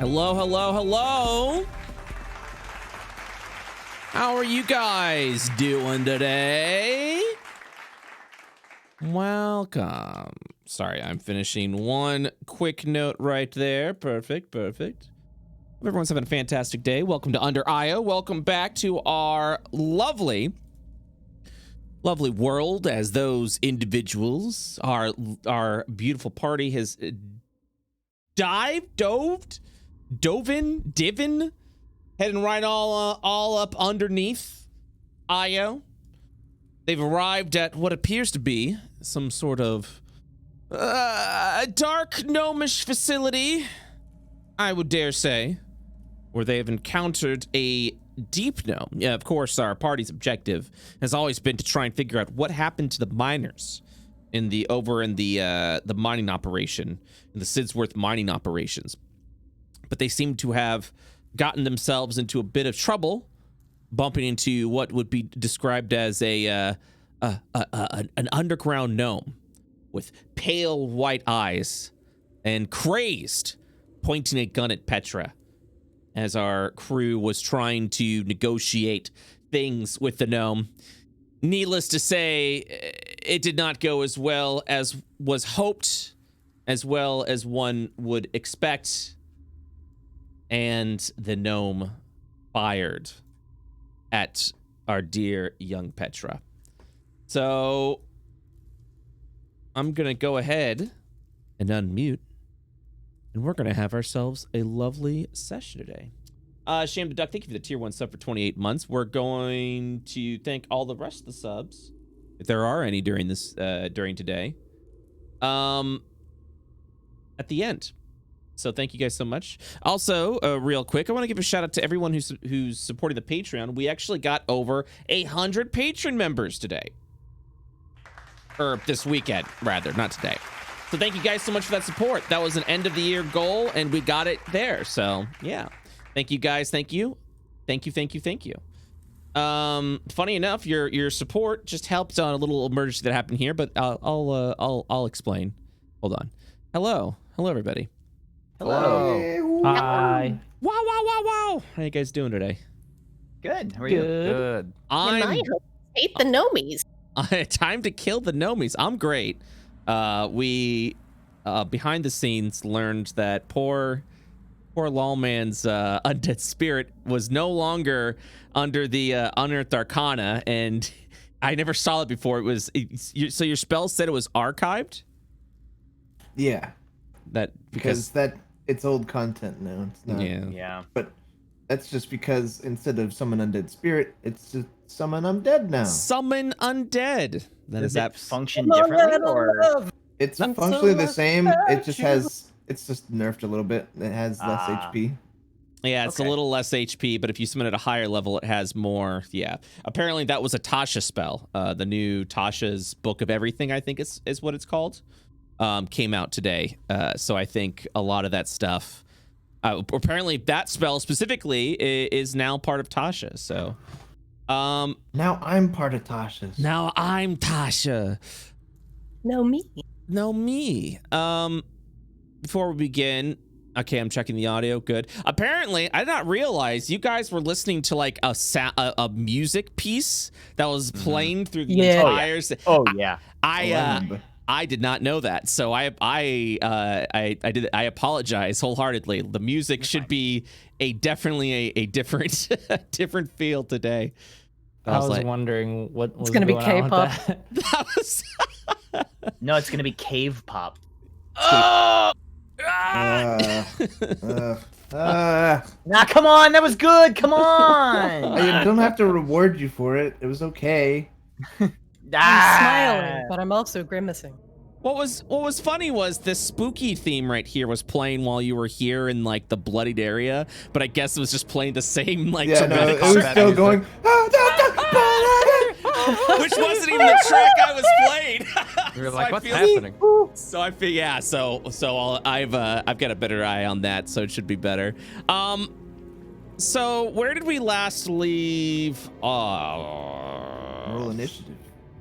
Hello, hello, hello. How are you guys doing today? Welcome. Sorry, I'm finishing one quick note right there. Perfect. Hope everyone's having a fantastic day. Welcome to Under IO. Welcome back to our lovely world as those individuals, our beautiful party has dove in, heading right all up underneath IO. They've arrived at what appears to be some sort of dark gnomish facility, I would dare say, where they have encountered a deep gnome. Yeah, of course, our party's objective has always been to try and figure out what happened to the miners in the mining operation, in the Sidsworth mining operations. But they seem to have gotten themselves into a bit of trouble, bumping into what would be described as an underground gnome with pale white eyes and crazed, pointing a gun at Petra, as our crew was trying to negotiate things with the gnome. Needless to say, it did not go as well as was hoped, as well as one would expect, and the gnome fired at our dear young Petra. So I'm gonna go ahead and unmute, and we're gonna have ourselves a lovely session today. Shame the Duck, thank you for the tier 1 sub for 28 months. We're going to thank all the rest of the subs, if there are any during this during today, at the end. So thank you guys so much. Also, real quick, I want to give a shout out to everyone who's supporting the Patreon. We actually got over 100 patron members today, or this weekend, rather, not today. So thank you guys so much for that support. That was an end of the year goal, and we got it there. So yeah, thank you guys. Thank you. Funny enough, your support just helped on a little emergency that happened here, but I'll explain. Hold on. Hello, everybody. Hello. Hi. Wow. How you guys doing today? Good. How are you? Good. I hate the gnomies. Time to kill the gnomies. I'm great. We behind the scenes learned that poor Lawman's undead spirit was no longer under the Unearthed Arcana, and I never saw it before. So your spell said it was archived? Yeah. Because it's old content now. It's not. Yeah. But that's just because instead of summon undead spirit, it's just summon undead now. Summon undead. Does that function differently, or it's functionally the same. It just has. It's just nerfed a little bit. It has less HP. Yeah, it's a little less HP, but if you summon at a higher level, it has more. Yeah. Apparently, that was a Tasha spell. The new Tasha's Book of Everything, I think is what it's called, came out today. So I think a lot of that stuff. Apparently, that spell specifically is now part of Tasha. So. Now I'm part of Tasha's. Now I'm Tasha. No me. Before we begin, okay, I'm checking the audio. Good. Apparently, I did not realize you guys were listening to like a music piece that was playing through the entire. Oh yeah. I did not know that, so I apologize wholeheartedly. The music should be definitely a different different feel today. I was like, wondering what was it's gonna be going on with K-pop. That was No, it's gonna be cave pop. Nah, come on, that was good. Come on. I don't have to reward you for it. It was okay. I'm smiling, but I'm also grimacing. What was funny was this spooky theme right here was playing while you were here in like the bloodied area, but I guess it was just playing the same like dramatic it was still going. which wasn't even the track I was playing. We were like, what's happening? So I feel I've got a better eye on that, so it should be better. So where did we last leave? Roll initiative.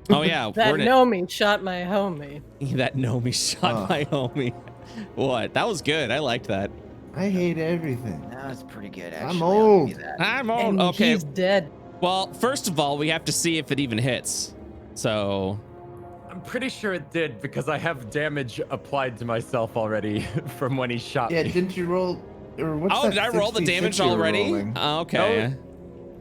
Oh yeah, That gnomie shot my homie. That gnomie shot my homie. What? That was good. I liked that. I hate everything. That's pretty good, I'm actually. old. I'll give you that. I'm old. And Okay. he's dead. Well, first of all, we have to see if it even hits. So, I'm pretty sure it did because I have damage applied to myself already from when he shot Yeah, me. didn't you roll? Or what's oh, that did I roll the 66 damage you were already? rolling? Okay.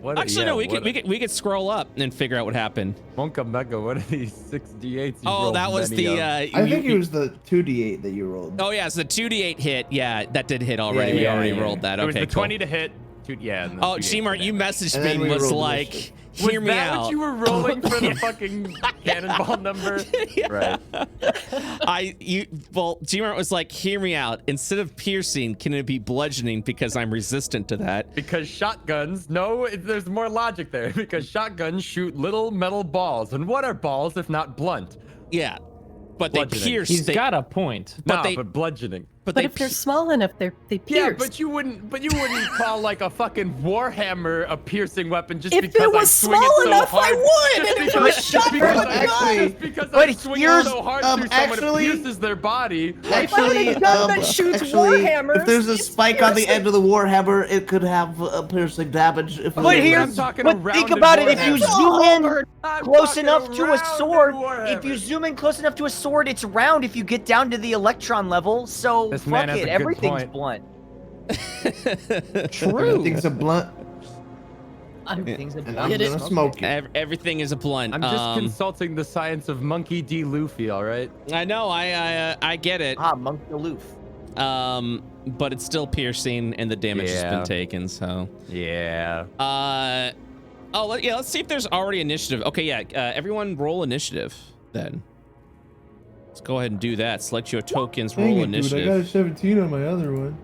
What, Actually, yeah, no. what- We could scroll up and figure out what happened. Monka Mega, what are these 6d8s? Oh, that was the. I think it was the 2d8 that you rolled. Oh yeah, it's the 2d8 hit. Yeah, that did hit already. Yeah, we yeah, already yeah. rolled that. It was Okay, the cool. 20 to hit. Yeah. and the Oh, 2d8 Gmart, for you damage. messaged And me then and we was rolled like, initiative. hear Was me that out. what you were rolling for the fucking cannonball number? Right. Well, Gmart was like, hear me out. Instead of piercing, can it be bludgeoning because I'm resistant to that? Because shotguns, no, there's more logic there. Because shotguns shoot little metal balls. And what are balls if not blunt? Yeah, but they Bludgeoning. pierce. He's they, got a point. But But bludgeoning. but But they if they're pe- small enough, they Yeah, pierce. but you wouldn't call like a fucking warhammer a piercing weapon just If because it I was swing small it so enough, I hard. would, Just and if it because- was just shot because from a I- gun. just because But I swing it here's- so hard through someone, actually- it pierces their body. If I had a gun that shoots warhammers, if there's a it's spike on the piercing. end of the warhammer, it could have a piercing damage. If But it here, I'm was- talking but a think rounded about it. If you warhammer. zoom in I'm close talking enough to a rounded sword, warhammer. if you zoom in close enough to a sword, it's round. If you get down to the electron level, so This fuck man has a it. good Everything's point. blunt. True. Everything's a blunt, Everything's a and blunt. I'm Get it? gonna smoke it. Everything is a blunt. I'm just consulting the science of Monkey D. Luffy, all right? I know. I get it. Ah, monk aloof. But it's still piercing, and the damage has been Yeah. taken. So. Yeah. Let's see if there's already initiative. Okay, yeah. Everyone roll initiative then. Let's go ahead and do that. Select your tokens. Roll Dang it, initiative. dude, I got a 17 on my other one.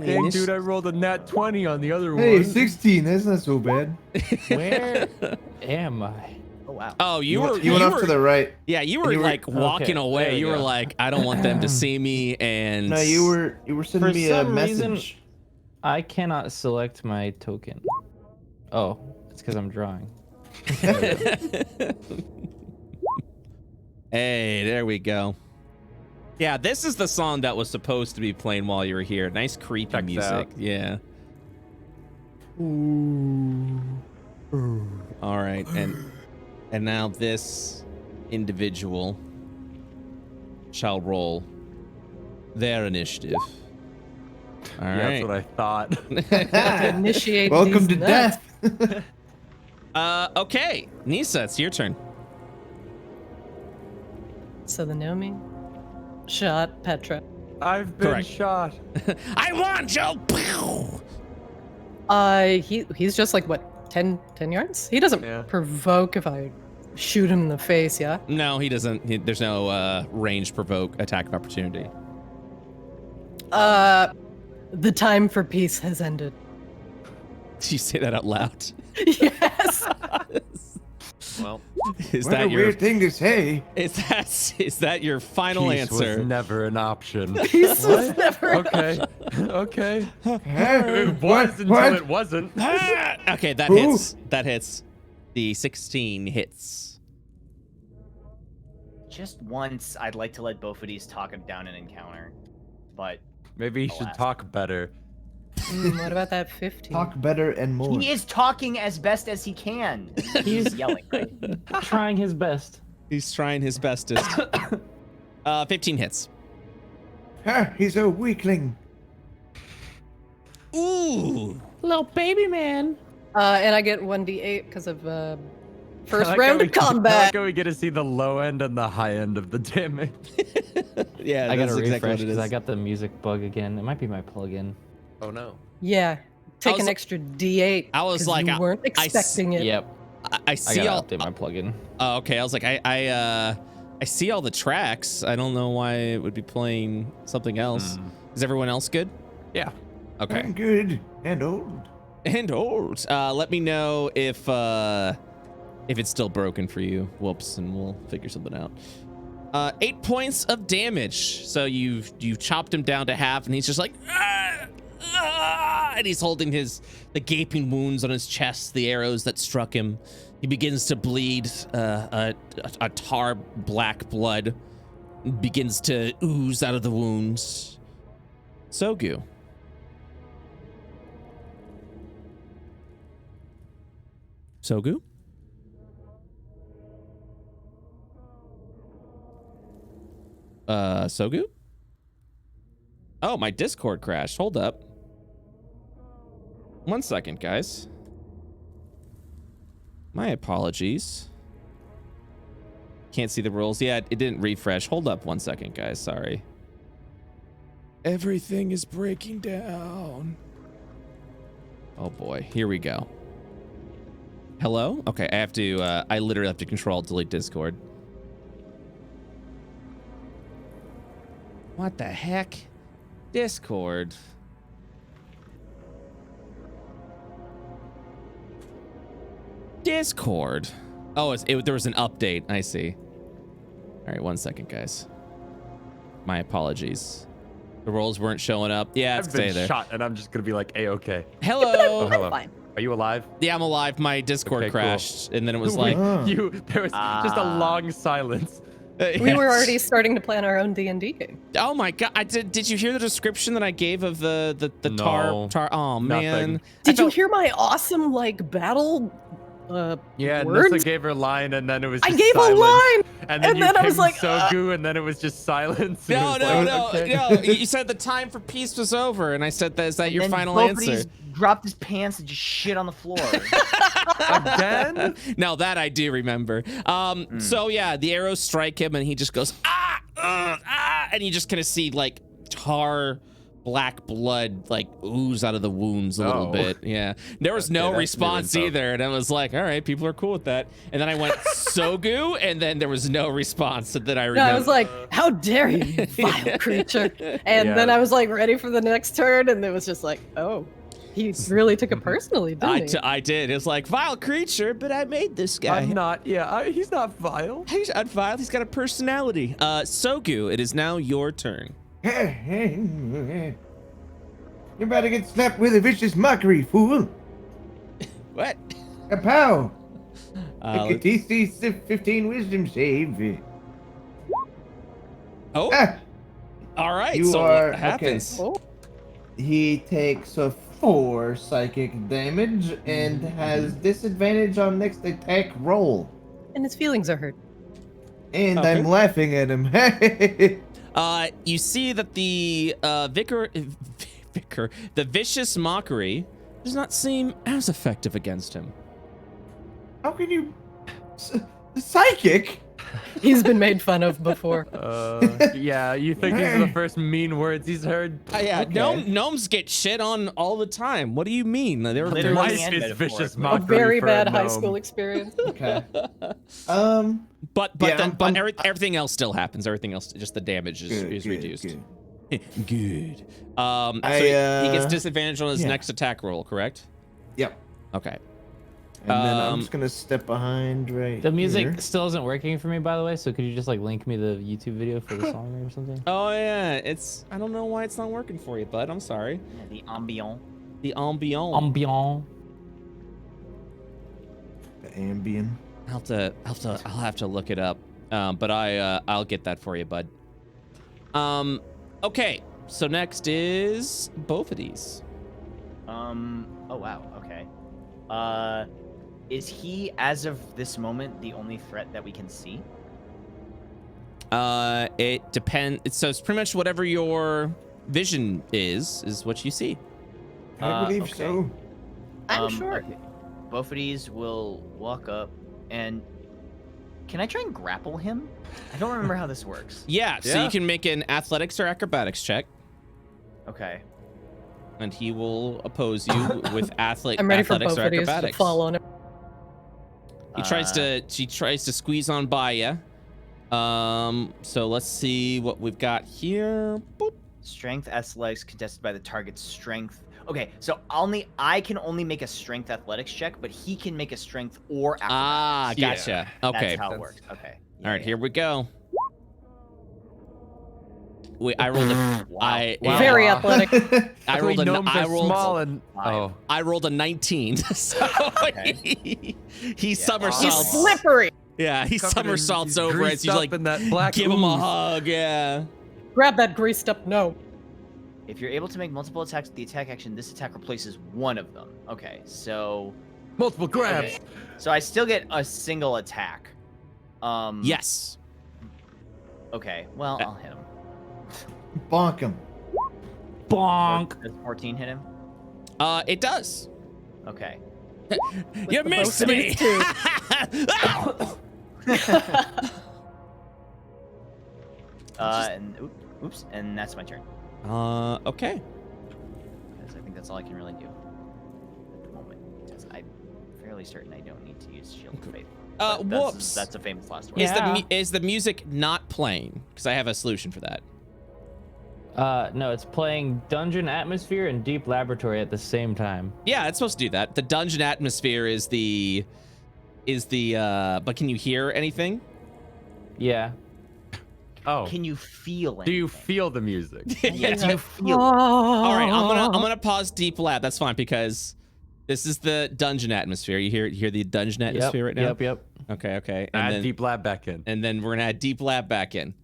Dang, dude, I rolled a nat 20 on the other Hey, one. 16. That's not so bad. Where am I? Oh wow. Oh, you were. You went off were, to the right. Yeah, you were you were- like walking okay, away. there we You were go. like, I don't want them to see me. And No, you were sending For me a some reason- message. I cannot select my token. Oh, it's because I'm drawing. Hey, there we go. Yeah, this is the song that was supposed to be playing while you were here. Nice creepy Checks music. out. Yeah. All right, and now this individual shall roll their initiative. All Yeah, right. that's what I thought. Initiate Welcome these to nuts. death. Okay, Nisa, it's your turn. So the Nomi shot Petra. I've been Correct. shot. I want you. He's just like what 10 yards? He doesn't Yeah. provoke if I shoot him in the face, yeah? No, he doesn't. There's no range provoke attack of opportunity. The time for peace has ended. Did you say that out loud? Yes. Well, Is What a that your weird thing to say. is that your final peace answer? was never an option. Peace was never. Okay. Okay. Huh? It was until What? it wasn't. Okay, that Ooh. hits. That hits. The 16 hits. Just once, I'd like to let both of these talk down an encounter, but Maybe he should Alas. talk better. What about that 15? Talk better and more. he is talking as best as he can. He's yelling, right? Trying his best. He's trying his bestest. 15 hits. Ha, he's a weakling. Ooh. Little baby man. And I get 1d8 because of first I like round how of I combat. like how we get to see the low end and the high end of the damage. Yeah, I that's gotta exactly refresh what it because is. I got the music bug again. It might be my plugin. Oh no. Yeah. Take was- an extra d8. I was 'cause like, you weren't I expecting it. Yep. I I see gotta all. update my plugin. Oh, okay. I was like, I see all the tracks. I don't know why it would be playing something else. Is everyone else good? Yeah. Okay. I'm good and old. And old. Let me know if it's still broken for you. Whoops, and we'll figure something out. 8 points of damage. So you've chopped him down to half, and he's just like, and he's holding the gaping wounds on his chest, the arrows that struck him. He begins to bleed. A tar black blood begins to ooze out of the wounds. Sogu. Sogu? Sogu? Oh, my Discord crashed. Hold up. 1 second, guys. My apologies. Can't see the rules. Yeah, it didn't refresh. Hold up 1 second, guys. Sorry. Everything is breaking down. Oh boy, here we go. Hello? Okay, I literally have to control delete Discord. What the heck? Discord. Discord. Oh, there was an update. I see. All right, 1 second, guys. My apologies. The rolls weren't showing up. Yeah, I've stay been there. shot, and I'm just gonna be like, a-okay. Hello. Oh, hello. Fine. Are you alive? Yeah, I'm alive. My Discord Okay, cool. crashed, and then it was like, There was just a long silence. We were already starting to plan our own D&D game. Oh my god! Did you hear the description that I gave of the No, tar? Oh man! nothing. Did you hear my awesome like battle? Yeah, words? Nessa gave her line, and then it was I just gave silence. a line, And then, and then I was like, Sogu, and then it was just silence. and it No, was no, like, no, okay. no! You said the time for peace was over, and I said, "Is that your And final both answer?" of these dropped his pants and just shit on the floor. Again? No, that I do remember. So yeah, the arrows strike him, and he just goes and you just kind of see like tar, black blood like ooze out of the wounds a little Oh. bit. Yeah, there was no that's response new info. either, and I was like, all right, people are cool with that. And then I went Sogu, and then there was no response. So then I no, remember. I was like, how dare you, you vile creature. And Yeah. then I was like ready for the next turn, and it was just like, oh, he really took it personally, didn't he? I did. It was like vile creature, but I made this guy. I'm not. Yeah, he's not vile. He's not vile. He's got a personality. Sogu, it is now your turn. You're about to get slapped with a vicious mockery, fool. What? Kapow! Uh, Make a DC 15 wisdom save. oh, Ah, all right. you So are- what happens? Oh, he takes a 4 psychic damage and has disadvantage on next attack roll. and his feelings are hurt. And Okay. I'm laughing at him. You see that the the vicious mockery does not seem as effective against him. How can you... Psychic? He's been made fun of before. Yeah, you think these are the first mean words he's heard? Yeah, Okay. gnomes get shit on all the time. What do you mean? They're Literally Life and is metaphorically. vicious A mockery very for bad a high gnome. school experience. Okay. but Yeah, then, I'm- everything else still happens. Everything else, just the damage is reduced. good. Good. So I, he gets disadvantage on his yeah. next attack roll, correct? Yep. Okay. And then I'm Um, just gonna step behind right The music here. still isn't working for me, by the way. So could you just like link me the YouTube video for the song or something? Oh yeah, I don't know why it's not working for you, bud. I'm sorry. Yeah, the ambiance. The ambiance. Ambiance. The Ambien. I'll have to look it up. But I'll get that for you, bud. Okay. So next is both of these. Oh wow. Okay. Is he, as of this moment, the only threat that we can see? It depends. So it's pretty much whatever your vision is what you see. I believe okay. so. I'm sure. Okay. Both of these will walk up and... Can I try and grapple him? I don't remember how this works. Yeah. So Yeah. you can make an athletics or acrobatics check, Okay. and he will oppose you with I'm ready for athletics both or of these to acrobatics. fall on him. He tries to squeeze on by you. So let's see what we've got here. Boop. Strength athletics contested by the target's strength. Okay, so I can only make a strength athletics check, but he can make a strength or Ah, athletics. gotcha. That's Okay. how it works. Okay. All right, here we go. Wait, I rolled a Wow. Very Wow. athletic. I rolled a Gnomes I are rolled small and Five. I rolled a 19. So he somersaults. He's slippery. Yeah, he covered in- somersaults he's over as greased you up like in that black give him a ooze. hug. Yeah. Grab that greased up no. If you're able to make multiple attacks with the attack action, this attack replaces one of them. Okay, so Multiple grabs. okay. So I still get a single attack. Yes. Okay, well, I'll hit him. Bonk him. Bonk. Does 14 hit him? It does. Okay. You the missed both of me. these two. And oops, and that's my turn. Okay. Because I think that's all I can really do at the moment. Because I'm fairly certain I don't need to use Shield of Faith. But Whoops. That's a famous last word. Yeah. Is the music not playing? Because I have a solution for that. No, it's playing Dungeon Atmosphere and Deep Laboratory at the same time. Yeah, it's supposed to do that. The dungeon atmosphere is the but can you hear anything? Yeah. Oh. Can you feel Do you anything? feel the music? Yeah, do you feel it? All right, I'm gonna pause deep lab. That's fine because this is the dungeon atmosphere. You hear the dungeon atmosphere right now? Yep. Okay. Add then, deep lab back in. and then we're gonna add deep lab back in.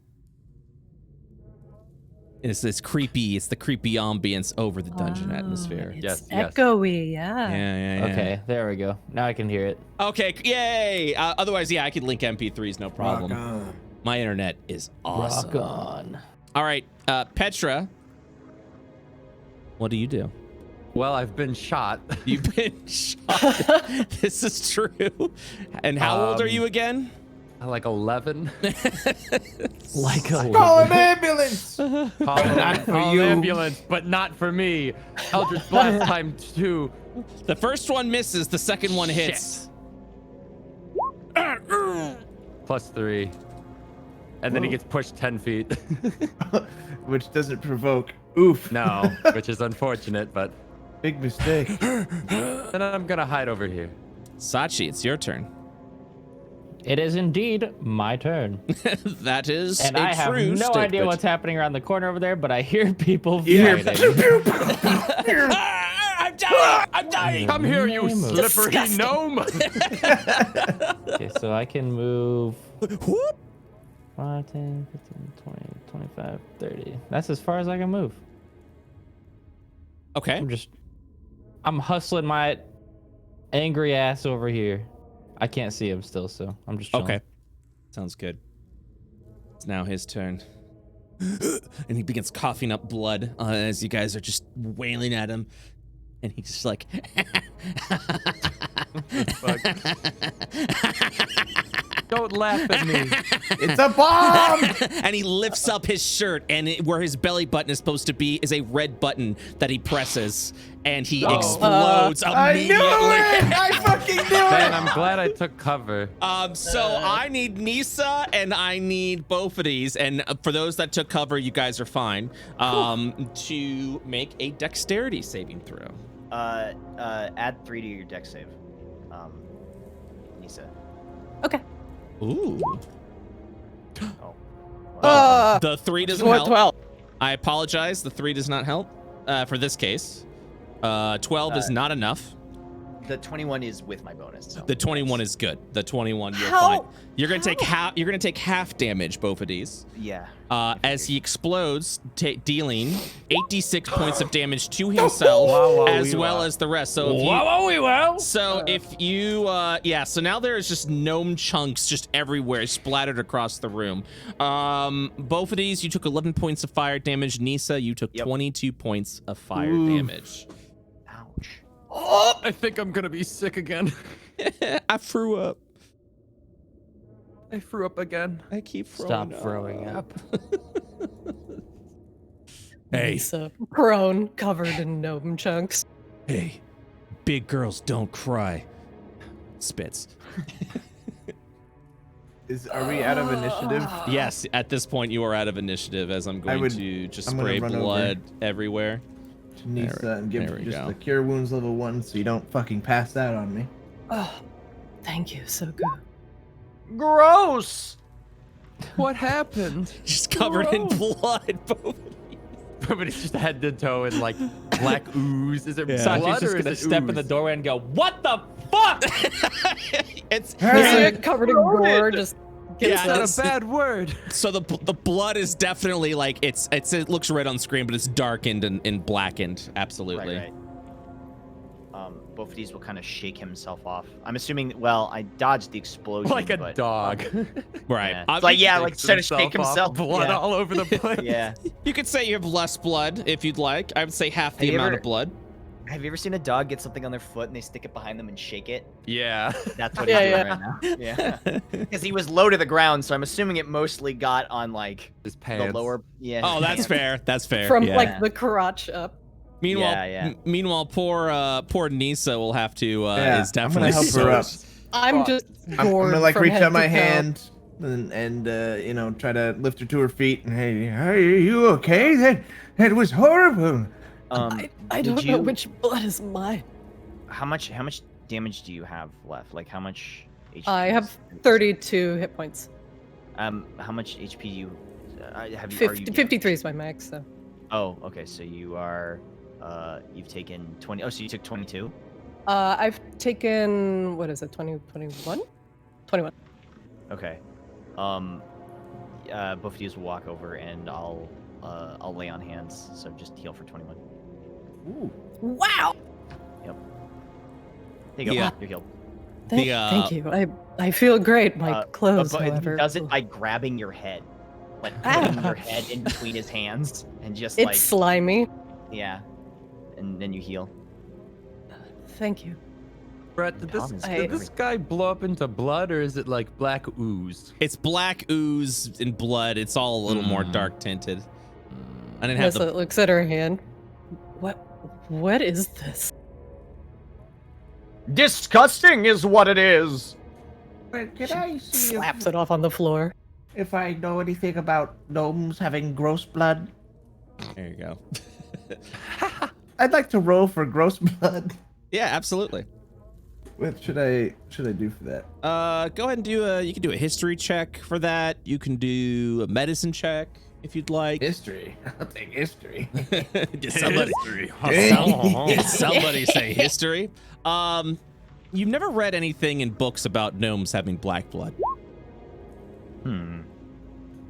It's the creepy ambience over the dungeon atmosphere. It's Yes, yes. echoey, yeah. Yeah. Okay, there we go. Now I can hear it. Okay, yay! Otherwise, yeah, I could link MP3s, no problem. Rock on. My internet is awesome. Rock on. All right, Petra, what do you do? Well, I've been shot. You've been shot. This is true. And how old are you again? Like 11. Like a Call an ambulance. Call Not for an you. ambulance, but not for me. Eldritch Blast time 2. The first one misses, the second one hits. Plus 3. And then he gets pushed 10 feet. Which doesn't provoke. Oof. No, which is unfortunate, but Big mistake. then I'm gonna hide over here. Sachi, it's your turn. It is indeed my turn. That is And a I have true no statement. idea what's happening around the corner over there, but I hear people You fighting. hear- I'm dying! I'm dying! Come here, you Name of- slippery Disgusting. gnome! Okay, so I can move Whoop. 5, 10, 15, 20, 25, 30. That's as far as I can move. Okay. I'm hustling my angry ass over here. I can't see him still, so I'm just chilling. Okay. Sounds good. It's now his turn. And he begins coughing up blood as you guys are just wailing at him. And he's just like... Don't laugh at me. It's a bomb. And he lifts up his shirt, and where his belly button is supposed to be is a red button that he presses, and he explodes I knew immediately. it. I fucking knew Man, it. I'm glad I took cover. So I need Nisa and I need both of these, and for those that took cover, you guys are fine. To make a dexterity saving throw. Add 3 to your dex save. Nisa. Okay. Ooh. Oh. The 3 doesn't What, help. 12? I apologize. The 3 does not help for this case. 12 is not enough. The 21 is with my bonus. So The 21 is good. The 21, you're How? fine. You're gonna take half. You're gonna take half damage, both of these. Yeah. As he explodes, dealing 86 points of damage to himself, Wow, as wow, well wow. as the rest. So if you, So if you, yeah, so now there's just gnome chunks just everywhere, splattered across the room. Both of these, you took 11 points of fire damage. Nisa, you took 22 points of fire damage. Ouch. Oh, I think I'm gonna be sick again. I threw up. I threw up again. I keep throwing Stop up. throwing up. Hey, So prone, covered in gnome chunks. hey, big girls don't cry. Spits. Are we out of initiative? Yes, at this point you are out of initiative as I'm going to just I'm gonna spray run over. blood everywhere. To Nisa and give there we just go. the cure wounds level 1 so you don't fucking pass out on me. Oh, thank you. So good. Gross. What happened? Just covered in blood. Both. But it's just head to toe in like black ooze. Is it Sachi's blood just or is gonna it step in the ooze? doorway and go, "What the fuck?" It's Is it covered in gore? Just Yeah, That's not a bad word. So the blood is definitely like it looks red on screen, but it's darkened and blackened. Absolutely. Right. Both of these will kind of shake himself off. I'm assuming. Well, I dodged the explosion. Like a but, dog. Right. Yeah. It's like trying to shake off, himself. blood Yeah. all over the place. Yeah. You could say you have less blood if you'd like. I would say half the Have you amount ever- of blood. Have you ever seen a dog get something on their foot and they stick it behind them and shake it? Yeah. That's what Yeah, he's doing yeah. right now. Yeah. Because he was low to the ground, so I'm assuming it mostly got on like His the pants. lower. Yeah. Oh, his that's pants. fair. That's fair. From yeah. like the crotch up. Meanwhile, Yeah. meanwhile, poor Nisa will have to is I'm definitely gonna help her up. I'm just I'm gored gonna like from reach head out my to toe. hand and you know, try to lift her to her feet. And hey, are you okay? That was horrible. I did don't know you- which blood is mine. How much damage do you have left? Like how much HP? I have 32 hit points. How much HP do you have? You, 50, 53 is my max, so. Oh, okay. So you are, you've taken 20. Oh, so you took 22. I've taken, what is it, 21? 21. Okay. Both of you will walk over and I'll lay on hands. So just heal for 21. Ooh. Wow! There you go. Yeah. You're healed. Thank you. I feel great. My clothes, But he however. does it by grabbing your head, like putting your head in between his hands and just It's like slimy. yeah, and then you heal. Thank you. Brett, did Tom is did this guy blow up into blood, or is it like black ooze? It's black ooze and blood. It's all a little more dark tinted. I didn't have Nessa looks at her hand. What is this? Disgusting is what it is. But can I see Slaps it off on the floor. if I know anything about gnomes having gross blood? There you go. I'd like to roll for gross blood. Yeah, absolutely. What should I do for that? Go ahead and do you can do a history check for that. You can do a medicine check if you'd like. History. I'll take history. Did somebody, did somebody say history? You've never read anything in books about gnomes having black blood.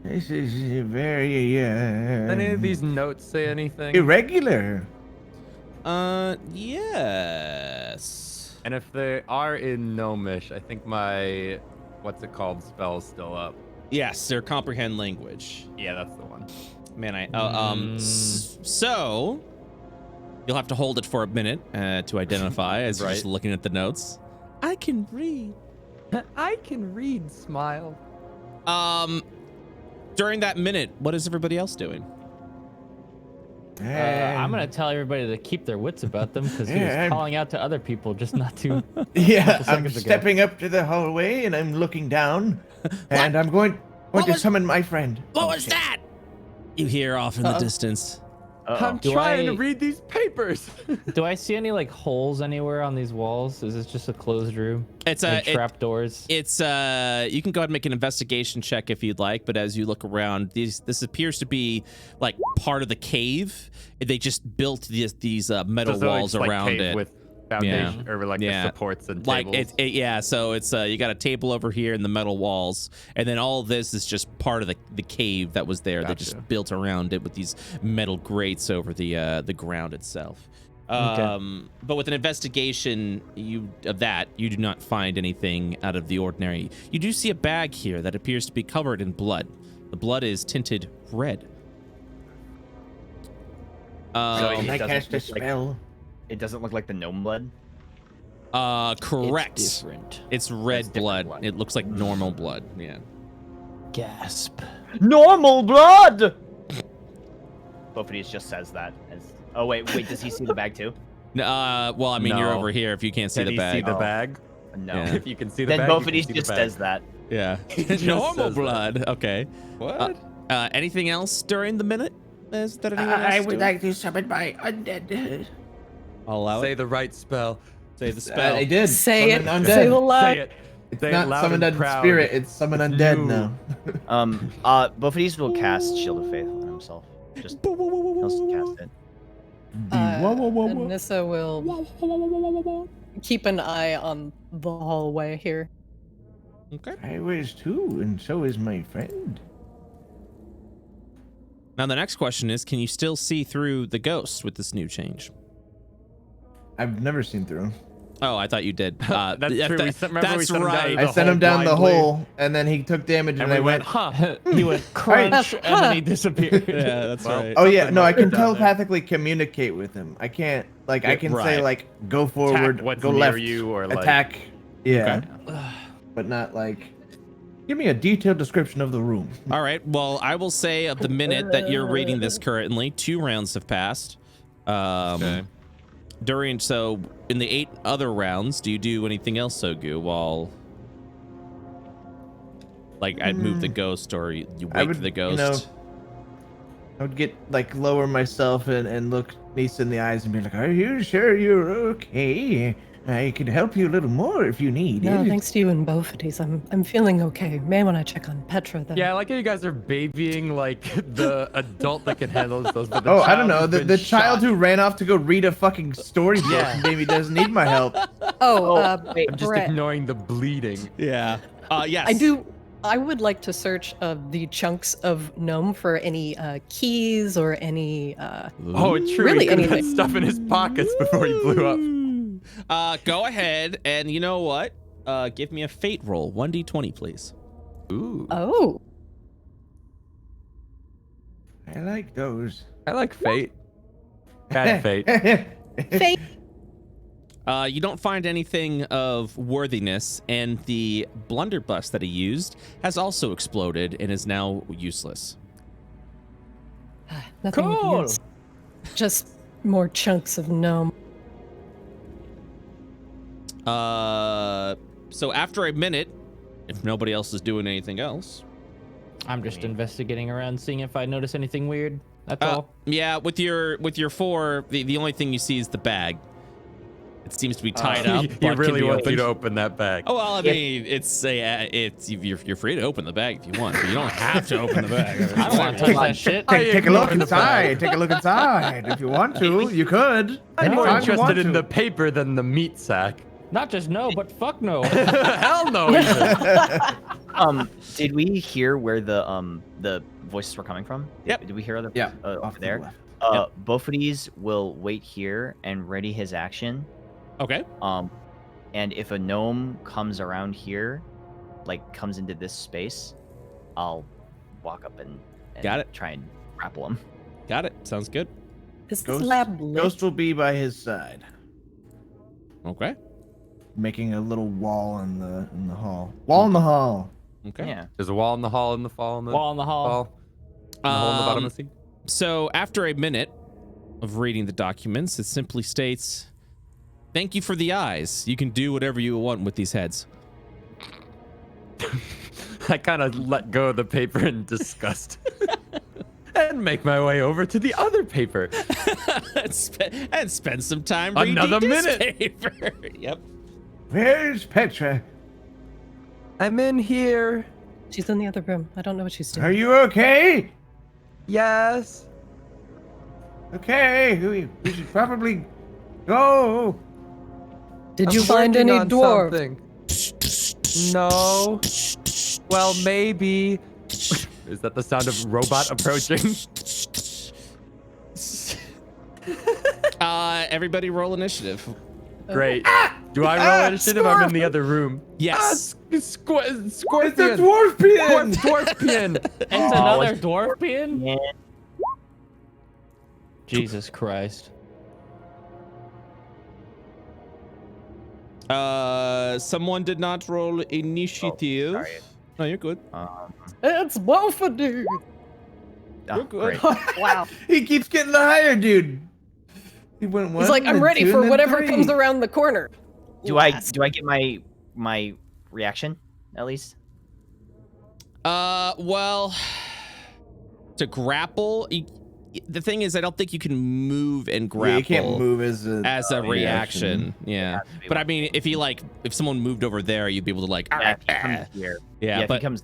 This is very Any of these notes say anything? irregular. Yes. And if they are in Gnomish, I think my what's it called spell's still up. Yes, they're comprehend language. Yeah, that's the one. Man, so you'll have to hold it for a minute to identify as you're just Right. looking at the notes. I can read. I can read. Smile. During that minute, what is everybody else doing? I'm gonna tell everybody to keep their wits about them because he Yeah, was calling out to other people just not to. Yeah, I'm seconds ago. stepping up to the hallway and I'm looking down, and I'm going to summon my friend. What Oh, was shit. that? You hear off in the distance. I'm Do trying to I- read these papers. Do I see any like holes anywhere on these walls? Is this just a closed room? It's Any trap doors? It's you can go ahead and make an investigation check if you'd like, but as you look around, this appears to be like part of the cave. They just built these metal So they're, walls like, around cave it. with foundation or like Yeah. the supports and Like tables. yeah, so it's you got a table over here and the metal walls, and then all of this is just part of the cave that was there. They Gotcha. just built around it with these metal grates over the ground itself. Okay. But with an investigation you do not find anything out of the ordinary. You do see a bag here that appears to be covered in blood. The blood is tinted red. So Can I it doesn't cast a look like- spell? It doesn't look like the gnome blood. Correct. It's different. It's red It's different blood. blood. It looks like normal blood. Yeah. Gasp. Normal blood. Bofidis just says that. Oh wait, does he see the bag too? Well, I mean, you're No. over here if you can't see Can the you bag. see the Oh. bag? No. Yeah. If you can see the Then bag, you can Bofidis see the just bag. says that. Yeah. just Normal says that. blood. Okay. What? Anything else during the minute? Is that anyone else I would doing? like to summon my undead. I'll allow Say it. the right spell. Say the spell. I did. Say it. Summon Say the undead. line. Say it. It's Say it not loud summon and undead proud. spirit. It's summon It's undead new. now. Bofidis will cast Shield of Faith on himself. Just he'll cast it. And Nissa will keep an eye on the hallway here. Okay. I was too, and so is my friend. Now the next question is, can you still see through the ghost with this new change? I've never seen through him. Oh, I thought you did. That's true. Remember we That's sent him down right. I sent him down the blindly. hole, and then he took damage, and And I we went, went. huh? He went crunch and then he disappeared. Yeah, that's Well, right. Oh yeah, Something no, I must can have done there. telepathically communicate with him. I can't, like, I can say right. like, go forward, what's go near left, you, or, like- attack. Yeah, Okay. but not like. Give me a detailed description of the room. All right. Well, I will say of the minute that you're reading this currently, 2 rounds have passed. Okay. So in the 8 other rounds, do you do anything else, Sogu, while like I'd move the ghost or you wait for the ghost? I would get like lower myself and look Nisa in the eyes and be like, "Are you sure you're okay? I can help you a little more if you need." No, it." thanks to you and Boffides, I'm feeling okay. May want to check on Petra though. Yeah, I like how you guys are babying like the adult that can handle those. But the Oh, I child don't know. who's The been child shot. who ran off to go read a fucking storybook Yeah. maybe doesn't need my help. Wait, I'm just Brett. ignoring the bleeding. Yeah. Yes. I would like to search the chunks of gnome for any keys or any. Oh, it's true. Really he could have anything. put stuff in his pockets before he blew up. Go ahead and you know what? Give me a fate roll. 1d20, please. Ooh. Oh, I like those. I like fate. Bad fate. fake. You don't find anything of worthiness, and the blunderbuss that he used has also exploded and is now useless. Nothing of Cool. use. Just more chunks of gnome. So after a minute, if nobody else is doing anything else, I'm just investigating around, seeing if I notice anything weird. That's all. yeah, with your 4, the only thing you see is the bag. It seems to be tied up. He but can really be wants you opened. to open that bag. Oh well, I mean, it's you're free to open the bag if you want, but you don't have to open the bag. I don't want to touch that shit. Take a look ignored the bag. inside. Take a look inside. If you want to, you could. I'm more Anytime you want interested in to. the paper than the meat sack. Not just no, but fuck no. Hell no. even. Did we hear where the voices were coming from? Yep. Did we hear other Yeah, over off to the there? left. Boffides will wait here and ready his action. Okay. And if a gnome comes around here, like comes into this space, I'll walk up and Got it. try and grapple him. Got it. Sounds good. Is this Ghost, lab lit? Ghost will be by his side, Okay. making a little wall in the hall. Wall in the hall. Okay. Yeah. There's a wall in the hall, in the fall, in the Wall in the hall. and the hole in the bottom of the seat. So after a minute of reading the documents, it simply states, "Thank you for the eyes. You can do whatever you want with these heads." I kind of let go of the paper in disgust and make my way over to the other paper. and spend some time Another reading this minute. paper. Yep. Where's Petra? I'm in here. She's in the other room. I don't know what she's doing. Are you okay? Yes. Okay, we should probably go. Did I'm you find working any on dwarves? something. No. Well, maybe. Is that the sound of robot approaching? Everybody roll initiative. Great. Do I roll initiative? I'm in the other room. Yes. Scorpion. It's a dwarf Dwarfian. It's another dwarf being? Yeah. Jesus Christ. Someone did not roll initiative. Sorry. No, you're good. It's Boffides. Oh, good. great. Wow. He keeps getting the higher dude. He went one. He's like, I'm then ready two, for and then whatever three. comes around the corner. Do I get my reaction at least? Well, to grapple, the thing is, I don't think you can move and grapple. Yeah, you can't move as a reaction. Yeah, has to be but I one. mean, if someone moved over there, you'd be able to like. Yeah, if he comes here. Yeah, if but he comes.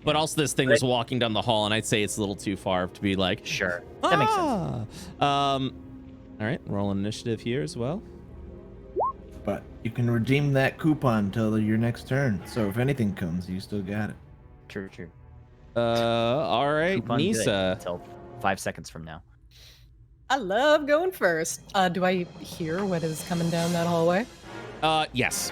but also this thing was walking down the hall, and I'd say it's a little too far to be like. Sure. That makes sense. All right, roll an initiative here as well. but you can redeem that coupon until your next turn. So if anything comes, you still got it. True, true. All right, Coupon good Nisa. until 5 seconds from now. I love going first. Do I hear what is coming down that hallway? Yes.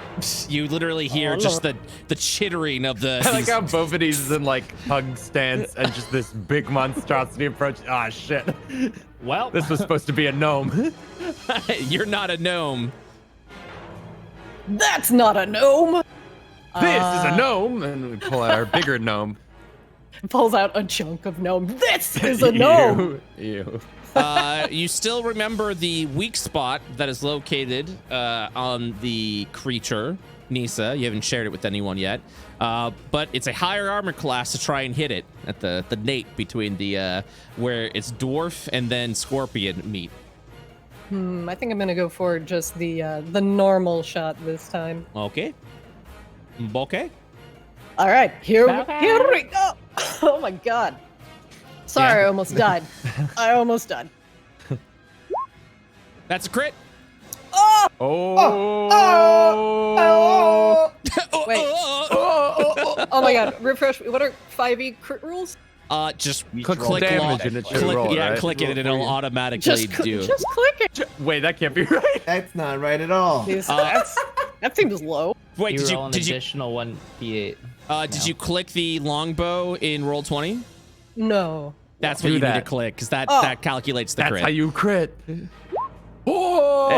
You literally hear Oh, just the chittering of the. I like how both of these is in like hug stance and just this big monstrosity approach. Ah, shit. Well, This was supposed to be a gnome. you're not a gnome. That's not a gnome. This is a gnome, and we pull out our bigger gnome. Pulls out a chunk of gnome. This is a gnome. Ew. You still remember the weak spot that is located on the creature, Nisa. You haven't shared it with anyone yet. But it's a higher armor class to try and hit it at the nape between the where it's dwarf and then scorpion meet. I think I'm gonna go for just the normal shot this time. Okay. Okay. All right, here we go. Oh my god. Sorry, Yeah. I almost died. I almost died. That's a crit. Oh. Wait. Oh my god, refresh. What are 5e crit rules? Just Click click damage lo- and it should click, roll, yeah, right? click it and it'll automatically do. Just click it. Wait, that can't be right. That's not right at all. That seems low. Wait, You did roll you an did you additional 1d8. did you click the longbow in roll 20? No. That's what Do you need to that. click because that Oh. calculates the That's crit. how you crit. Oh.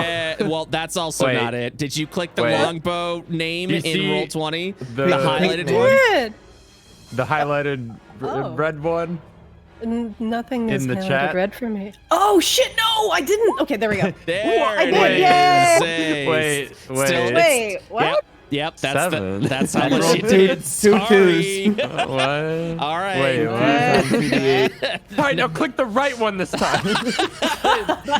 Well, that's also Wait. not it. Did you click the Wait. longbow name You in see roll 20? the highlighted pink one? Good. The highlighted Oh. red one. Nothing In is the highlighted chat? red for me. Oh shit! No, I didn't. Okay, there we go. There I it did. is. Yay! Hey, Wait, still- wait. it's- Wait, what? Yep, that's Seven. that's how I much rolled you two- did. two Sorry. twos. What? All right. Wait, what? What? All right, now click the right one this time.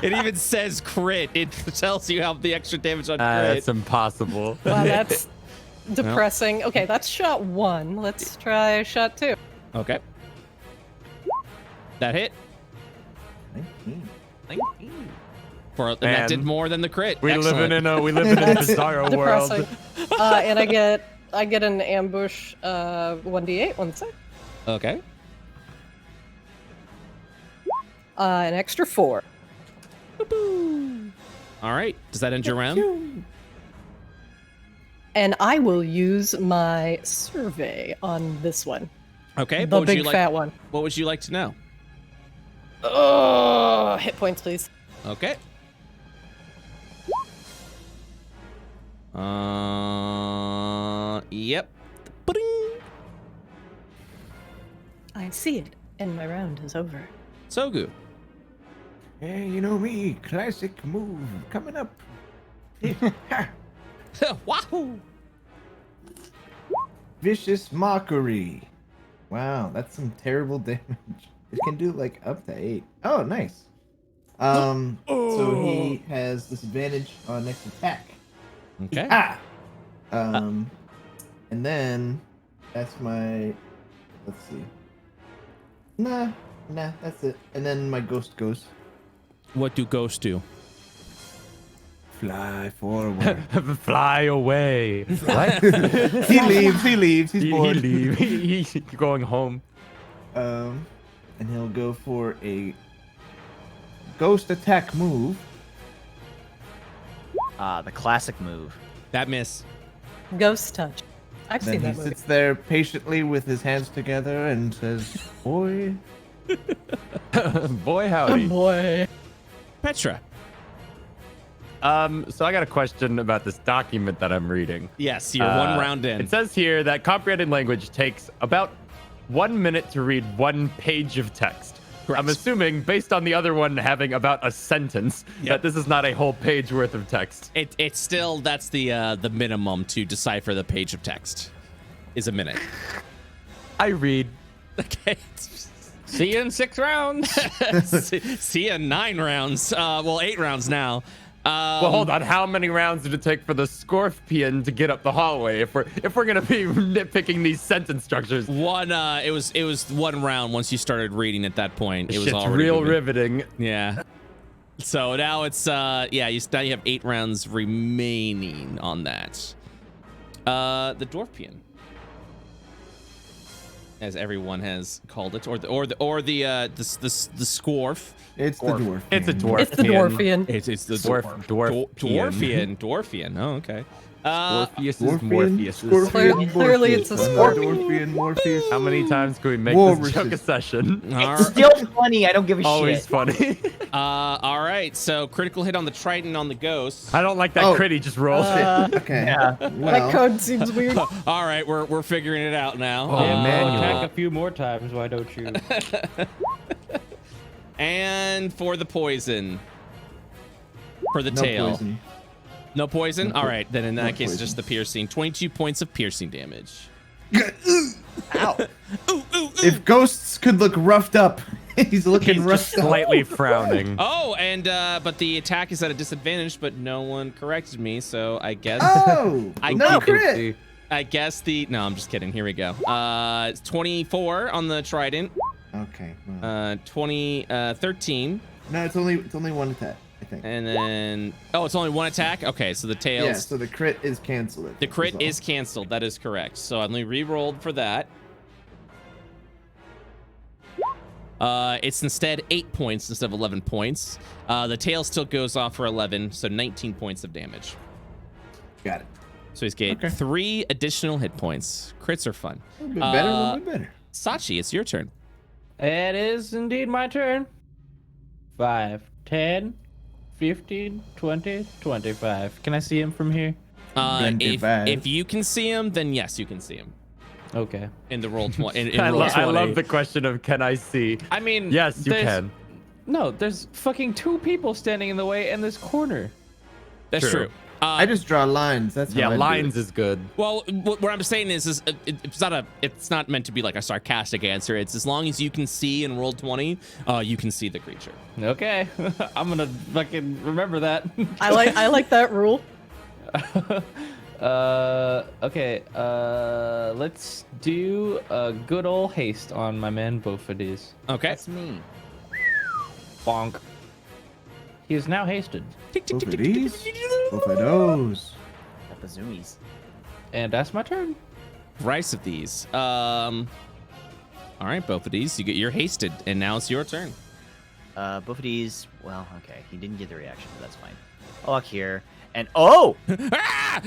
It even says crit. It tells you how the extra damage on crit. That's impossible. Wow, that's depressing. Okay, that's shot 1. Let's try shot 2. Okay. That hit. 19. For and Man. that did more than the crit. We Excellent. live in a bizarro world. Depressing. And I get an ambush 1d8. 1 sec. Okay. An extra 4. All right. Does that end your round? And I will use my survey on this one. Okay. The what would you big like? fat one. What would you like to know? Oh, hit points, please. Okay. Yep. Ba-ding. I see it, and my round is over. Sogu. Hey, you know me, classic move coming up. Wahoo! Vicious mockery. Wow, that's some terrible damage. It can do like up to 8. Oh, nice. So he has disadvantage on next attack. Okay. And then that's my. Let's see. Nah, that's it. And then my ghost goes. What do ghosts do? Fly forward. Fly away. What? he leaves. He's bored. He's going home. And he'll go for a ghost attack move. The classic move. That miss. Ghost touch. I've Then seen he that movie. sits there patiently with his hands together and says, "Boy." Boy, howdy. Boy. Petra. So I got a question about this document that I'm reading. Yes, you're one round in. It says here that comprehending language takes about 1 minute to read 1 page of text. Correct. I'm assuming, based on the other one having about a sentence, that this is not a whole page worth of text. It's still that's the minimum to decipher the page of text is a minute. I read. Okay. See you in 6 rounds. See ya 9 rounds. 8 rounds now. Well, hold on. How many rounds did it take for the scorpion to get up the hallway? If we're gonna be nitpicking these sentence structures, One. It was 1 round once you started reading. At that point, it was shit's already real moving. riveting. Yeah. So now it's now you have 8 rounds remaining on that. The Dwarfian, as everyone has called it, or the Scorf. It's the dwarf. It's a dwarf. It's the Dwarfian. It's the Dwarfian. Oh, okay. Morpheus is Scorpion, Morpheus. Scorpion, Clearly it's a Morpheus. scorpion. Dwarfian, Morpheus. How many times can we make Walruses. this joke a session? It's still funny. I don't give a Always shit. funny. All right. So critical hit on the Triton on the Ghost. I don't like that Oh. crit he just rolled. Okay. Yeah. That Well, code seems weird. All right, we're figuring it out now. Oh, man. Attack a few more times. Why don't you? And for the poison. For the no tail. poison. No poison? No All po- right, then in no that case, poison. just the piercing. 22 points of piercing damage. Ow. If ghosts could look roughed up, he's looking He's roughed just up. slightly frowning. Oh, and but the attack is at a disadvantage, but no one corrected me, so I guess Oh, I no keep- crit. I guess no, I'm just kidding. Here we go. It's 24 on the Trident. Okay. Well, 13, no, it's only one attack, I think. and then it's only one attack. Okay, so the tails. Yeah, so the crit is canceled. The crit all. is canceled. That is correct. So I only re-rolled for that. It's instead 8 points instead of 11 points. The tail still goes off for 11, so 19 points of damage. Got it. So he's gained Okay. 3 additional hit points. Crits are fun. A little bit better, a little bit better. Sachi, it's your turn. It is indeed my turn. 5, 10, 15, 20, 25. Can I see him from here? If you can see him, then yes, you can see him. Okay. In the roll 20. In I, roll 20. love the question of can I see? I mean, Yes, you there's- can. No, there's fucking 2 people standing in the way in this corner. That's True. true. I just draw lines. That's how Yeah, I do lines it. is good. Well, what I'm saying is it's not meant to be like a sarcastic answer. It's as long as you can see in roll 20, you can see the creature. Okay. I'm gonna fucking remember that. I like that rule. Okay. Let's do a good old haste on my man Bofidis. Okay. That's me. Bonk. He is now hasted. Both of these. Both of those. Got the zoomies. And that's my turn. Rice of these. All right, both of these. You're hasted, and now it's your turn. Both of these. Well, okay. He didn't get the reaction, but that's fine. I'll walk here. And oh! Ah!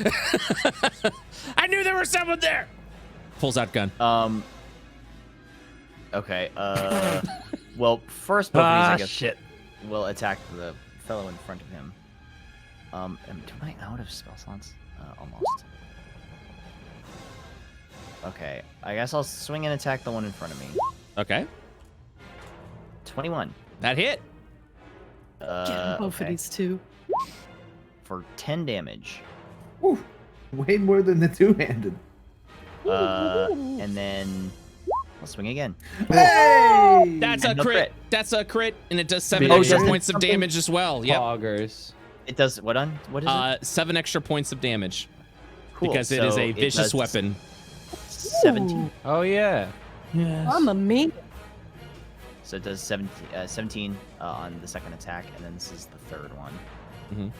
I knew there was someone there. Pulls out gun. Okay. Well, first both of these, I guess, Shit. will attack the fellow in front of him. Am I out of spell slots? Almost. Okay. I guess I'll swing and attack the one in front of me. Okay. 21. That hit. Get both of Okay. these two. For 10 damage. Whew. Way more than the two-handed. And then I'll swing again. Hey! That's a And no crit. crit. That's a crit, and it does 7 Oh, extra does it points of something? damage as well. Yep. Poggers. It does what on? What is it? 7 extra points of damage Cool. because it is So a vicious does weapon. 17. Oh yeah. Yes. I'm a me. So it does 17 on the second attack, and then this is the third one. Mhm.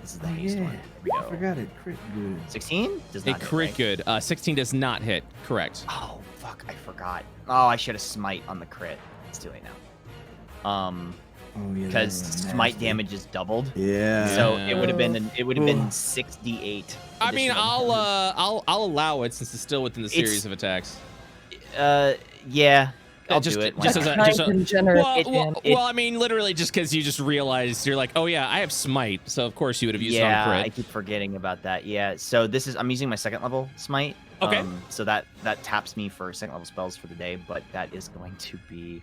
This is the Oh, haste yeah. one. Here we I go. forgot it. Crit good. 16 does A not hit, crit right? good. 16 does not hit. Correct. Oh fuck! I forgot. Oh, I should have smite on the crit. It's too late now. Oh yeah. Because that was smite nasty. damage is doubled. Yeah. So it would have been Ooh. 68. I mean, additional. I'll allow it since it's still within the It's- series of attacks. Yeah, I'll Just- do it. just Why as not? a- Kind and generous. Well, it- I mean, literally, just because you just realized you're like, oh yeah, I have smite, so of course you would have used yeah, it on I crit. keep forgetting about that. Yeah, so this is I'm using my second level smite. Okay. So that taps me for second level spells for the day, but that is going to be,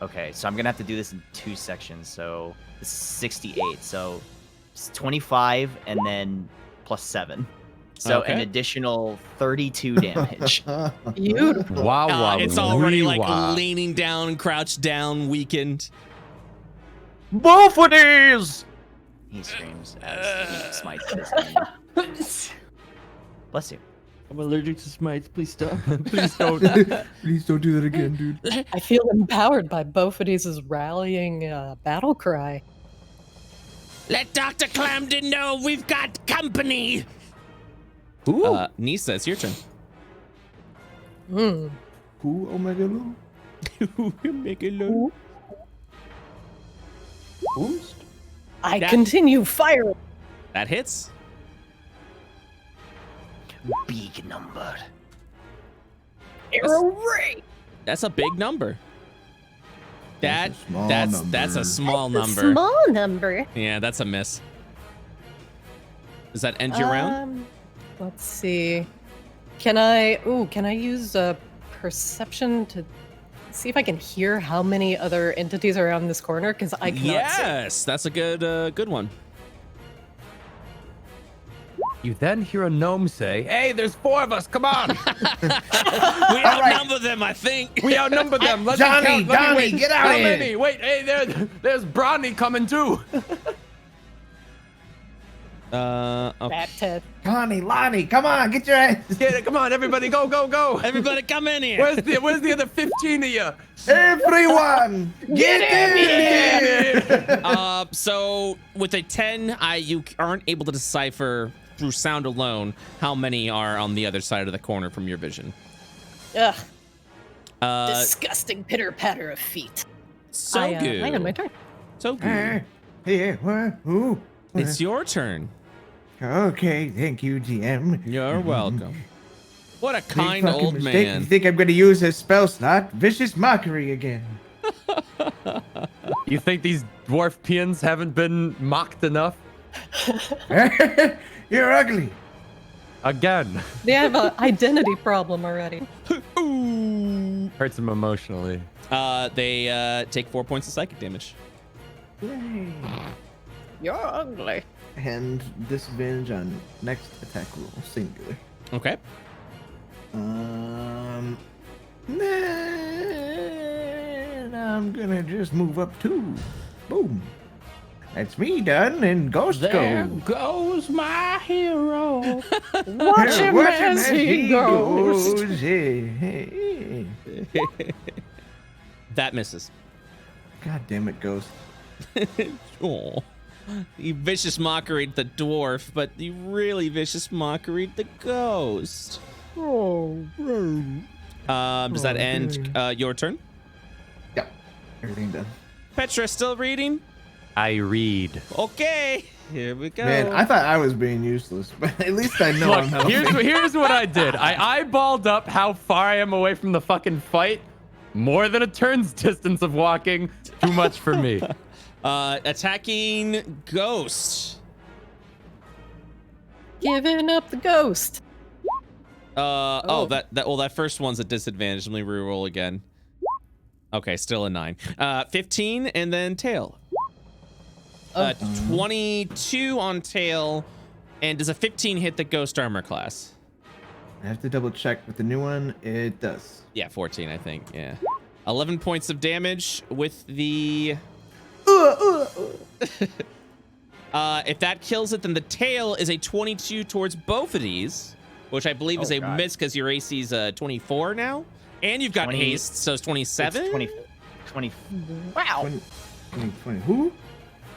okay. So I'm gonna have to do this in 2 sections. So this is 68. So it's 25 and then plus 7. So an Okay. additional 32 damage. Beautiful. Wow, wow. It's already like wow. leaning down, crouched down, weakened. Both of these! He screams as he smites his enemy. Bless you. I'm allergic to smites. Please stop. Please don't. Please don't do that again, dude. I feel empowered by Beauford's rallying battle cry. Let Dr. Clamden know we've got company. Ooh. Nisa, it's your turn. Hmm. Who? Oh my god. Make it low. Boost. I That- continue firing. That hits. Big number. Arrow ray. That's a big number. That's a small That's number. a small A number. small number. Yeah, that's a miss. Does that end your round? Let's see. Can I use perception to see if I can hear how many other entities are around this corner? Because I cannot see. Yes, that's a good one. You then hear a gnome say, "Hey, there's 4 of us. Come on. We outnumber them, I think. We outnumber them. Let's Johnny, count. Let me Donnie, wait. get out How of here." many? Wait, hey, there's Bronny coming too. Okay. That Ted. Connie, Lonnie, come on, get your ass. Get it. Come on, everybody, go, go, go. Everybody come in here. Where's the other 15 of you? Everyone, get in here. So with a 10, you aren't able to decipher through sound alone how many are on the other side of the corner from your vision. Ugh. Uh, Disgusting pitter patter of feet. so good. I had my turn. So good. Here, what? Who? It's your turn. Okay, thank you, GM. You're welcome. What a Big kind fucking old mistake. man. You think I'm gonna use his spell slot? Vicious mockery again. You think these dwarf peons haven't been mocked enough? You're ugly. Again. They have an identity problem already. Hurts him emotionally. They take 4 points of psychic damage. Yay. You're ugly. And disadvantage on next attack roll, singular. Okay. Then I'm gonna just move up 2. Boom. That's me done, and Ghost There goes. goes my hero. Watch him Watch as he goes. Hey, hey. That misses. God damn it, Ghost. Oh. You vicious mockery the dwarf, but you really vicious mockery the ghost. Does that end your turn? Yep. Everything done. Petra still reading? I read. Okay, here we go. Man, I thought I was being useless, but at least I know I'm Look, helping. here's what I did. I eyeballed up how far I am away from the fucking fight. More than a turn's distance of walking. Too much for me. Attacking ghost. Giving up the ghost. That first one's a disadvantage. Let me reroll again. Okay, still a 9. 15 and then tail. 22 on tail, and does a 15 hit the ghost armor class? I have to double check with the new one. It does. Yeah, 14, I think. Yeah. 11 points of damage with the. If that kills it, then the tail is a 22 towards both of these, which I believe is a God. miss because your AC is 24 now, and you've got 20 haste, so it's 27. It's 20. Wow. 20. Who?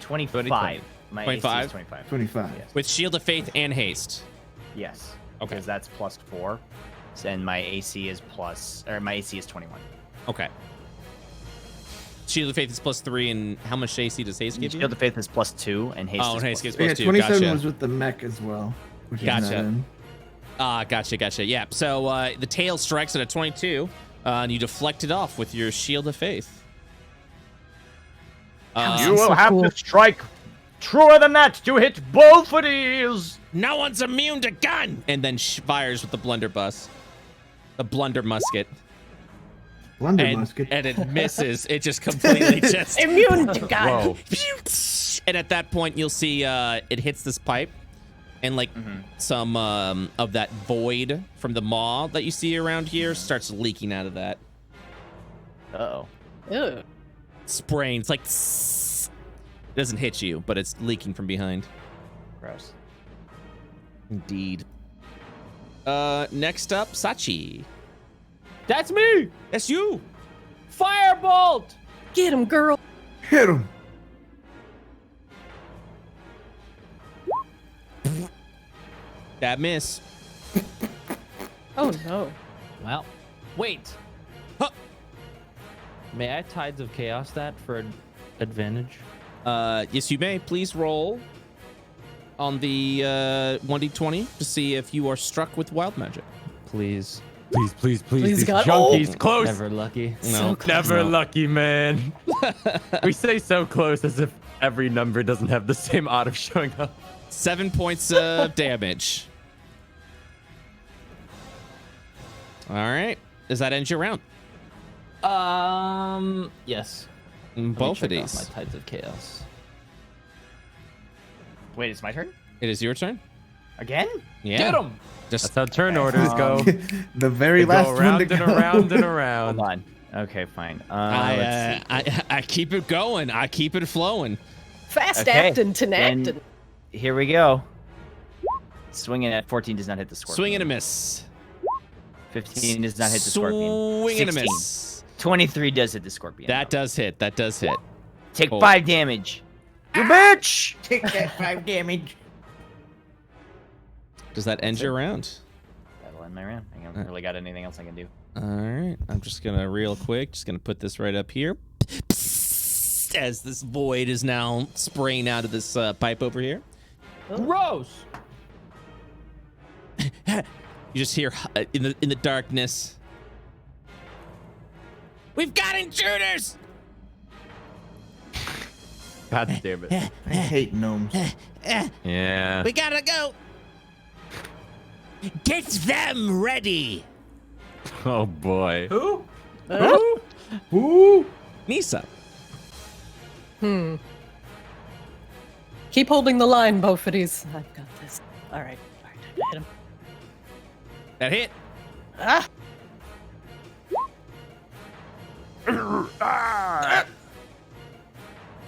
25. My 25? AC is 25. 25. Yes. With Shield of Faith and haste. Yes. Okay. Because that's +4. And my AC is 21. Okay. Shield of Faith is +3, and how much AC does haste give you? Shield of Faith is +2, and haste Oh, is and haste gives +3. Yeah, +2. 27 Gotcha. was with the mech as well. Which Gotcha. Is not in. Gotcha. Yeah. So the tail strikes at a 22, and you deflect it off with your Shield of Faith. You will have to strike truer than that to hit both of these. No one's immune to gun! And then fires with the blunderbuss. The blunder musket. Blunder And, musket. and it misses. It just completely just... Immune to God. Whoa. And at that point, you'll see it hits this pipe. And like some of that void from the maw that you see around here starts leaking out of that. Uh-oh. Ew. Spraying. It's like... It doesn't hit you, but it's leaking from behind. Gross. Indeed. Next up, Sachi. That's me. That's you. Firebolt. Get him, girl. Hit him. That miss. Oh no. Well, wait. Huh. May I Tides of Chaos that for an advantage? Yes, you may. Please roll on the 1d20 to see if you are struck with wild magic. Please. Please. Please, These God. junkies. Close. Never lucky. No. Never lucky, man. We say so close as if every number doesn't have the same odd of showing up. 7 points of damage. All right. Does that end your round? Yes. Let me Both of check off these. My Tides of Chaos. Wait, it's my turn It is your turn. again. Yeah. Get him. That's Just how turn orders go. The very They last go one around to and go. around and around. Hold on. Okay, fine. Let's see. I keep it going. I keep it flowing. Fast Okay, acting, then- tenactin. Here we go. Swinging at 14 does not hit the scorpion. Swing and a miss. 15 does not hit the scorpion. Swing and a 16. miss. 23 does hit the scorpion. That does hit. That does hit. Take Oh. 5 damage. You bitch! Take that 5 damage. Does that end your round? That'll end my round. I haven't really got anything else I can do. All right. I'm just going to real quick, just going to put this right up here. As this void is now spraying out of this pipe over here. Gross. You just hear in the darkness. We've got intruders. God damn it. I hate gnomes. Yeah. We gotta go. Get them ready. Oh boy. Who? Ooh. Nisa. Keep holding the line, Bofidis. I've got this. All right, time to hit him. That hit.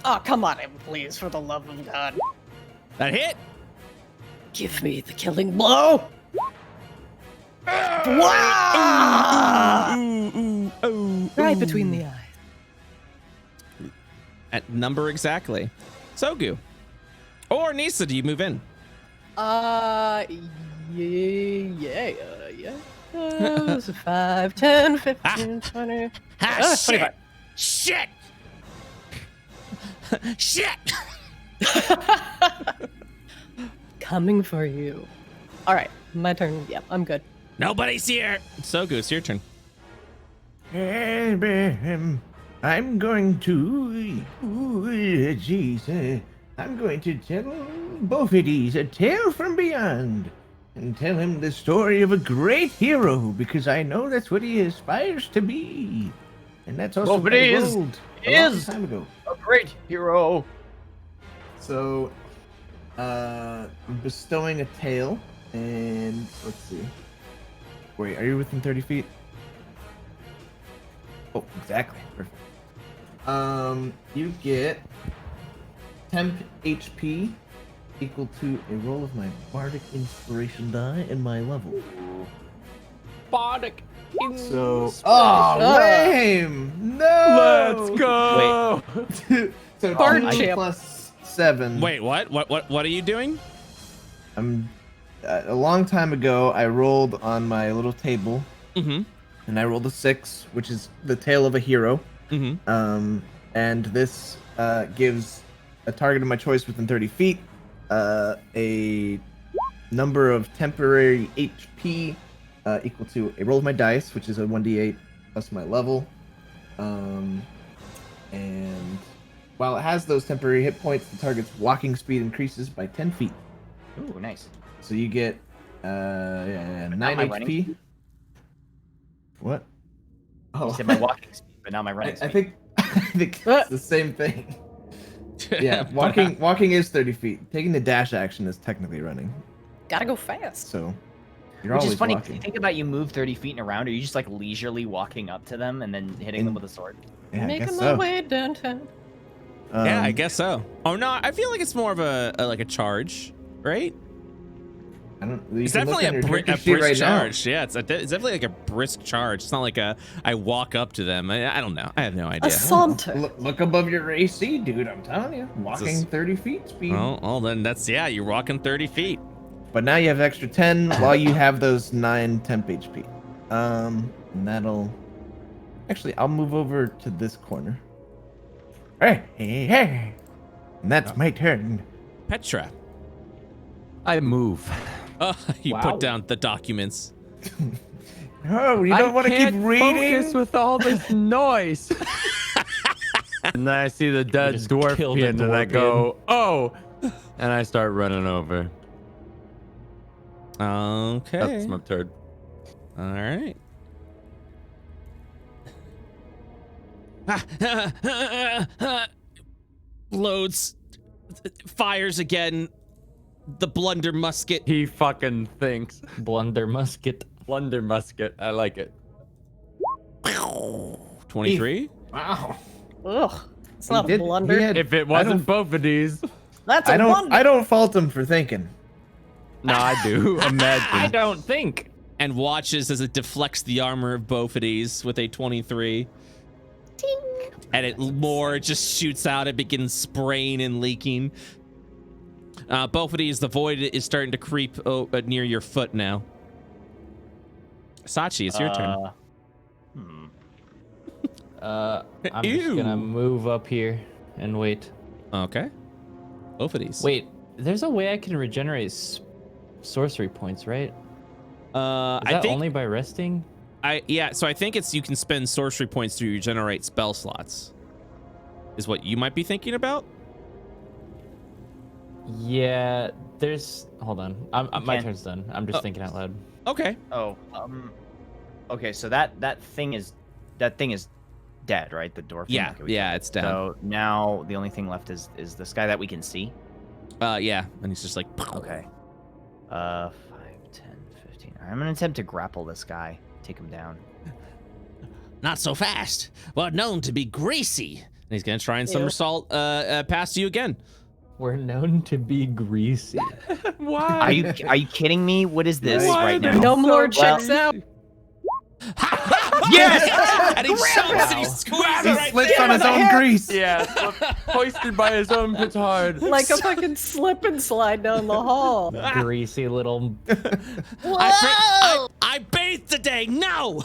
Oh, come on in, please, for the love of God. That hit. Give me the killing blow. Wow! Right between the eyes. At number exactly. Sogu. Or Nisa, do you move in? Yeah. 5, 10, 15, 20. Ah, shit. 25. Shit. Shit. Coming for you. All right, my turn. Yep, I'm good. Nobody's here. Sogu, it's your turn. I'm going to. I'm going to tell Bofides a tale from beyond. And tell him the story of a great hero, because I know that's what he aspires to be. And that's also what I Bofides rolled a long is- time ago. A great hero. So, I'm bestowing a tail, and let's see. Wait, are you within 30 feet? Oh, exactly. Perfect. You get temp HP equal to a roll of my bardic inspiration die and my level. Bardic. So, oh, lame! No. Let's go. So Bard 2 champ. plus 7. Wait, what? What are you doing? I'm a long time ago. I rolled on my little table, Mm-hmm. and I rolled a 6, which is the tail of a hero. Mm-hmm. And this gives a target of my choice within 30 feet a number of temporary HP equal to a roll of my dice, which is a 1d8 plus my level. And while it has those temporary hit points, the target's walking speed increases by 10 feet. Ooh, nice. So you get 9 not my HP. running. What? You Oh, said my walking speed, but not my I running speed. think it's the same thing. Yeah, walking is 30 feet. Taking the dash action is technically running. Gotta go fast. So you're Which always is funny. walking. Think about you move 30 feet in a round. Are you just like leisurely walking up to them and then hitting them with a sword? Yeah, I Making guess my so. way downtown. Yeah, I guess so. Oh no, I feel like it's more of a like a charge, right? I don't. You It's can look definitely on a, your a character sheet brisk right now. charge. Yeah, it's definitely like a brisk charge. It's not like I walk up to them. I don't know. I have no A idea. saunter. Look above your AC, dude. I'm telling you, walking 30 feet speed. Well, then you're walking 30 feet. But now you have extra 10 while you have those 9 temp HP. And that'll. Actually, I'll move over to this corner. Hey. And that's my turn. Petra, I move. you Wow. put down the documents. Oh, you don't want to keep reading? Focus with all this noise. And then I see the dead just dwarf killed a and I dwarf go, oh, and I start running over. Okay. That's my turn. All right. Loads. Fires again. The blunder musket. He fucking thinks. Blunder musket. Blunder musket. I like it. 23. Wow. Ugh. It's He not did- a he blunder. had- If it I wasn't don't- both of these, That's a blunder. I don't fault him for thinking. no, I do. I Imagine. don't think. And watches as it deflects the armor of Bophides with a 23. And it more just shoots out. It begins spraying and leaking. Bophides, the void is starting to creep near your foot now. Sachi, it's your turn. I'm Ew. just gonna move up here and wait. Okay. Bophides. Wait, there's a way I can regenerate sorcery points, right? Is I that think only by resting? so I think it's you can spend sorcery points to regenerate spell slots. Is what you might be thinking about? Yeah, there's. Hold on. My can't- turn's done. I'm just thinking out loud. Okay. Oh, okay, so that thing is dead, right? The dwarf. thing? Yeah, Okay, we yeah, killed it. it's dead. So now the only thing left is this guy that we can see. Yeah, and he's just like, Okay. 5, 10, 15. All right, I'm gonna attempt to grapple this guy, take him down. not so fast. Well, known to be greasy. And he's gonna try and somersault past you again. We're known to be greasy. Why? Are you kidding me? What is this Why right the now? Gnome Lord Well- checks out. Yes! And he jumps and he squeezes He right slips there. on his own grease. Yeah, hoisted by his own petard. Like a fucking slip and slide down the hall. Greasy little. I bathed today. No.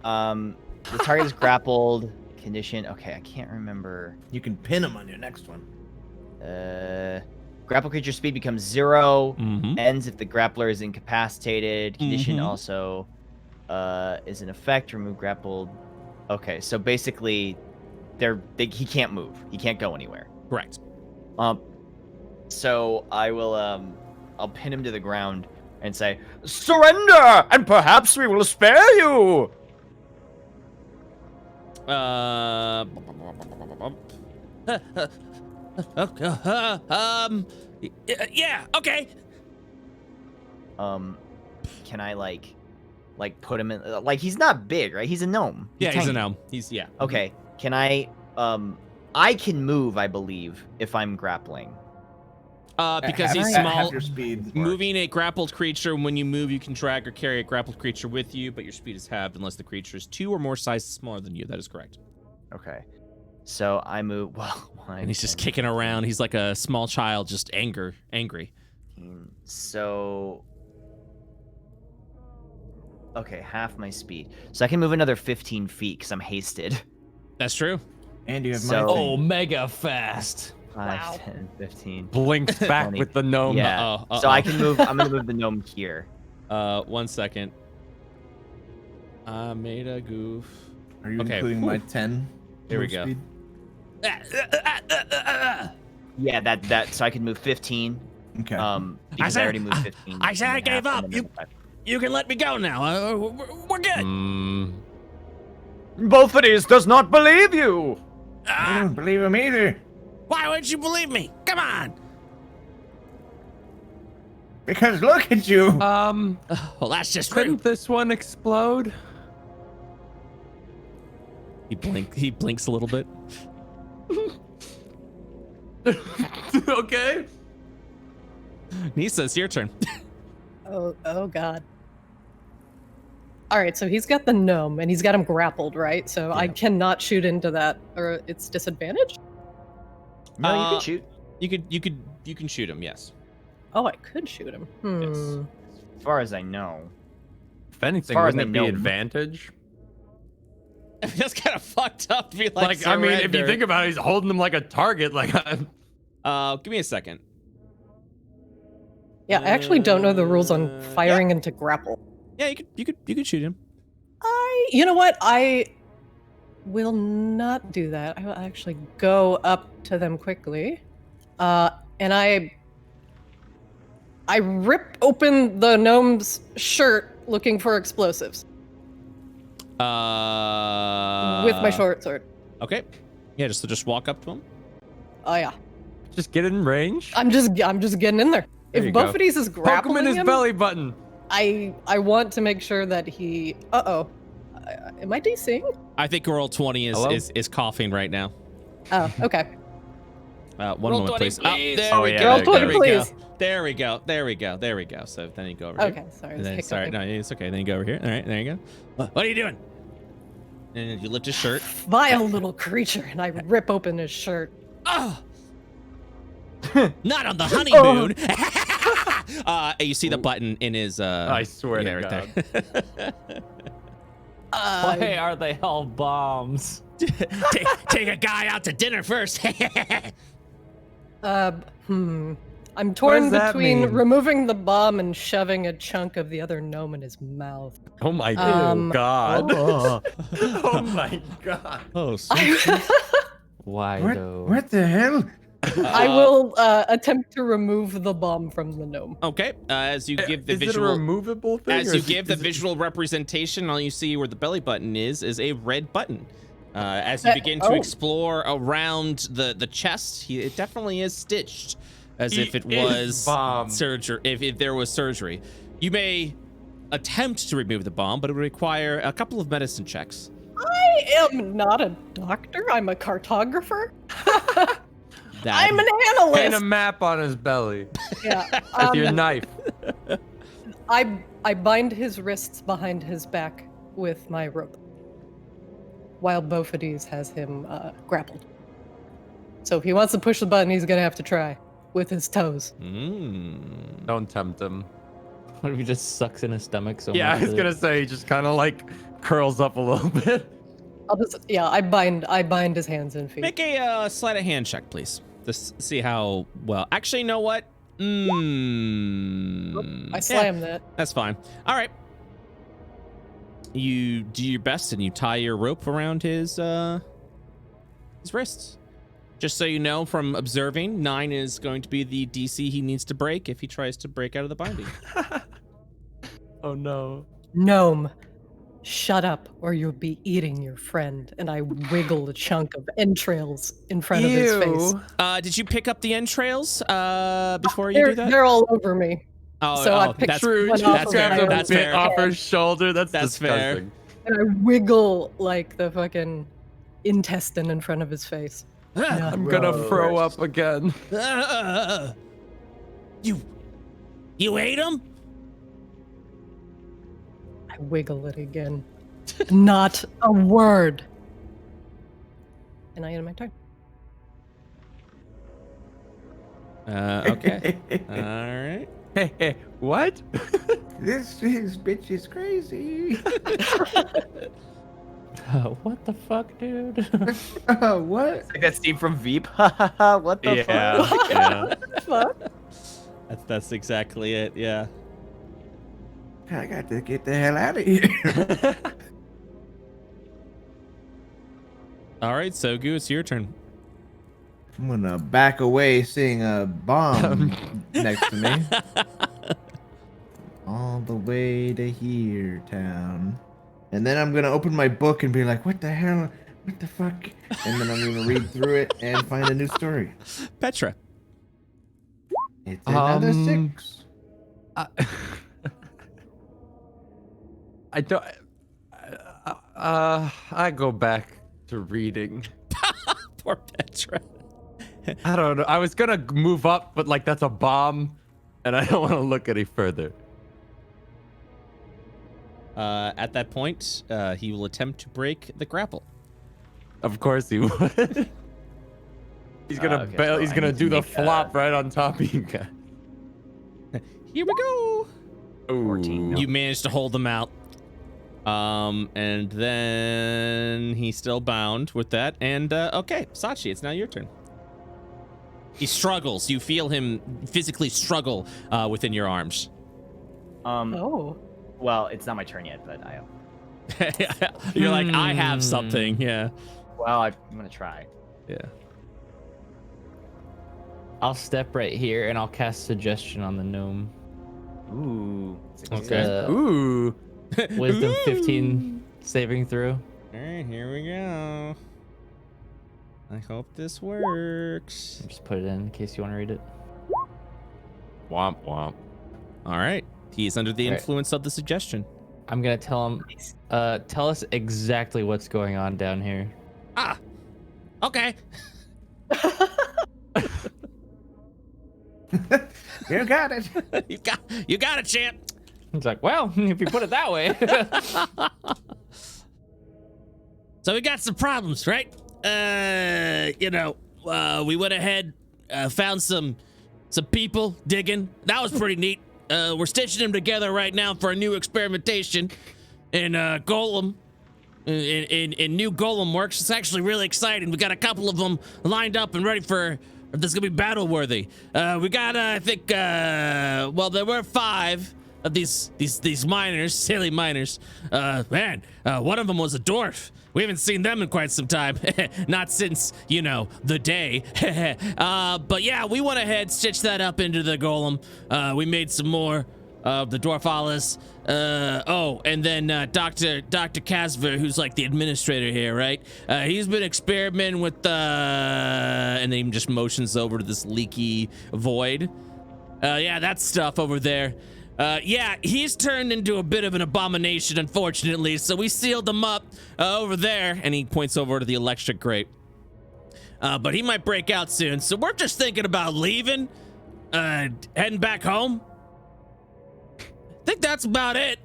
The target is grappled. Condition. Okay, I can't remember. You can pin him on your next one. Grapple creature speed becomes 0. Mm-hmm. Ends if the grappler is incapacitated. Condition Mhm. also is in effect. Remove grappled. Okay, so basically, he can't move. He can't go anywhere. Correct. So I will I'll pin him to the ground and say, "Surrender, and perhaps we will spare you." Yeah. Okay. Can I like put him in? Like he's not big, right? He's a gnome. He's a tiny. gnome. Yeah. Okay. Can I? I can move, I believe, if I'm grappling. Because he's Half small. your speed. Moving a grappled creature, when you move, you can drag or carry a grappled creature with you, but your speed is halved unless the creature is 2 or more sizes smaller than you. That is correct. Okay. So I move. Well, And he's just kicking around. He's like a small child, just angry. So. Okay, half my speed. So I can move another 15 feet because I'm hasted. That's true. And you have So- my Oh, thing. mega fast. 5, Wow. 10, 15. Blinks back 20. with the gnome. Yeah. Uh-oh, So I uh-oh. can move. I'm gonna move the gnome here. 1 second. I made a goof. Are you Okay. including my 10? Here we move go. speed? Yeah, that. So I can move 15. Okay. Because I already moved 15. I said I and a half, gave up. and then 5. You can let me go now. We're good. Bophides does not believe you. I don't believe him either. Why wouldn't you believe me? Come on. Because look at you. Well, that's just true. Couldn't this one explode? He blinks a little bit. Okay. Nisa, it's your turn. Oh God. All right, so he's got the gnome and he's got him grappled, right? So I Yeah. cannot shoot into that, or it's disadvantage. No, you can shoot. You can shoot him. Yes. Oh, I could shoot him. Yes. As far as I know. If anything, far as wouldn't it I be know- advantage? That's kind of fucked up to be like. I mean, if you surrender. think about it, he's holding him like a target. Like, Give me a second. Yeah, I actually don't know the rules on firing into grapple. Yeah, you could shoot him. You know what? I will not do that. I will actually go up to them quickly, and I rip open the gnome's shirt looking for explosives with my short sword. Okay. Yeah, just walk up to him. Oh yeah, just get in range. I'm just getting in there. There you If go. Buffety's is Poke him grappling in his him, belly button. I want to make sure that he. Am I DCing? I think roll 20 Hello? is coughing right now. Oh, okay. One Roll moment, 20, please. please. there Oh, we yeah, go. there Roll 20, there we please. go. There we go. There we go. There we go. So then you go over here. Okay, sorry. And it's then, sorry, hiccuping. no, it's okay. Then you go over here. All right, there you go. What are you doing? And then you lift his shirt. Vile little creature, and I rip open his shirt. Oh, not on the honeymoon. You see the button in his. I swear to right there. Why are they all bombs? take a guy out to dinner first. I'm torn does that between mean? removing the bomb and shoving a chunk of the other gnome in his mouth. Oh my Um, god. oh, Oh my god. sweet. Why What? though? What the hell? I will attempt to remove the bomb from the gnome. Okay. As you give the Is it a visual. removable thing? As or you is it- give the is it- visual representation, all you see where the belly button is a red button. As you begin to oh. explore around the chest, it definitely is stitched, as if it He is was bombed. surgery. If there was surgery, you may attempt to remove the bomb, but it would require a couple of medicine checks. I am not a doctor. I'm a cartographer. I'm an Paint a analyst. map on his belly Yeah. with your knife. I bind his wrists behind his back with my rope, while Bophides has him grappled. So if he wants to push the button, he's gonna have to try with his toes. Don't tempt him. What if he just sucks in his stomach so Yeah, I much? was that- gonna say he just kind of like curls up a little bit. I bind his hands and feet. Make a sleight of hand check, please. Just see how well. Actually, you know what? I slam that. That's fine. All right. You do your best and you tie your rope around his wrists. Just so you know, from observing, 9 is going to be the DC he needs to break if he tries to break out of the binding. Oh no. Gnome, shut up or you'll be eating your friend. And I wiggle a chunk of entrails in front of his face. Did you pick up the entrails before you do that? They're all over me. Oh, so I oh, picked that's True, one she off that's of fair. my grabs a own That's bit fair. off her shoulder. That's fair. disgusting. And I wiggle like the fucking intestine in front of his face. I'm gonna throw up again. You ate him? I wiggle it again. Not a word. And I end my turn. Okay. All right. Hey, what? This bitch is crazy. What the fuck, dude? What? Like that scene from Veep. What the fuck? yeah. Fuck. That's exactly it. Yeah. I got to get the hell out of here. All right, Sogu, it's your turn. I'm gonna back away, seeing a bomb next to me. All the way to here, town. And then I'm gonna open my book and be like, what the hell? What the fuck? And then I'm gonna read through it and find a new story. Petra. It's another 6. I don't. I go back to reading. Poor Petra. I don't know. I was gonna move up, but like that's a bomb, and I don't want to look any further. At that point, he will attempt to break the grapple. Of course he would. He's gonna Okay, so he's I gonna need to do the make, flop right on top of you guys. Here we go. 14. You managed to hold him out. And then he's still bound with that. And okay, Sachi, it's now your turn. He struggles. You feel him physically struggle within your arms. Oh. Well, it's not my turn yet, but You're like, I have something. Yeah. well, I'm gonna try. Yeah. I'll step right here and I'll cast suggestion on the gnome. Ooh. Okay. Ooh. Wisdom 15 saving throw. All right, here we go. I hope this works. Just put it in case you want to read it. Womp womp. All right. He is under the All right. influence of the suggestion. I'm gonna tell him. Tell us exactly what's going on down here. Ah. Okay. You got it. you got it, champ. He's like, well, if you put it that way. So we got some problems, right? We went ahead, found some people digging. That was pretty neat. We're stitching them together right now for a new experimentation in Golem. In new Golem works. It's actually really exciting. We got a couple of them lined up and ready for. This is gonna be battle worthy. We got, I think, there were 5 of these miners, silly miners. One of them was a dwarf. We haven't seen them in quite some time. Not since, the day. But yeah, we went ahead, stitched that up into the golem. We made some more of the dwarfalas. And then Dr. Casver, who's like the administrator here, right? He's been experimenting with and then he just motions over to this leaky void. That stuff over there. He's turned into a bit of an abomination, unfortunately, so we sealed him up over there, and he points over to the electric grate. But he might break out soon, so we're just thinking about leaving, heading back home. I think that's about it.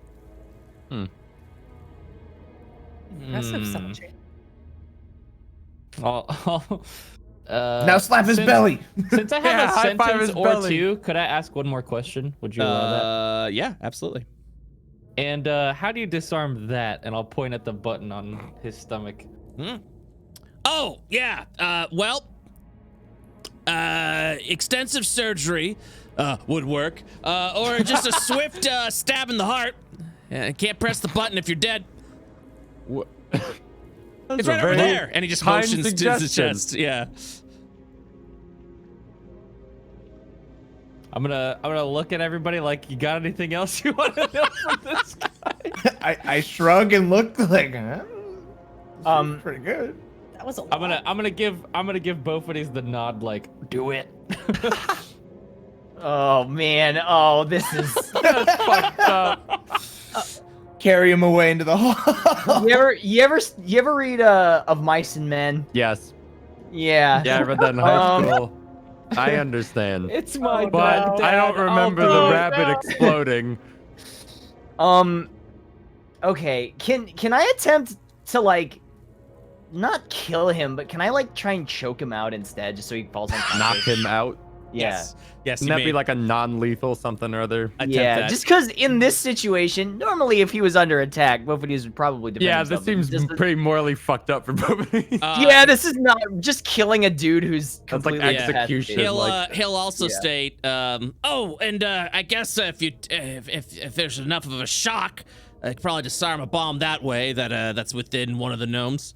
Impressive, Sachi. Now slap his belly. Since I have Yeah, a high five sentence his or belly. 2, could I ask one more question? Would you allow that? Yeah, absolutely. And how do you disarm that? And I'll point at the button on his stomach. Oh, yeah. Extensive surgery would work. Or just a swift stab in the heart. Can't press the button if you're dead. What? It's right over there. And he just kind motions to his suggestion. chest. Yeah. I'm gonna look at everybody like, you got anything else you want to know from this guy? I shrug and look like, huh? This is pretty good. That was a lot. I'm gonna give both of these the nod, like, do it. Oh man. Oh, this is. That's fucked up. Carry him away into the hall. You ever read Of Mice and Men? Yes. Yeah. Yeah, I read that in high school. I understand. It's my But bad, I don't Dad. remember I'll the do it rabbit now. exploding. Okay. Can I attempt to not kill him, but can I try and choke him out instead, just so he falls unconscious? Knock him out. Yeah. Yes, Wouldn't that be like a non-lethal something or other? Yeah, just because in this situation, normally if he was under attack, both of these would probably defend Yeah, this themselves, but seems pretty morally fucked up for both of these. yeah, this is not just killing a dude who's That's like completely execution. He'll also Yeah. state, I guess if there's enough of a shock, I could probably disarm a bomb that way. That's within one of the gnomes.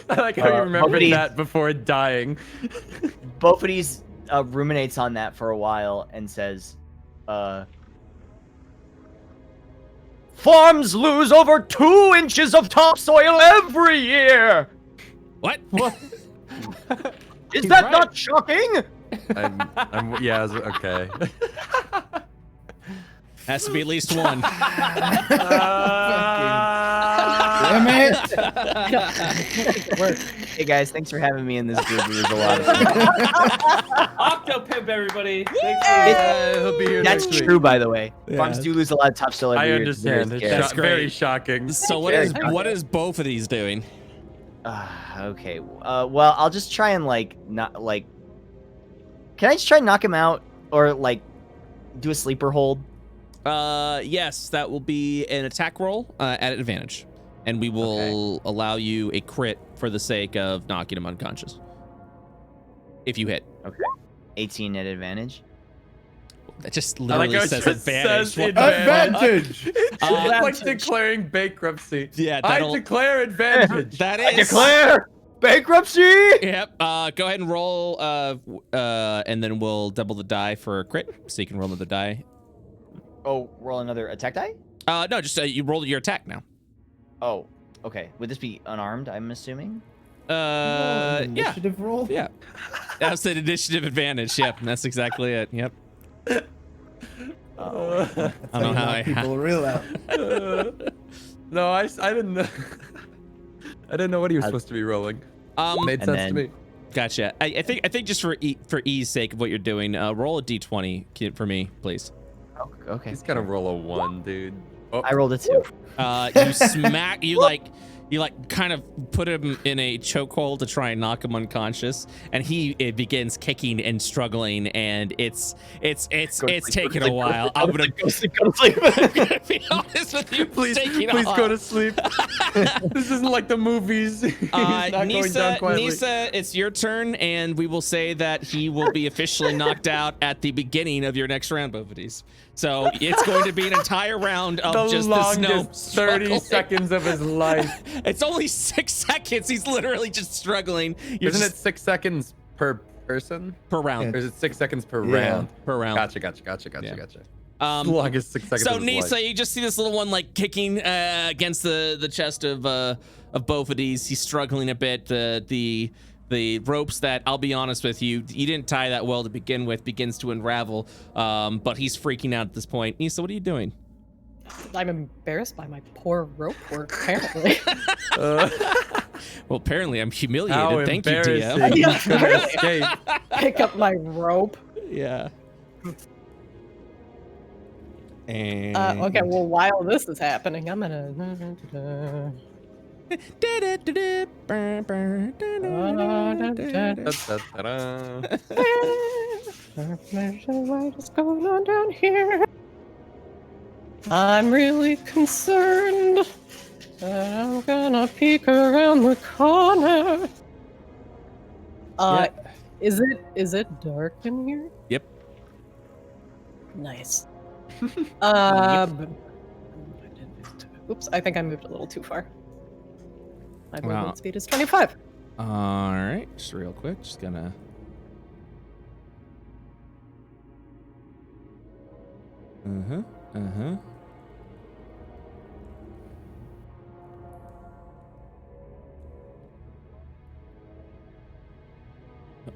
I like how you remembered nobody- that before dying. Both of these ruminates on that for a while and says, farms lose over 2 inches of topsoil every year. What? Is that not shocking? Yeah, okay. Has to be at least one. Damn it! Hey guys, thanks for having me in this group. It was a lot of fun. Octopimp, everybody. He'll be here That's next week. true, by the way. Yeah. Farms do lose a lot of top still every I year. understand. It's That's great. very shocking. So what is both of these doing? Okay. Well, I'll just try and not like. Can I just try and knock him out or like do a sleeper hold? Yes, that will be an attack roll at advantage, and we will allow you a crit for the sake of knocking him unconscious. If you hit. Okay. 18 at advantage. That just I like literally how it says just advantage. says What- Advantage! It's like declaring bankruptcy. Yeah, I that'll- declare advantage. That I is. declare bankruptcy. Yep. Go ahead and roll, and then we'll double the die for a crit, so you can roll another die. Oh, roll another attack die? No, just you roll your attack now. Oh, okay. Would this be unarmed? I'm assuming. Yeah. Initiative roll? Yeah. That's an initiative advantage. Yep, that's exactly it. Yep. Oh, I don't know how I. people real out. No, I didn't know. I didn't know what he was supposed to be rolling. Made And sense then- to me. Gotcha. I think just for ease sake of what you're doing, roll a d20 for me, please. Oh, okay. He's gonna roll a 1, dude. Oh, I rolled a 2. You smack. You kind of put him in a chokehold to try and knock him unconscious, and it begins kicking and struggling, and it's taking a while. I'm gonna go sleep. Go to sleep. I'm gonna be honest with you. please taking go off. to sleep. This isn't like the movies. He's not going down quietly. Nisa, it's your turn, and we will say that he will be officially knocked out at the beginning of your next round, both of these. So it's going to be an entire round of The just the snow longest 30 struggling. seconds of his life. It's only 6 seconds. He's literally just struggling. You're Isn't just it 6 seconds per person? per round. Or is it 6 seconds per Yeah. round? Per round. Gotcha. Yeah. The longest 6 seconds So of his Nisa, life. you just see this little one like kicking against the chest of both of these. He's struggling a bit. The ropes that, I'll be honest with you, didn't tie that well to begin with, begins to unravel. But he's freaking out at this point. Nisa, what are you doing? I'm embarrassed by my poor rope work, apparently. Well, apparently I'm humiliated. How Thank you, embarrassing. DM. He's gonna escape. Pick up my rope. Yeah. And Okay, well, while this is happening, I'm gonna. Da-da-da-da. What is going on down here? I'm really concerned. I'm gonna peek around the corner. Is it dark in here? Yep. Nice. Oops, I think I moved a little too far. My Wow. movement speed is 25. All right, just real quick, just gonna. Uh-huh.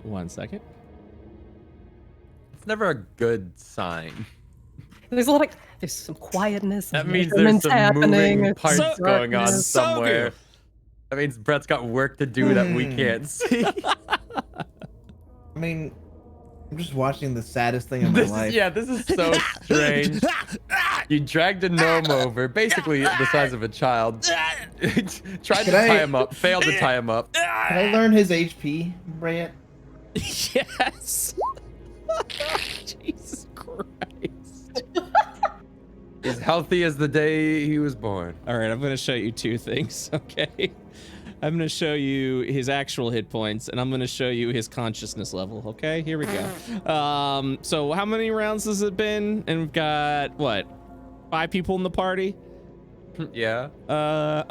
1 second. It's never a good sign. There's some quietness. That and means there's measurements some happening. moving It's parts So- going on darkness. somewhere. That means Brett's got work to do that we can't see. I mean, I'm just watching the saddest thing in my life. This is so strange. You dragged a gnome over, basically the size of a child. Tried to Can I- tie him up, failed to tie him up. Can I learn his HP, Brett? Yes. Jesus Christ. He's healthy as the day he was born. All right, I'm going to show you two things, okay? I'm going to show you his actual hit points, and I'm going to show you his consciousness level, okay? Here we go. So how many rounds has it been? And we've got, what, 5 people in the party? Yeah.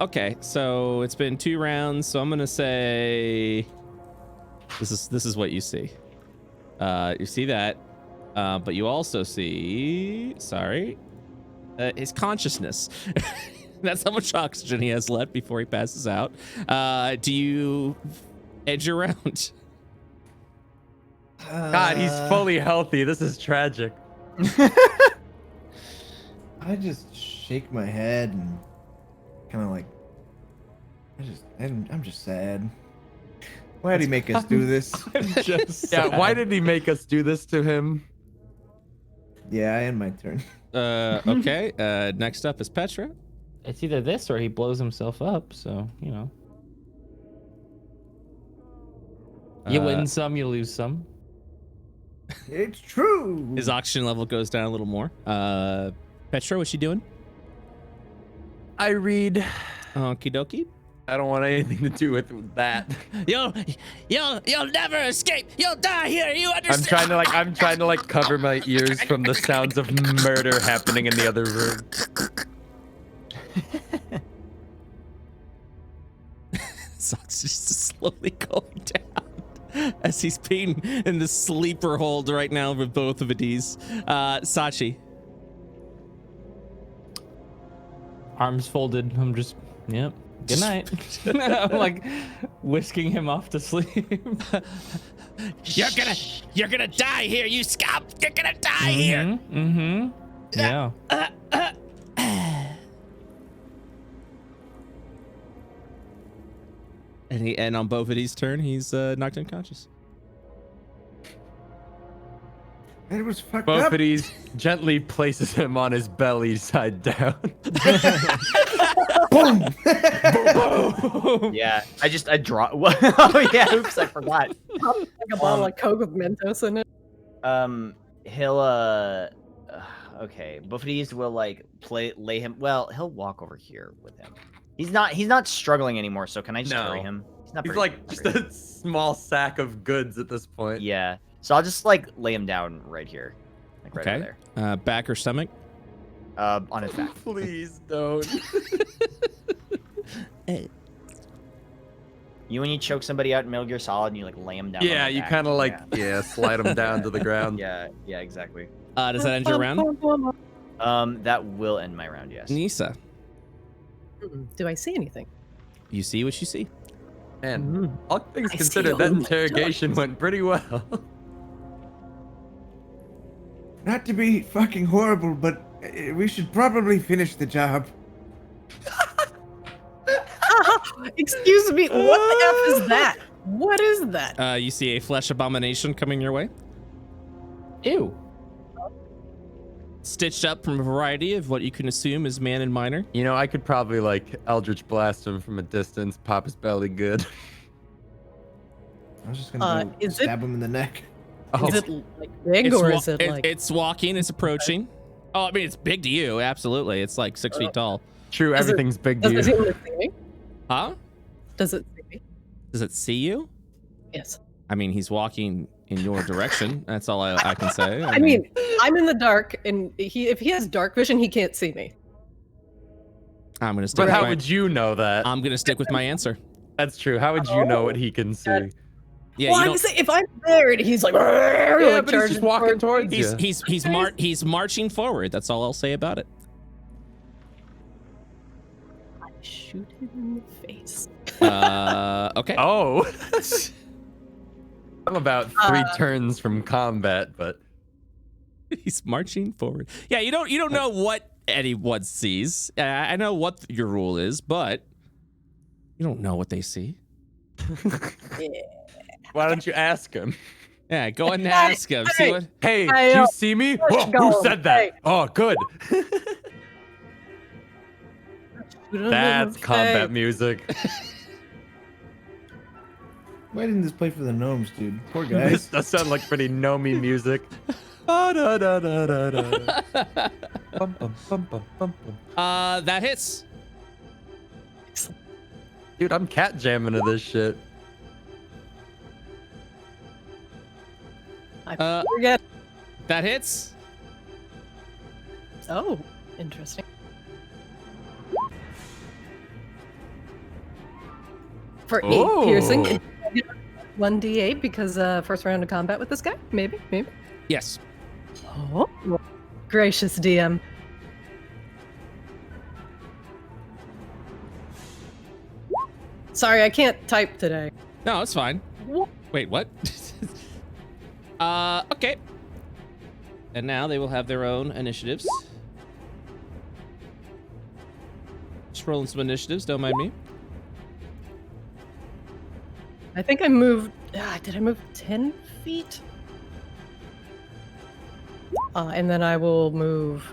Okay, so it's been 2 rounds, so I'm going to say... This is what you see. You see that, but you also see... Sorry. His consciousness. That's how much oxygen he has left before he passes out. Do you edge around? God, he's fully healthy. This is tragic. I just shake my head and kind of like I'm just sad. Why did he make us do this? I'm just Yeah, why did he make us do this to him? Yeah, I end my turn. Okay. Next up is Petra. It's either this or he blows himself up. So you know, you win some, you lose some. It's true. His oxygen level goes down a little more. Petra, what's she doing? I read. Okie dokie. I don't want anything to do with that. You'll never escape. You'll die here. You understand? I'm trying to like cover my ears from the sounds of murder happening in the other room. His oxygen's just slowly going down as he's being in the sleeper hold right now with both of these. Sachi. Arms folded. I'm just, yep. Good night. I'm like whisking him off to sleep. You're gonna die here, you scum. You're gonna die here. Mm-hmm. Yeah. And on both of these turn, he's knocked unconscious. It was fucked up. Bophades gently places him on his belly side down. Boom. Yeah, I draw. Oh yeah, oops, I forgot. Like a bottle of Coke with Mentos in it. He'll okay. Bophades will like lay him. Well, he'll walk over here with him. He's not struggling anymore. So can I just carry him? Not He's very like just hungry. a small sack of goods at this point. Yeah. So I'll just like lay him down right here, like right over Okay. there. Back or stomach? On his back. Please don't. You when you choke somebody out in Metal Gear Solid and you like lay him down. Yeah, on you their back. kind of like slide him down to the ground. Yeah, exactly. Does that end your round? That will end my round. Yes. Nisa, Do I see anything? you see what you see. Man, all things I considered, see that all the interrogation went pretty well. Not to be fucking horrible, but we should probably finish the job. Excuse me, what the F is that? What is that? You see a flesh abomination coming your way, Ew. stitched up from a variety of what you can assume is man and minor. You know, I could probably like Eldritch blast him from a distance, pop his belly good. I was just gonna go is stab him in the neck. Is it like big or is it like? It's walking. It's approaching. Oh, I mean, it's big to you. Absolutely. It's like 6 feet tall. True, Does it- everything's big to Does you. it even see me? Huh? Does it see me? Does it see you? Yes. I mean, he's walking in your direction. That's all I can say. I mean, I'm in the dark, and if he has dark vision, he can't see me. I'm gonna stick. But with how my, would you know that? I'm gonna stick with my answer. That's true. How would you know what he can see? Yeah, Well, you I'm don't, saying if I'm there and he's like, Yeah, like but he's just walking towards you. he's marching forward. That's all I'll say about it. shoot him in the face. Okay. Oh. I'm about 3 turns from combat, but He's marching forward. Yeah, you don't know what anyone sees. I know what your rule is, but you don't know what they see. why don't you ask him? Yeah, go ahead and ask him. See what? Hey, Hey, do you see me? Whoa, who go. said that? Hey. Oh, good. Shoot him in That's the combat face. music. Why didn't this play for the gnomes, dude? Poor This guys. does sound like pretty gnomey music. Da, da, da, da, da, da. Bum, bum, bum, bum, bum, bum. That hits. Dude, I'm cat jamming to this shit. I forget. That hits. Oh, interesting. For 8 Oh. piercing, 1d8 because first round of combat with this guy. Maybe. Yes. Oh, gracious DM. Sorry, I can't type today. No, it's fine. Wait, what? Okay. And now they will have their own initiatives. Just rolling some initiatives, don't mind me. I think I moved. Did I move 10 feet? And then I will move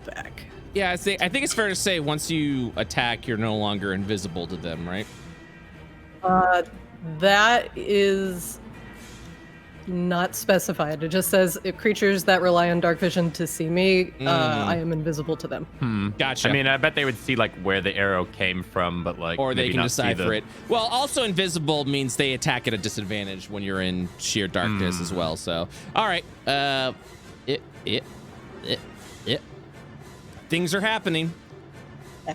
back. Yeah, I think it's fair to say once you attack, you're no longer invisible to them, right? That is not specified. It just says creatures that rely on dark vision to see me, I am invisible to them. Gotcha. I mean, I bet they would see like where the arrow came from, but like, or they maybe can not see decipher it. Well, also invisible means they attack at a disadvantage when you're in sheer darkness as well. So, all right, things are happening.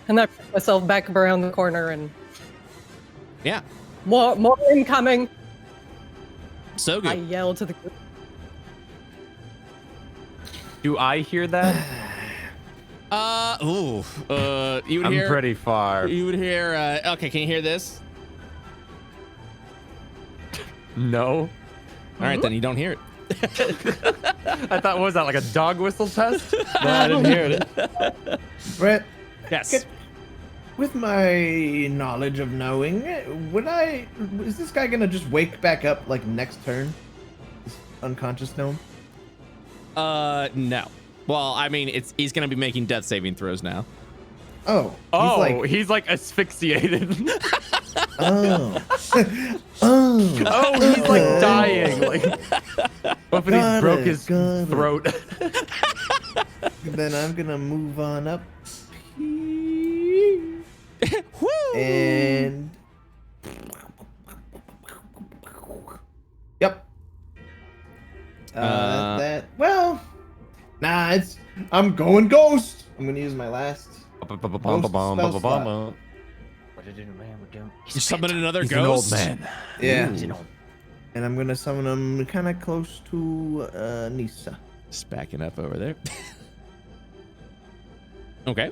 And I put myself back around the corner and Yeah, more incoming. so I good. yell to the group. Do I hear that? You would I'm hear. pretty far. You would hear. Okay, can you hear this? No. All right, then you don't hear it. I thought, what was that, like a dog whistle test? No, I didn't hear it. Brett, Yes. with my knowledge of knowing, is this guy gonna just wake back up like next turn? This unconscious gnome? No. Well, I mean, he's gonna be making death saving throws now. Oh. He's like asphyxiated. Oh. Oh, he's like dying. Like, Buffety's Got broke it, his got it. throat. Then I'm gonna move on up. Woo! And yep. Well, nah, I'm going ghost. I'm gonna use my last. You summon another He's ghost. an old man. Yeah. He's an old- And I'm gonna summon him kind of close to Nisa. Just backing up over there. Okay.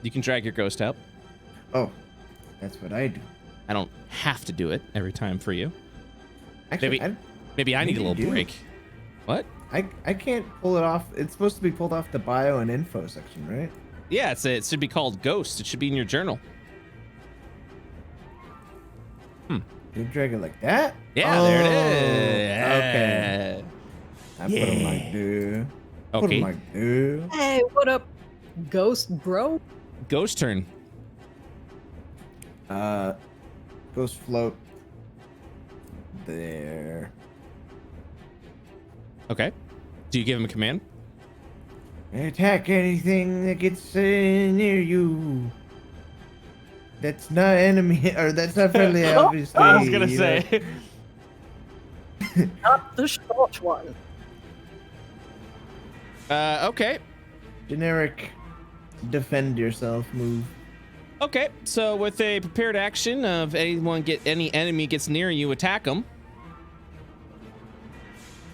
You can drag your ghost out. Oh, that's what I do. I don't have to do it every time for you. Actually, Maybe I need a Maybe little you do. break. What? I can't pull it off. It's supposed to be pulled off the bio and info section, right? Yeah, it should be called Ghost. It should be in your journal. You drag it like that? Yeah, there it is. Okay. I put him like this. Put Okay. him like this. Hey, what up, ghost bro? Ghost turn. Ghost float. There. Okay. Do you give him a command? Attack anything that gets near you. That's not enemy, or that's not friendly, obviously. I was gonna you say. Not the short one. Okay. Generic defend yourself move. Okay. So with a prepared action of any enemy gets near you, attack them.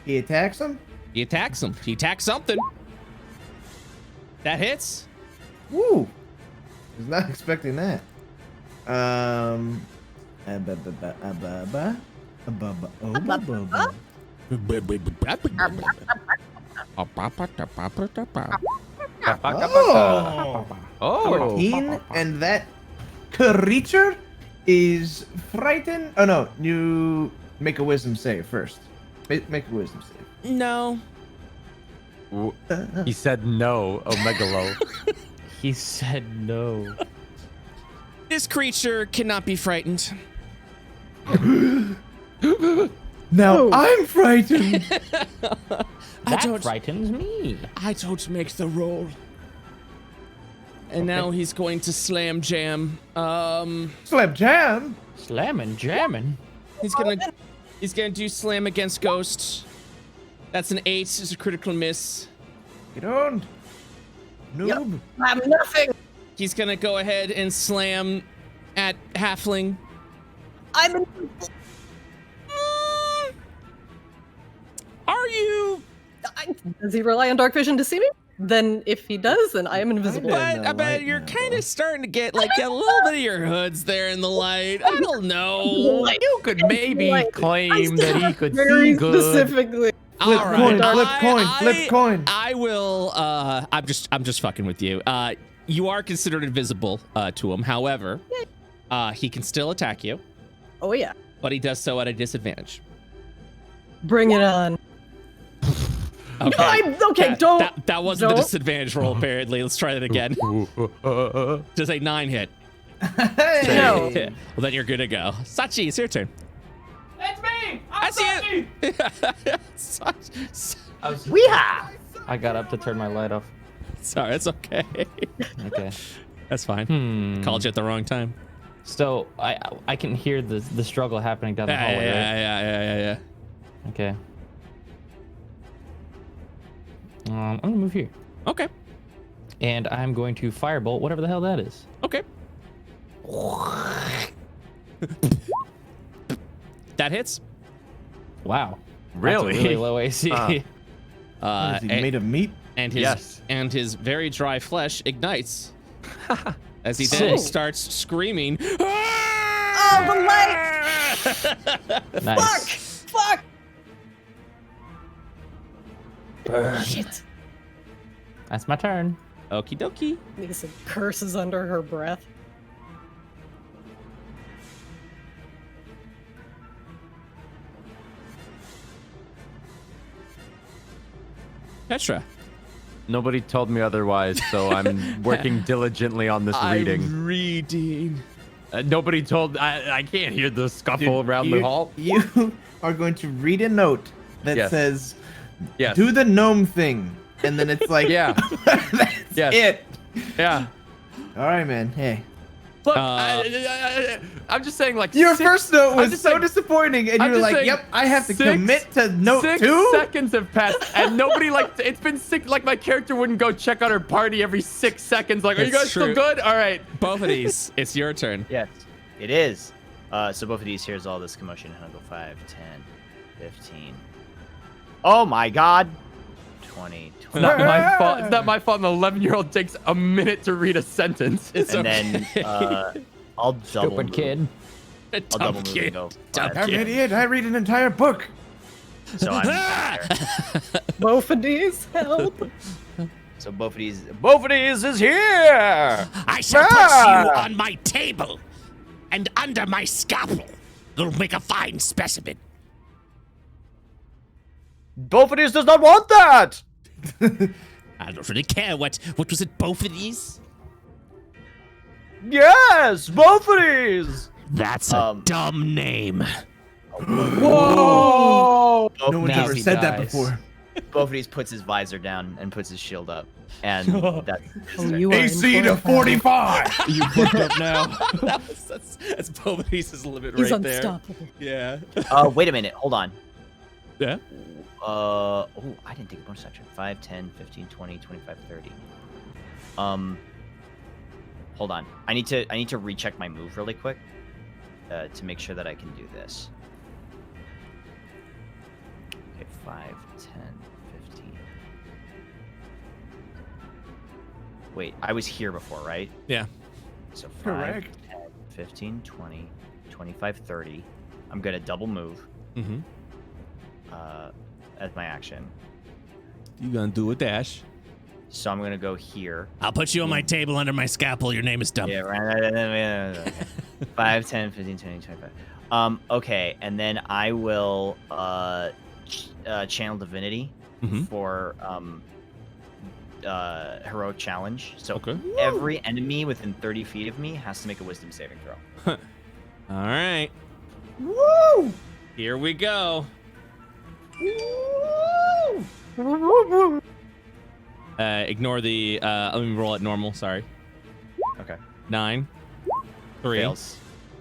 He attacks him? He attacks them. He attacks something. That hits. Woo! Was not expecting that. Oh! Oh. 14, and that creature is frightened. Oh no, you make a wisdom save first. Make a wisdom save. No. He said no, Omegalo. He said no. This creature cannot be frightened. Now I'm frightened. That frightens me. I don't make the roll. And now he's going to slam jam. Slap jam. Slamming, jamming. He's gonna do slam against Ghost. That's an 8. It's a critical miss. Get on. Noob. I'm nothing. He's gonna go ahead and slam at Halfling. I'm in. Are you? Does he rely on dark vision to see me? Then if he does, then I am invisible. Yeah, But no I bet light you're now, kind though. of starting to get like a little bit of your hoods there in the light. I don't know. You could maybe Like, claim that he could Very see good. specifically. Flip All coin, right. flip coin, flip coin. I will. I'm just fucking with you. You are considered invisible to him. However, He can still attack you, Oh yeah. but he does so at a disadvantage. Bring it on. Okay. Okay, don't. That wasn't the don't. disadvantage roll, apparently. Let's try that again. Does a 9 hit? Hey! No. Well, then you're good to go. Sachi, it's your turn. It's me. I see it. Weehaw! I got up to turn my light off. Sorry, it's okay. Okay. That's fine. Called you at the wrong time. So I can hear the struggle happening down the hallway. Right? Yeah. Okay. I'm gonna move here, Okay. and I'm going to firebolt whatever the hell that is. Okay. That hits. Wow. Really? That's a really low AC. Is he made of meat? And his Yes. and his very dry flesh ignites as he then Sick. starts screaming. Oh, the light! Nice. Fuck! Shit. That's my turn. Okie dokie. Lisa curses under her breath. Petra. Nobody told me otherwise, so I'm working diligently on this reading. I'm reading. Nobody told. I can't hear the scuffle around the hall. You are going to read a note that Yes. says, Yes. "Do the gnome thing," and then it's like, Yeah. that's Yes. it. Yeah. All right, man. Hey, Look, I'm just saying, like your six- first note I'm was just so saying- disappointing, and I'm you were just like, saying "Yep, I have to six- commit to note 6 2." seconds have passed, and nobody it's been 6. Like my character wouldn't go check on her party every 6 seconds. Like, are you That's guys still true. good? All right. Both of these. It's your turn. Yes, it is. So both of these, here's all this commotion. And I'll go 5, 10, 15. Oh my god. 20, It's 20. not my fault. It's not my fault. An 11-year-old takes a minute to read a sentence. It's And okay. then I'll double Stupid move. kid. I'll Dumb double move kid. and go Dumb 5, I'm an kid. idiot. I read an entire book. So I'm there. Both of these help. So both of these is here. I shall put you on my table and under my scalpel. It'll make a fine specimen. Both of these does not want that. I don't really care. What was it? Both of these? Yes, both of these. That's a dumb name. Whoa! No one's now ever he said that dies. before. Both of these puts his visor down and puts his shield up, and that's Oh, you are AC in to for it. 45. You fucked up now. that's both of these limit He's right there. unstoppable. Yeah. wait a minute, hold on. Yeah. Oh, I didn't take a bonus action. 5, 10, 15, 20, 25, 30. Hold on. I need to recheck my move really quick to make sure that I can do this. Okay, 5, 10, 15. Wait, I was here before, right? Yeah. So 5, Correct. 10, 15, 20, 25, 30. I'm gonna double move Mm-hmm. as my action. You gonna do a dash? So I'm gonna go here. I'll put you on my table under my scalpel. Your name is dumb. Yeah, right. 5, 10, 15, 20, 25. Okay, and then I will channel divinity Mhm. for heroic challenge. So Okay. every enemy within 30 feet of me has to make a wisdom saving throw. All right. Woo! Here we go. Ignore the. Let me roll at normal. Sorry. Okay. 9, 3,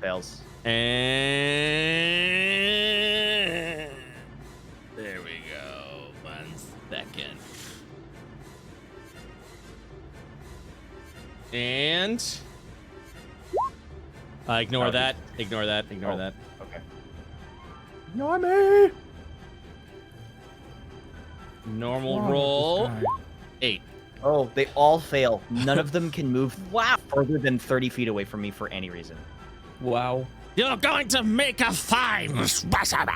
Fails. and there we go. 1 second. And ignore Oh, that. Ignore that. Ignore Oh. that. Okay. Normie. Normal roll. 8. Oh, they all fail. None of them can move further than 30 feet away from me for any reason. Wow. You're going to make a fine specimen.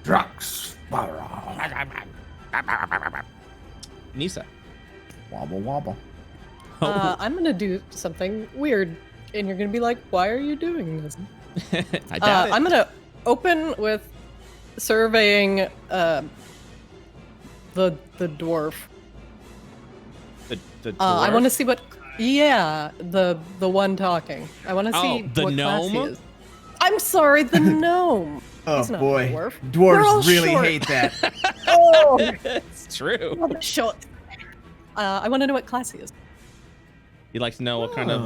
Drugs. Nisa. Wobble wobble. I'm gonna do something weird and you're gonna be like, "Why are you doing this?" I doubt it. I'm gonna open with surveying the dwarf. The I dwarf? want to see what. Yeah, the one talking. I want to see the what class he gnome? is. I'm sorry, the gnome. Oh He's not a boy, dwarf. We're all dwarves really short. hate that. Oh, It's true. short. I want to know what class he is. You'd like to know what kind of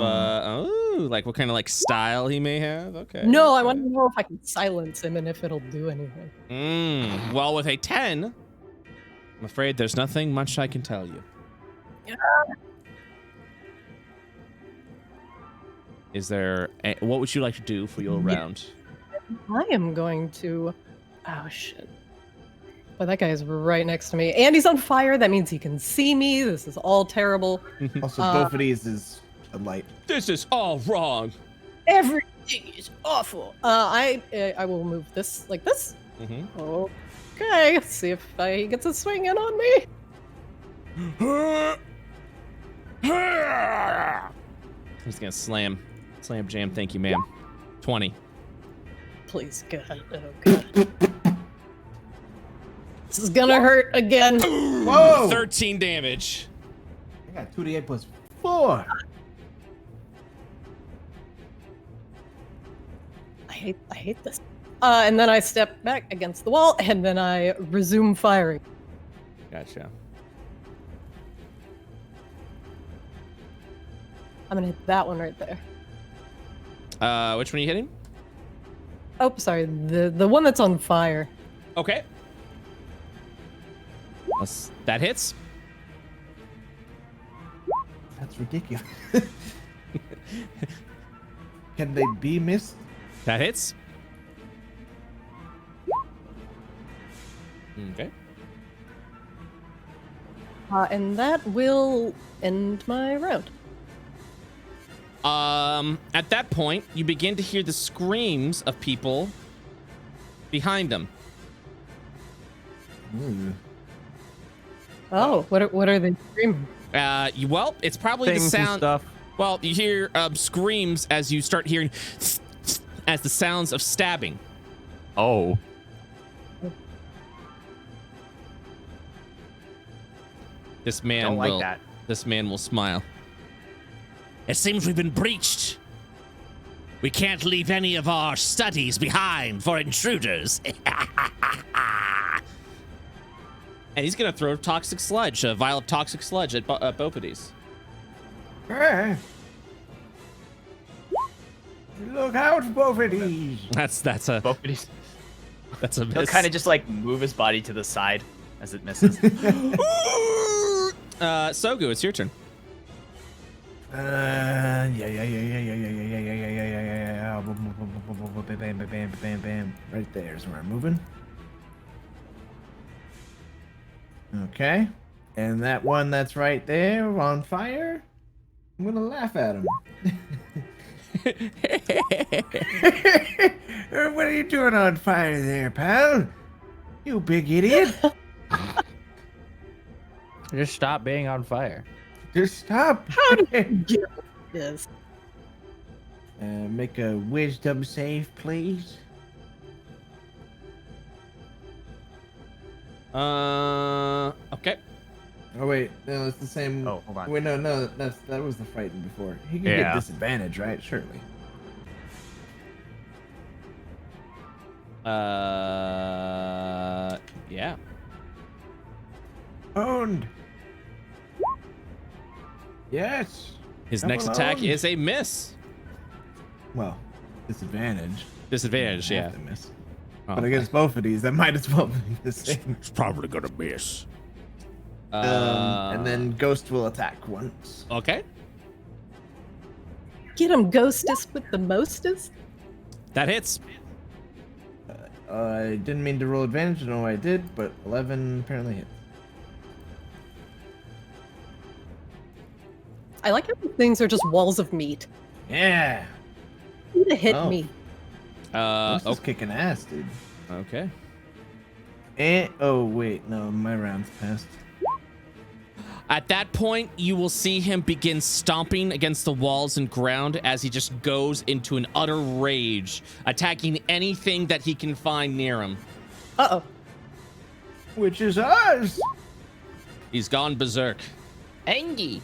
like what kind of like style he may have? Okay. No, I want to know if I can silence him and if it'll do anything. Well, with a 10, I'm afraid there's nothing much I can tell you. Is there what would you like to do for your round? I am going to. Oh shit. But that guy is right next to me, and he's on fire. That means he can see me. This is all terrible. Also, both of these is a light. This is all wrong. Everything is awful. I will move this like this. Mm-hmm. Okay, let's see if he gets a swing in on me. He's gonna slam jam. Thank you, ma'am. 20. Please, God. Oh, God. This is gonna hurt again. Whoa! 13 damage. I got 2d8 plus 4. I hate this. And then I step back against the wall, and then I resume firing. Gotcha. I'm gonna hit that one right there. Which one are you hitting? Oh, sorry, the one that's on fire. Okay. That hits. That's ridiculous. Can they be missed? That hits. Okay. And that will end my round. At that point, you begin to hear the screams of people behind them. Ooh. Oh, what are they screaming? Well, it's probably Things the and sound. stuff. Well, you hear screams as you start hearing as the sounds of stabbing. Oh. This man Don't like will. that. This man will smile. It seems we've been breached. We can't leave any of our studies behind for intruders. And he's gonna throw toxic sludge, a vial of toxic sludge at both of these. Hey. Look out, both of these. That's a Both of these. that's a He'll miss. kind of just like move his body to the side as it misses. Sogu, it's your turn. Yeah. Bam. Right there is where I'm moving. Okay. And that one that's right there on fire, I'm gonna laugh at him. What are you doing on fire there, pal? You big idiot. Just stop being on fire. Just stop. How do you get this? Make a wisdom save, please. Okay. Oh wait, no, it's the same. Oh, hold on. Wait, no, that was the fighting before. He can get disadvantage, right? Surely. Yeah. Owned. Yes. His Come next attack along. is a miss. Well, disadvantage. Disadvantage, I yeah. have to miss. Oh, But against both of these, that might as well be the same. It's probably gonna miss. And then Ghost will attack once. Okay. Get him, Ghostest with the mostest? That hits. I didn't mean to roll advantage. No, I did, but 11 apparently hit. I like how things are just walls of meat. Yeah. You need to hit Oh. me. Ghost is kicking ass, dude. Okay. And oh wait, no, my round's passed. At that point, you will see him begin stomping against the walls and ground as he just goes into an utter rage, attacking anything that he can find near him. Uh-oh. Which is us. He's gone berserk. Angie.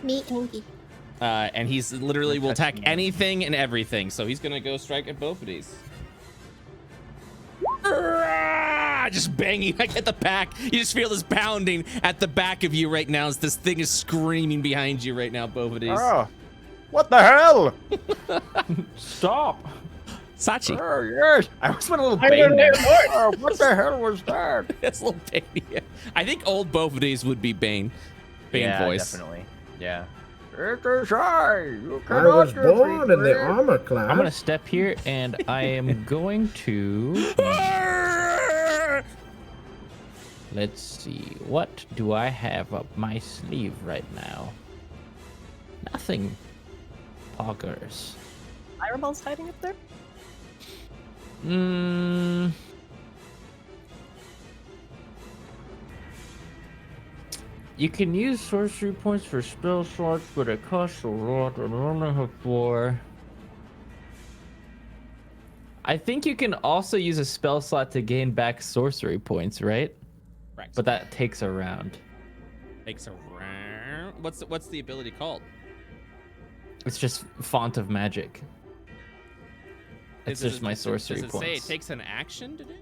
Me, Angie. And he's literally will attack anything and everything. So he's gonna go strike at both of these. Just banging like at the back. You just feel this pounding at the back of you right now as this thing is screaming behind you right now, both of these. Oh, what the hell? Stop. Sachi. Oh, yes. I almost went a little bane there. Oh, what the hell was that? That's a little Bane. Yeah. I think old both of these would be Bane. Bane voice. Definitely. Yeah. It is I. You I cannot was born defeat in the me. armor class. I'm gonna step here, and I am going to. Let's see. What do I have up my sleeve right now? Nothing. Poggers. Fireball's hiding up there? You can use sorcery points for spell slots, but it costs a lot, and I only have 4. I think you can also use a spell slot to gain back sorcery points, right? Correct. But that takes a round. Takes a round. What's the ability called? It's just font of magic. It's just my sorcery points. Does it say it takes an action to do?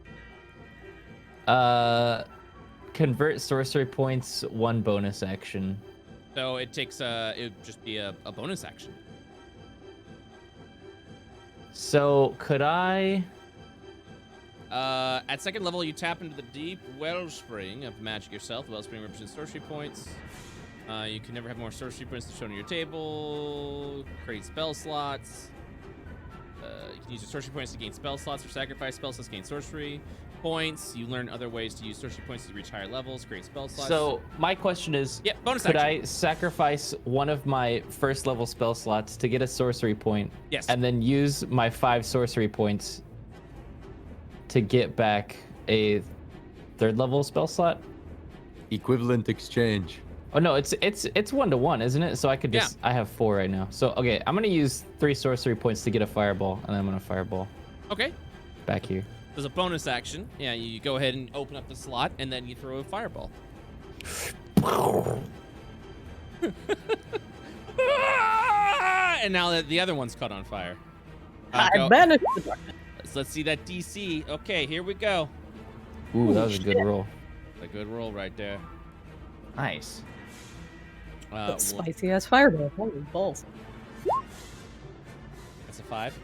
Convert sorcery points 1 bonus action. So it takes it would just be a bonus action. So could I? At second level, you tap into the deep wellspring of magic yourself. The wellspring represents sorcery points. You can never have more sorcery points shown on your table. Create spell slots. You can use your sorcery points to gain spell slots or sacrifice spell slots to gain sorcery points. You learn other ways to use sorcery points to reach higher levels, create spell slots. So my question is, bonus could action. I sacrifice one of my first level spell slots to get a sorcery point? Yes. And then use my 5 sorcery points to get back a 3rd level spell slot? Equivalent exchange. Oh no, it's 1-to-1, isn't it? So I could just I have 4 right now. So okay, I'm gonna use 3 sorcery points to get a fireball, and then I'm gonna fireball Okay. back here. There's a bonus action. Yeah, you go ahead and open up the slot, and then you throw a fireball. And now that the other one's caught on fire. I banished the darkness. Let's see that DC. Okay, here we go. Ooh, that was a good roll. A good roll right there. Nice. Spicy ass fireball. Holy balls. That's a 5.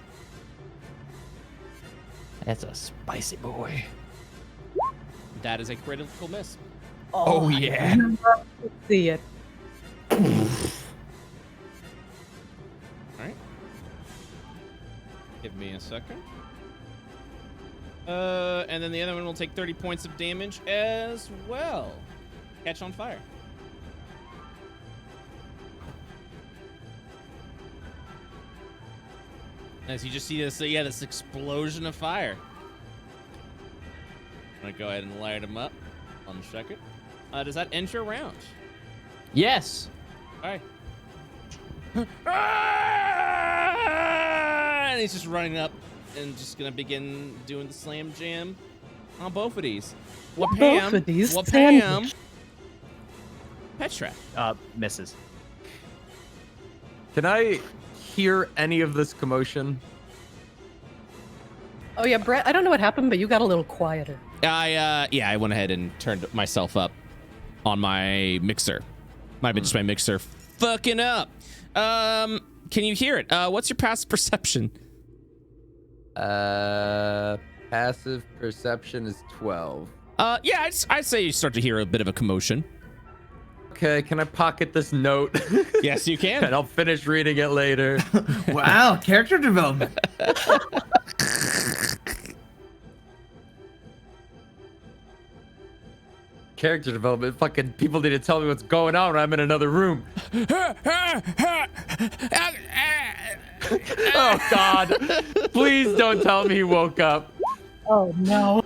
That's a spicy boy. That is a critical miss. Oh, yeah. See it. All right. Give me a second. And then the other one will take 30 points of damage as well. Catch on fire. As you just see this, this explosion of fire. I'm gonna go ahead and light him up on the second. Does that end your round? Yes. All right. And he's just running up and just gonna begin doing the slam jam on both of these. Both of these? Wapam. Petra. Misses. Can I hear any of this commotion? Oh yeah, Brett, I don't know what happened, but you got a little quieter. I went ahead and turned myself up on my mixer. Might have been just my mixer fucking up. Can you hear it? What's your passive perception? Passive perception is 12. I'd say you start to hear a bit of a commotion. Okay, can I pocket this note? Yes, you can. And I'll finish reading it later. Wow, character development. Character development. Fucking people need to tell me what's going on when I'm in another room. Oh, God. Please don't tell me he woke up. Oh no.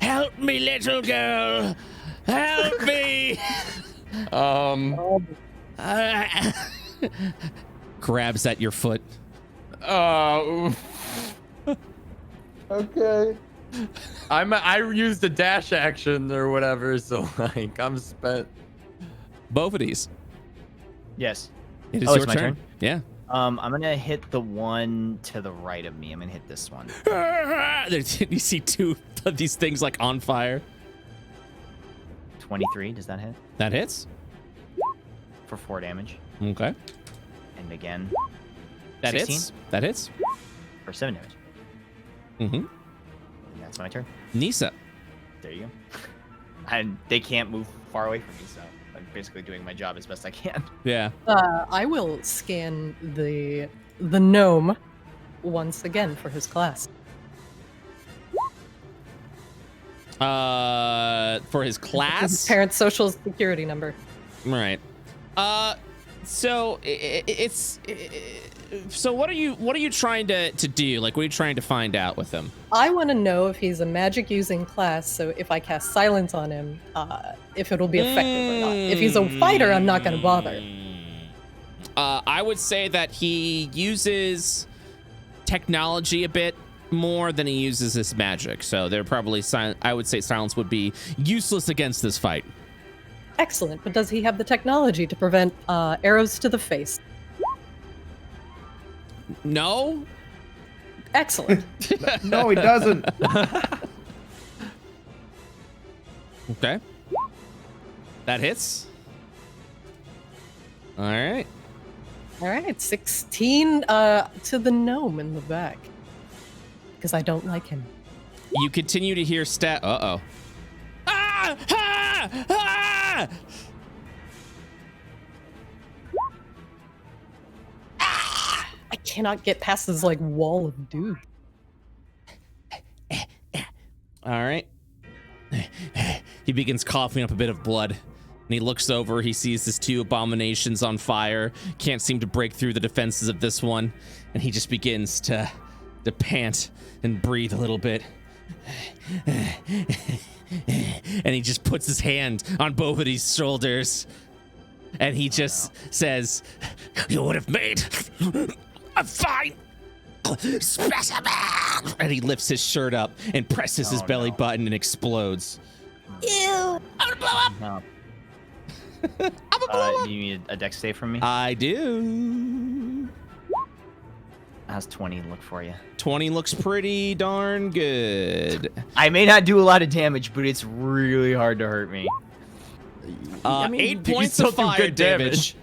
Help me, little girl. Help me. Grabs at your foot. Okay. I used a dash action or whatever, so like I'm spent. Both of these. Yes. It is Oh, your it's my turn? Yeah. I'm gonna hit the one to the right of me. I'm gonna hit this one. You see two of these things like on fire. 23. Does that hit? That hits. For 4 damage. Okay. And again. That 16? hits. That hits. For 7 damage. Mm-hmm. And that's my turn. Nisa. There you go. And they can't move far away from me, so I'm basically doing my job as best I can. Yeah. I will scan the gnome once again for his class. For his class. His parents' social security number. Right. So so what are you trying to do? Like, what are you trying to find out with him? I want to know if he's a magic using class, so if I cast silence on him, if it'll be effective or not. If he's a fighter, I'm not going to bother. I would say that he uses technology a bit more than he uses his magic. So they're probably I would say silence would be useless against this fight. Excellent, but does he have the technology to prevent arrows to the face? No. Excellent. No, he doesn't. Okay. That hits. All right. All right, 16 to the gnome in the back. Because I don't like him. You continue to hear Uh-oh. Ah! Ah! Ah! I cannot get past this like wall of dude. All right. He begins coughing up a bit of blood. And he looks over, he sees his 2 abominations on fire. Can't seem to break through the defenses of this one. And he just begins to pant and breathe a little bit. And he just puts his hand on both of these shoulders. And he just says, "You would have made a fine specimen." And he lifts his shirt up and presses his belly button and explodes. Ew. I'm gonna blow up. No. I'm gonna blow up. Do you need a dex save from me? I do. How's 20 look for you? 20 looks pretty darn good. I may not do a lot of damage, but it's really hard to hurt me. I mean, 8 you points still of do fire good damage.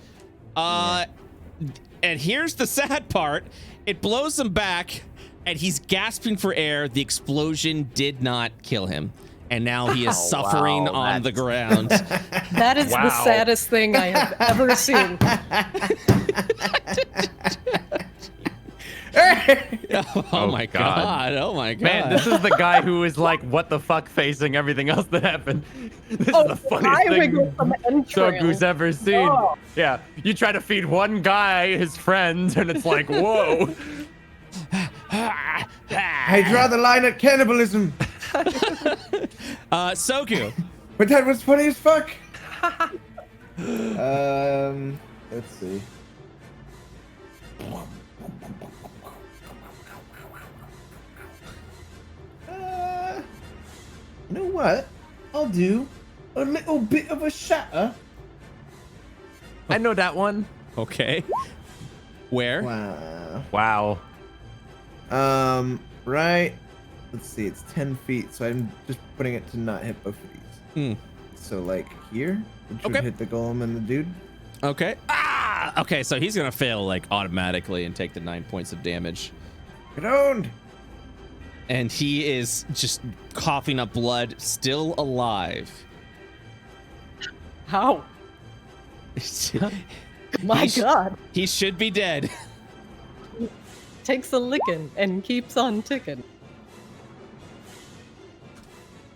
And here's the sad part. It blows him back, and he's gasping for air. The explosion did not kill him. And now he is suffering wow, on the that's- ground. That is the saddest thing I have ever seen. Oh my god. Oh my god. Man, this is the guy who is like, what the fuck, facing everything else that happened. This is the funniest thing Soku's ever seen. Oh. Yeah, you try to feed one guy his friends, and it's like, whoa. I draw the line at cannibalism. Soku. But that was funny as fuck. Let's see. You know what? I'll do a little bit of a shatter. I know that one. Okay. Where? Wow. Wow. Right. Let's see. It's 10 feet, so I'm just putting it to not hit both of these. So like here, which would hit the golem and the dude. Okay. Okay, so he's gonna fail like automatically and take the 9 points of damage. Get owned. And he is just coughing up blood, still alive. How? My God. He should be dead. Takes a licking and keeps on ticking.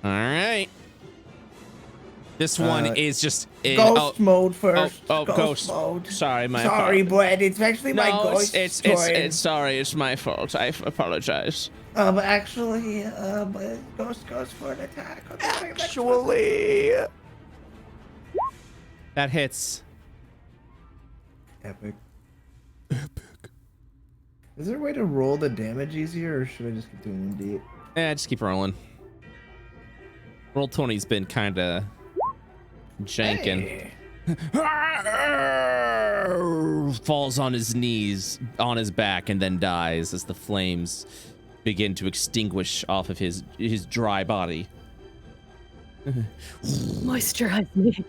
All right. This one is just Ghost mode first. Ghost mode. Sorry, my Sorry, fault. Brett. It's actually my No, ghost it's sorry. It's my fault. I apologize. But actually, ghost goes for an attack. Actually. That hits. Epic. Is there a way to roll the damage easier, or should I just keep doing 1d8? Yeah, just keep rolling. Roll 20's been kind of janking. Hey. Falls on his knees, on his back, and then dies as the flames begin to extinguish off of his dry body. Moisturize me.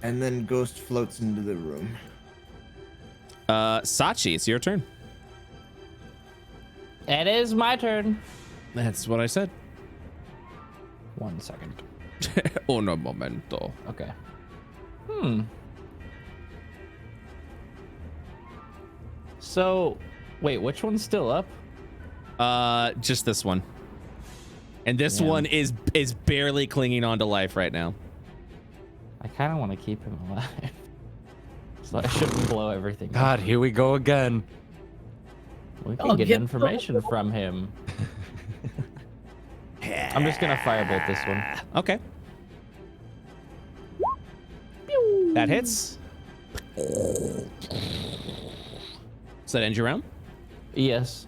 And then ghost floats into the room. Sachi, it's your turn. It is my turn. That's what I said. 1 second. Uno momento. Okay. So, wait, which one's still up? Just this one. And this Yeah. one is barely clinging on to life right now. I kind of want to keep him alive. So I shouldn't blow everything up. God, here we go again. We can Oh, get get- information from him. I'm just gonna firebolt this one. Okay. That hits. Does that end your round? Yes.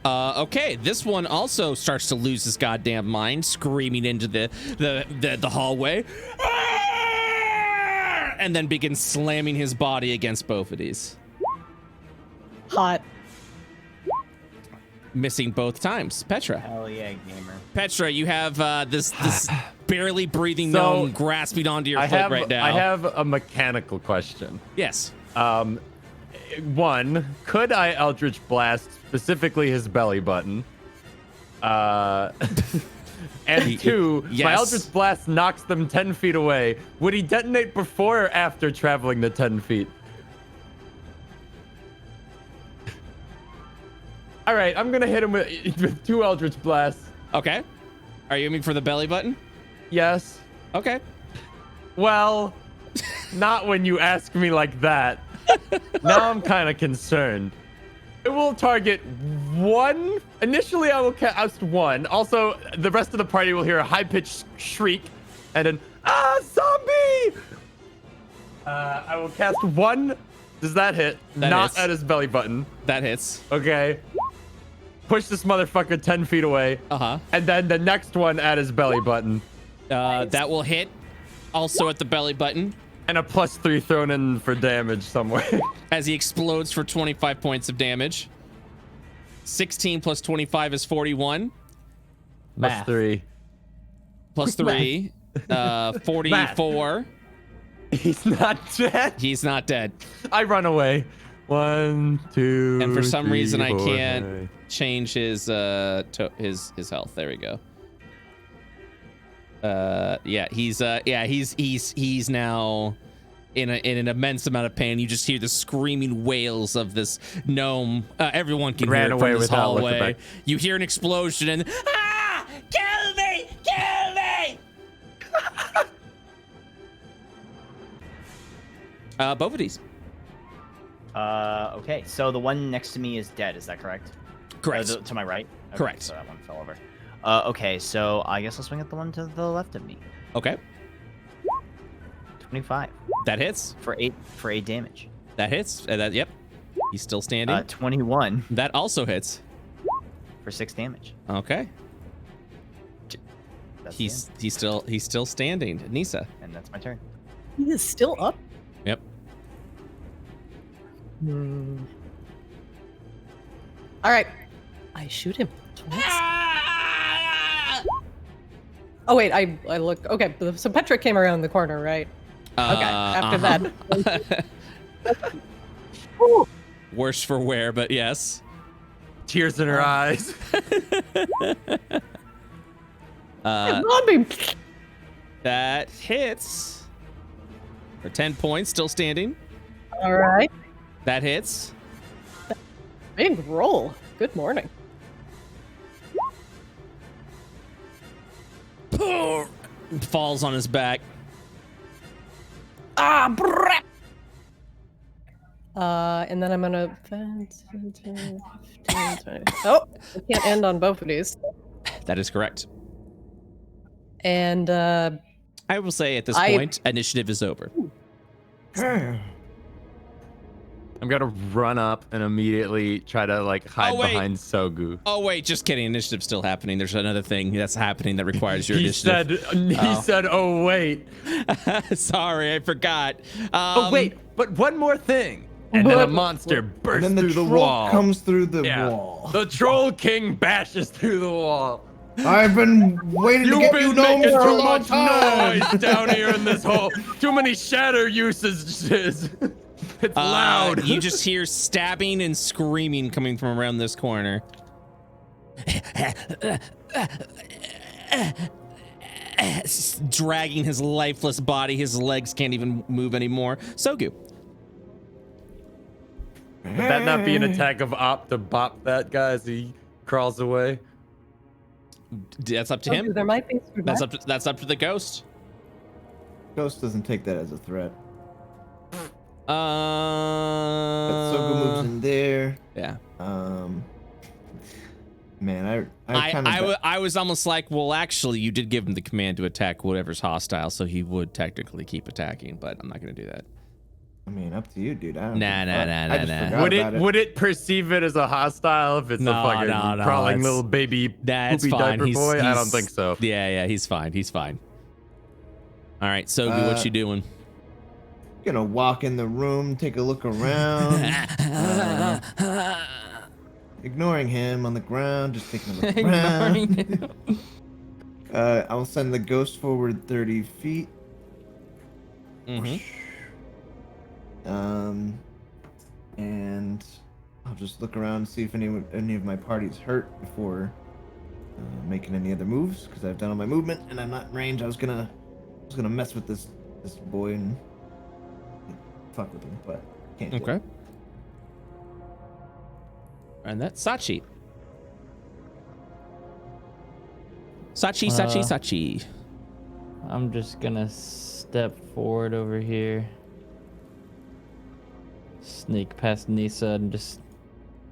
Okay, this one also starts to lose his goddamn mind, screaming into the hallway, and then begins slamming his body against both of these, Hot. missing both times. Petra, Hell yeah, gamer. Petra, you have this barely breathing So, gnome grasping onto your foot right now. I have a mechanical question. Yes. One, could I Eldritch Blast specifically his belly button? And two, my Yes. Eldritch Blast knocks them 10 feet away. Would he detonate before or after traveling the 10 feet? All right, I'm gonna hit him with 2 Eldritch Blasts. Okay. Are you aiming for the belly button? Yes. Okay. Well, not when you ask me like that. Now I'm kind of concerned. It will target 1. Initially, I will cast 1. Also, the rest of the party will hear a high-pitched shriek and an zombie! I will cast 1. Does that hit? That Not hits. at his belly button. That hits. Okay. Push this motherfucker 10 feet away. Uh-huh. And then the next one at his belly button. That will hit. Also at the belly button. And a +3 thrown in for damage somewhere. As he explodes for 25 points of damage. 16 plus 25 is 41. Math. +3. Plus 3. 44. He's not dead. He's not dead. I run away. 1, 2. And for some 3, reason I 4, can't 5. change his his health. There we go. He's now in an immense amount of pain. You just hear the screaming wails of this gnome. Everyone can Ran hear it away from this without looking hallway. back. You hear an explosion and kill me, kill me. Both of these. Okay, so the one next to me is dead. Is that correct? Correct. To my right. Okay, Correct. So that one fell over. Okay, so I guess I'll swing at the one to the left of me. Okay. 25 That hits. for 8 damage. That hits. Yep. He's still standing. 21 That also hits. for 6 damage. Okay. That's He's the he's still standing. Nisa. end. And that's my turn. He is still up. Yep. All right. I shoot him twice. Oh wait, I look. Okay, so Petra came around the corner, right? Okay. After that. Worse for wear, but yes. Tears in her eyes. Zombie. That hits for 10 points, still standing. All right. That hits. Big roll. Good morning. falls on his back. And then I'm gonna 10, 15, 20. Oh, I can't end on both of these. That is correct. And I will say at this point, initiative is over. I'm gonna run up and immediately try to like hide behind Sogu. Oh wait, just kidding. Initiative's still happening. There's another thing that's happening that requires your He initiative. said, "Oh wait." Sorry, I forgot. Oh wait, but one more thing. And then a monster bursts And then through the troll wall. comes through the wall. The Troll King bashes through the wall. I've been waiting to You've get been you gnomes making for a too long much time. noise down here in this hole. Too many shatter usages. It's loud. You just hear stabbing and screaming coming from around this corner. Dragging his lifeless body. His legs can't even move anymore. Sogu. Would that not be an attack of op to bop that guy as he crawls away? That's up to him. There might be. That's up to the ghost. Ghost doesn't take that as a threat. But Sogu Sogu moves in there. Yeah. Man, I was almost like, well, actually, you did give him the command to attack whatever's hostile, so he would technically keep attacking, but I'm not going to do that. I mean, up to you, dude. I don't Nah. Would it perceve it as a hostile if it's a fucking crawling little baby poopy diaper boy? I don't think so. Yeah, he's fine. All right, Sogu, what you doing? Gonna walk in the room, take a look around. Ignoring him on the ground, just taking a look around. I'll send the ghost forward 30 feet. And I'll just look around and see if any of my party's hurt before making any other moves, because I've done all my movement and I'm not in range. I was gonna mess with this boy and fuck with him, but can't do it. And that's Sachi. Sachi. I'm just gonna step forward over here. Sneak past Nisa and just...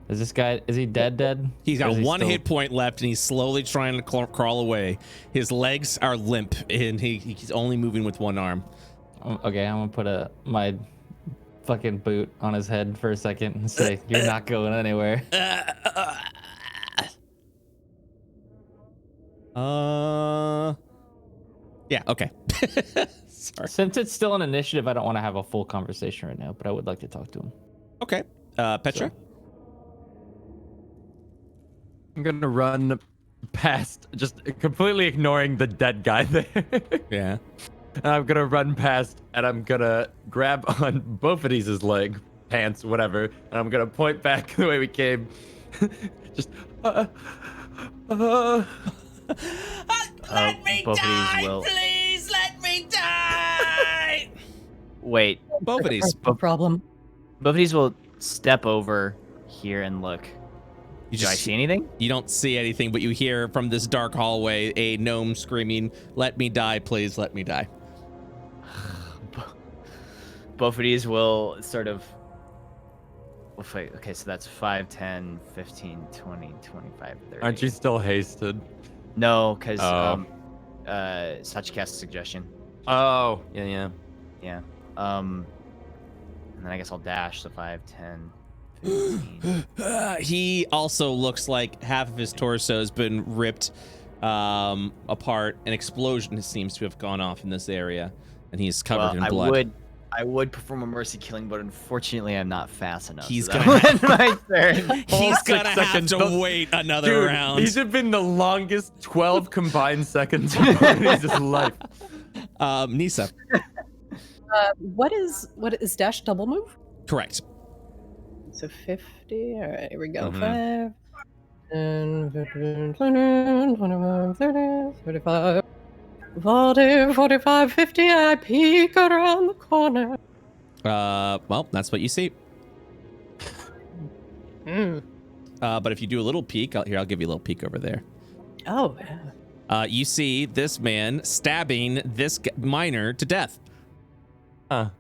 is he dead? He's got one hit point left and he's slowly trying to crawl away. His legs are limp and he's only moving with one arm. Okay, I'm gonna put my fucking boot on his head for a second and say, "You're not going anywhere." Yeah, okay. Sorry. Since it's still an initiative, I don't want to have a full conversation right now, but I would like to talk to him. Okay. Petra? I'm gonna run past, just completely ignoring the dead guy there. Yeah. And I'm gonna run past and I'm gonna grab on both of these leg, pants, whatever, and I'm gonna point back the way we came. Just Let me die, please let me die. Wait. Both of these. No problem. Both of these will step over here and look. Do I see anything? You don't see anything, but you hear from this dark hallway a gnome screaming, "Let me die, please let me die." Both of these will sort of... wait, okay, so that's 5, 10, 15, 20, 25, 30. aren't you still hasted? No, because such cast suggestion. Oh, yeah. Yeah. And then I guess I'll dash, so 5, 10, 15. He also looks like half of his torso has been ripped apart. An explosion seems to have gone off in this area, and he's covered in blood. I would perform a mercy killing, but unfortunately I'm not fast enough. He's so gonna that would end my turn. He's gonna have to wait another round. These have been the longest 12 combined seconds of his life. Nisa. What is dash double move? Correct. So 50. All right, here we go. 5, 10, 15, 20, 21, 30, 35, 40, 45, 50. I peek around the corner. Well, that's what you see. Mm. But if you do a little peek, I'll give you a little peek over there. Oh, yeah. You see this man stabbing this miner to death. Huh.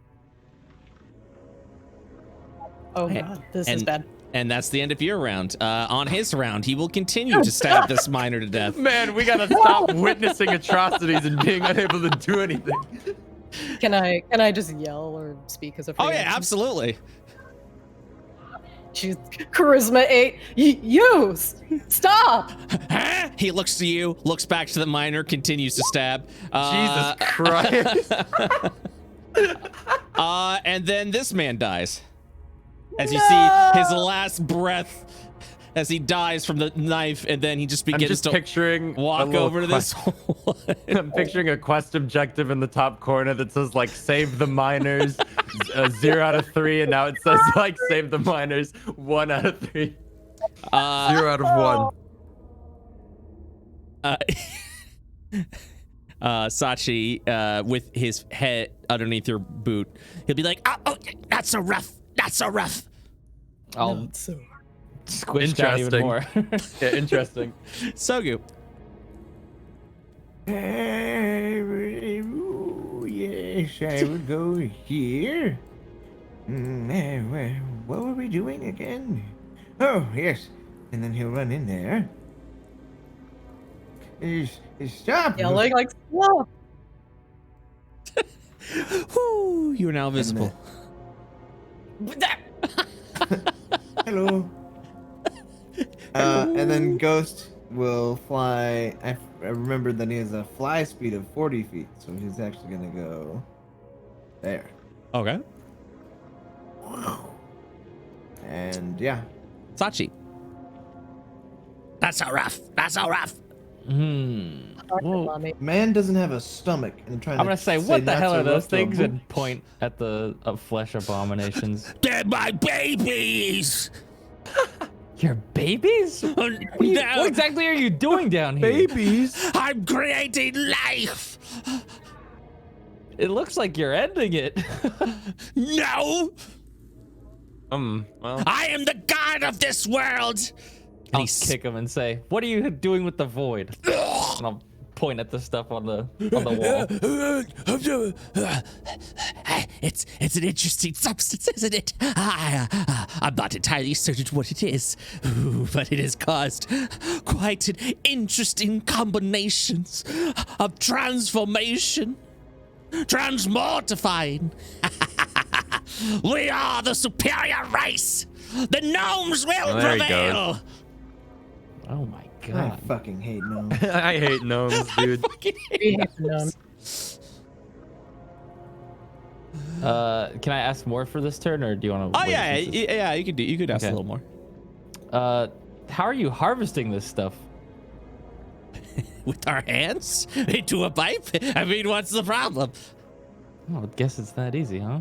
Oh god, this is bad. And that's the end of your round. On his round, he will continue to stab this miner to death. Man, we gotta stop witnessing atrocities and being unable to do anything. Can I just yell or speak as a free Oh yeah, action? absolutely. She's charisma 8. Use! Stop! Huh? He looks to you, looks back to the miner, continues to stab. Jesus Christ. And then this man dies. As you see his last breath as he dies from the knife, and then he just I'm begins just to picturing walk over to this one. I'm picturing a quest objective in the top corner that says like save the miners 0 out of 3, and now it says like save the miners 1 out of 3. 0 out of 1. Sachi, with his head underneath your boot, he'll be like, oh, not so rough, not so rough. I'll squish down even Interesting. more. Yeah, interesting. Sogu. Yes, I would go here. What were we doing again? Oh, yes. And then he'll run in there. Stop! Yelling like stop! Whoo, you are now visible. Hello. And then Ghost will fly. I remembered that he has a fly speed of 40 feet, so he's actually gonna go there. Okay. And yeah. Sachi. Not so rough. Not so rough. Whoa. Mommy. Man doesn't have a stomach, and trying I'm gonna say, what the not hell so are those rough to a things? book. And point at the flesh abominations. They're my babies. Your babies? What exactly are you doing down here? Babies? I'm creating life. It looks like you're ending it. No, Well, I am the god of this world. I'll kick him and say, what are you doing with the void? And I'll point at the stuff on the wall. It's an interesting substance, isn't it? I'm not entirely certain what it is, but it has caused quite an interesting combinations of transformation, transmortifying. We are the superior race. The gnomes will there he prevail. Oh my I god. fucking hate gnomes. I hate gnomes, dude. Can I ask more for this turn, or do you want to? Oh yeah, yeah. You could ask a Okay. little more. How are you harvesting this stuff? With our hands into a pipe? I mean, what's the problem? Oh, I guess it's that easy, huh?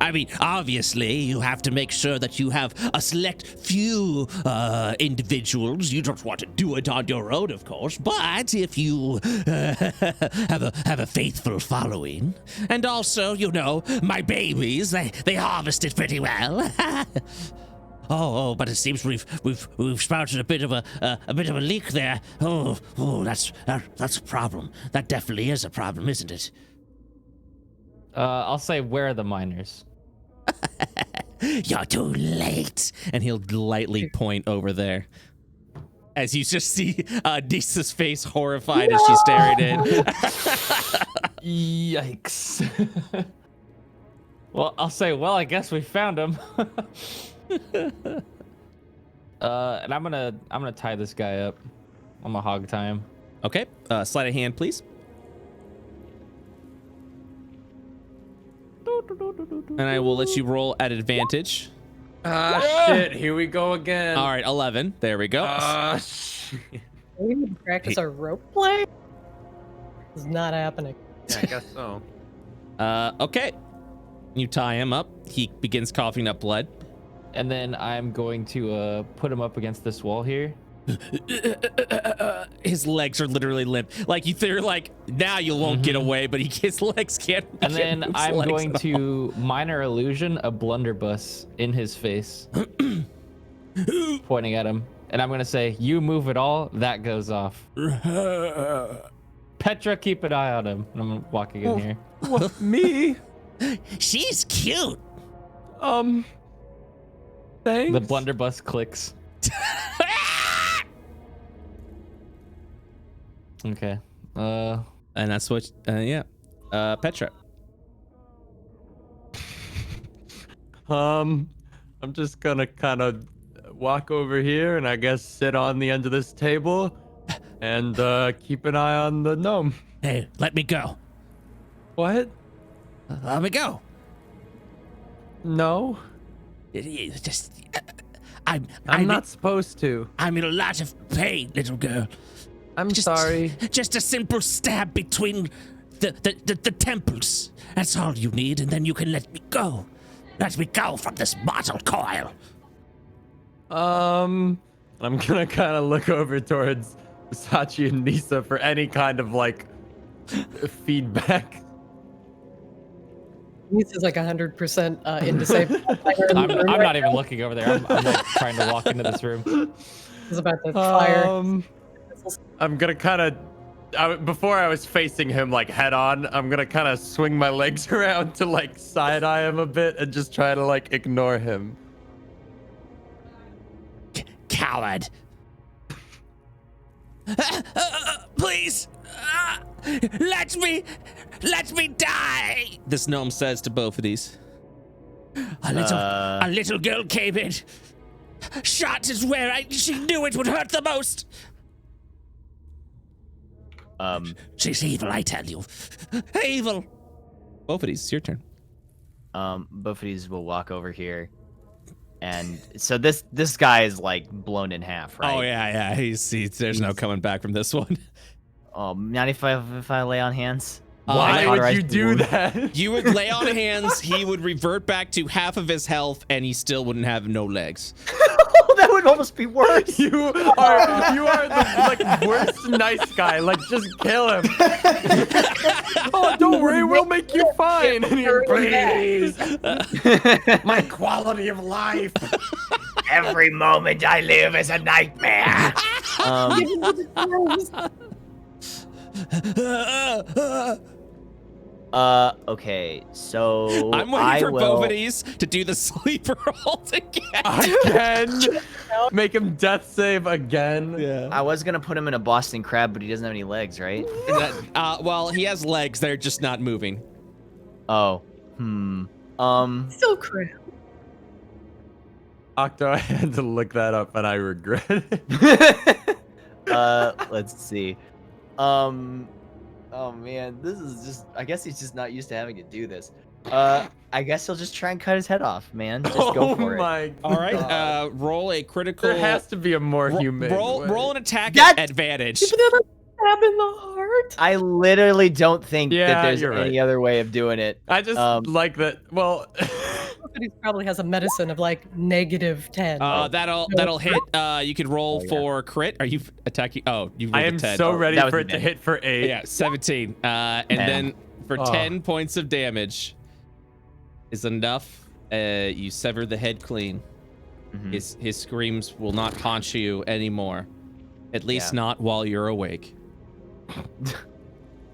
I mean, obviously, you have to make sure that you have a select few individuals. You don't want to do it on your own, of course, but if you have a faithful following, and also, you know, my babies, they harvest it pretty well. Oh, but it seems we've sprouted a bit of a leak there. Oh, that's a problem. That definitely is a problem, isn't it? I'll say, where are the miners? You're too late. And he'll lightly point over there. As you just see Disa's face horrified as she's staring in. Yikes. Well, I'll say, well, I guess we found him. And I'm gonna tie this guy up. I'm gonna hog tie him. Okay, sleight of hand, please. And I will let you roll at advantage. Shit, here we go again. All right, 11. There we go. Shit. We need to practice our rope play? It's not happening. Yeah, I guess so. Okay. You tie him up. He begins coughing up blood. And then I'm going to put him up against this wall here. His legs are literally limp. Like they're like, now you won't get away, but his legs can't. And can't then move his I'm legs going at all. to minor illusion a blunderbuss in his face. Pointing at him. And I'm gonna say, you move at all, that goes off. Petra, keep an eye on him. I'm walking in here. What, me? She's cute. Thanks. The blunderbuss clicks. Okay. And that's what, yeah. Petra. I'm just gonna kind of walk over here and I guess sit on the end of this table and keep an eye on the gnome. Hey, let me go. What? Let me go. No, Just, I'm I'm not supposed to. I'm in a lot of pain, little girl. I'm sorry. Just a simple stab between the temples. That's all you need, and then you can let me go. Let me go from this mortal coil. I'm gonna kind of look over towards Sachi and Nisa for any kind of like feedback. Nisa's like 100% indecisive. I'm not even looking over there. I'm like trying to walk into this room. He's about to fire. I'm gonna kind of, before I was facing him like head on, I'm gonna kind of swing my legs around to like side eye him a bit and just try to like ignore him. Coward. Please. Let me die. This gnome says to both of these. A little girl came in. Shot is where she knew it would hurt the most. She's evil, I tell you. Evil. Both of these, it's your turn. Both of these will walk over here. And so this guy is like blown in half, right? Oh, yeah. There's no coming back from this one. Not if I lay on hands. Why would cauterize you the do wound. that? You would lay on hands, he would revert back to half of his health, and he still wouldn't have no legs. Oh, that would almost be worse. You are the like worst nice guy. Like just kill him. Oh, don't worry, we'll make you fine. And you're, please. My quality of life. Every moment I live is a nightmare. Okay, so I'm waiting for both of these to do the sleeper ult again. Again. Make him death save again. Yeah. I was gonna put him in a Boston crab, but he doesn't have any legs, right? Well, he has legs. They're just not moving. Oh. So crazy. Octo, I had to look that up and I regret it. Let's see. Oh man, this is just. I guess he's just not used to having to do this. I guess he'll just try and cut his head off, man. Just go for it. My All right. Roll a critical. There has to be a more humane way. Roll an attack That's- advantage. Stab in the heart. I literally don't think Yeah, that there's you're any right. other way of doing it. I just like that. Well, He probably has a medicine of like -10. That'll hit. You could roll for crit. Are you attacking? Oh, you rolled I a am 10. so ready that was for a it to 10. hit for 8. Yeah, 17. And then for 10 points of damage is enough. You sever the head clean. Mhm. His screams will not haunt you anymore. At least Yeah. not while you're awake.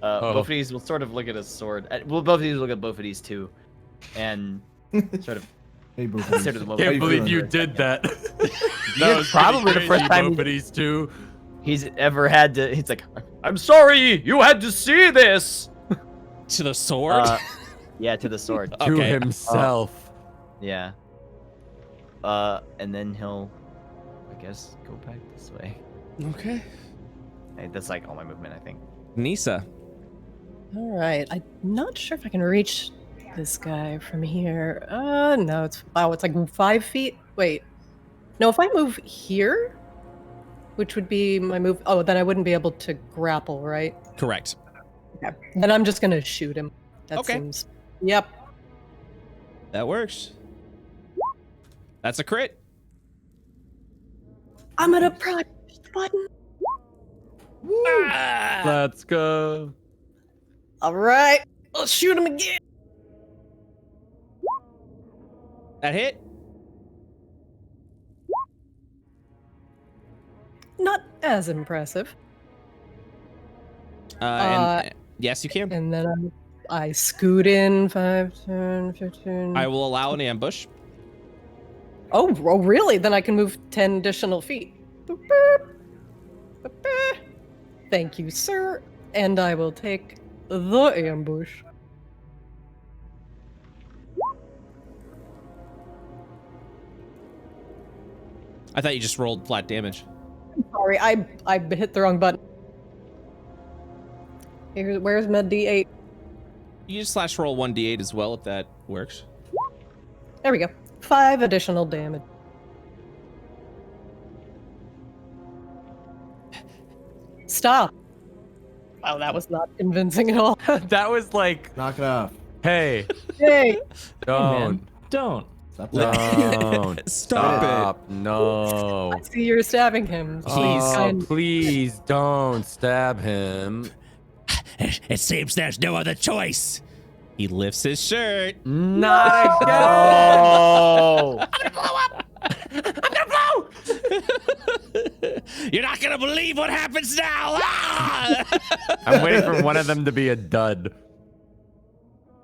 Both of these will sort of look at his sword. Well, both of these look at both of these too, and sort of Hey, boo. consider them. Can't believe over you for a did second. that. That was probably the pretty first crazy, time- Nobody's too. He's ever had to. It's like, I'm sorry, you had to see this. To the sword? Yeah, to the sword. To Okay. himself. Yeah. And then he'll, I guess, go back this way. Okay. Hey, that's like all my movement, I think. Nisa. All right. I'm not sure if I can reach this guy from here. No, it's like 5 feet. Wait. No, if I move here, which would be my move. Oh, then I wouldn't be able to grapple, right? Correct. Okay. Then I'm just gonna shoot him. That Okay. seems. Yep. That works. That's a crit. I'm gonna press the button. Let's go. All right. Let's shoot him again. That hit. not as impressive. Yes, you can. And then I scoot in 5, 10, 15. I will allow an ambush. Oh, really? Then I can move 10 additional feet. Boop, boop. Boop, boop. Thank you, sir. And I will take the ambush. I thought you just rolled flat damage. Sorry, I hit the wrong button. Where's my D8? You just slash roll 1d8 as well if that works. There we go. 5 additional damage. Stop. Oh, that was not convincing at all. That was like, Knock it off. hey, Hey. don't. Don't. Stop that. Don't. Stop No. I see you're stabbing him. Oh, please don't stab him. It seems there's no other choice. He lifts his shirt. Not again. Oh. You're not gonna believe what happens now. Ah! I'm waiting for one of them to be a dud.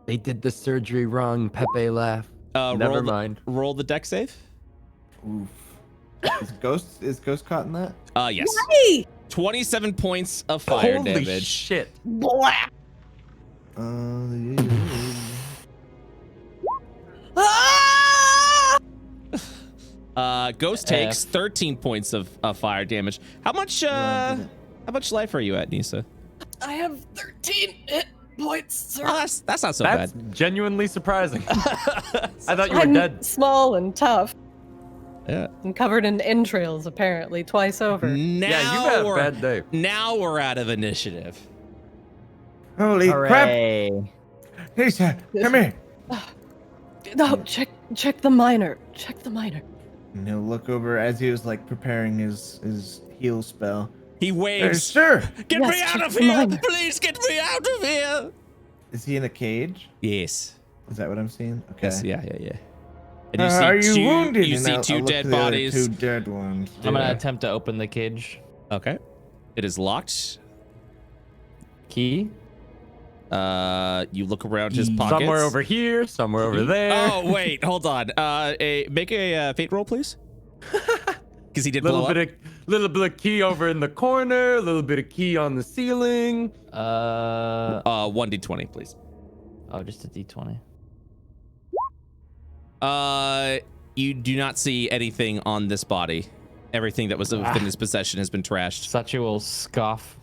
They did the surgery wrong. Pepe laugh. Never mind. Roll the deck save. Oof. Is Ghost caught in that? Yes. Hey! 27 points of fire Holy damage. shit. Ghost takes 13 points of fire damage. How much life are you at, Nisa? I have 13 hit points, sir. Oh, that's not so That's bad. genuinely surprising. I thought you were I'm dead. small and tough. Yeah. And covered in entrails, apparently, twice over. Now Yeah, you had a we're, bad day. Now we're out of initiative. Holy crap! Hooray. Lisa, come here. No, check the miner. Check the miner. And he'll look over as he was like preparing his heal spell. He waves. Sir, Get Yes, me out check of the here! miner. Please get me out of here! is he in a cage? Yes. Is that what I'm seeing? Okay. Yes. Yeah. And Are you wounded? You And see I'll two look dead to the other bodies. Two dead ones. I'm gonna attempt to open the cage. Okay. It is locked. Key. You look around his pockets. Somewhere over here, somewhere over there. Oh wait, hold on. Make a fate roll, please. Because he did blow up. Little bit of key over in the corner, a little bit of key on the ceiling. 1d20, please. Oh, just a D20. You do not see anything on this body. Everything that was within his possession has been trashed. Sachi will scoff,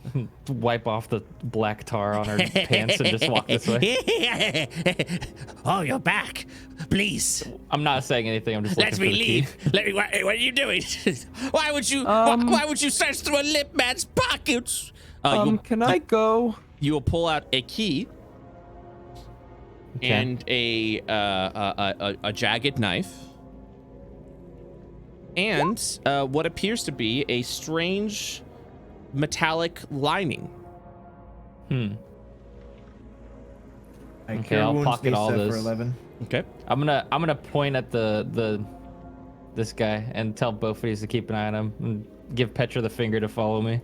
wipe off the black tar on her pants, and just walk this way. Oh, you're back. Please, I'm not saying anything. I'm just let looking me for the key. leave. Let me. What are you doing? Why would you? Why would you search through a limp man's pockets? Can I go? You will pull out a key Okay. and a jagged knife and what appears to be a strange metallic lining. I Okay, cure I'll wounds pocket all Nisa this. for 11. Okay. I'm gonna point at this guy and tell both of these to keep an eye on him and give Petra the finger to follow me.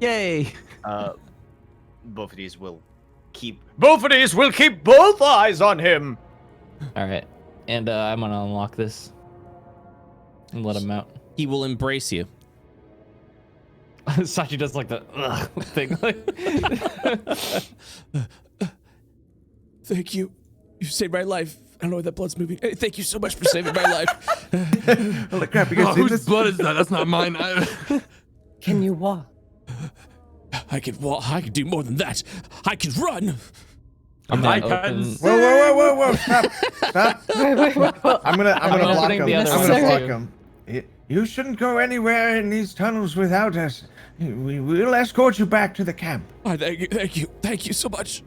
Yay! Both of these will keep both eyes on him. All right, and I'm gonna unlock this and let him out. He will embrace you. Sachi does like the thing. Thank you. You saved my life. I don't know why that blood's moving. Hey, thank you so much for saving my life. Holy crap, you guys see Whose this? blood is that? That's not mine. Can you walk? I can walk. I can do more than that. I can run. I'm I gonna can open. Whoa! Stop! Wait. I'm gonna block opening him. the I'm other gonna one block too. him. You shouldn't go anywhere in these tunnels without us. We will escort you back to the camp. Oh, thank you so much.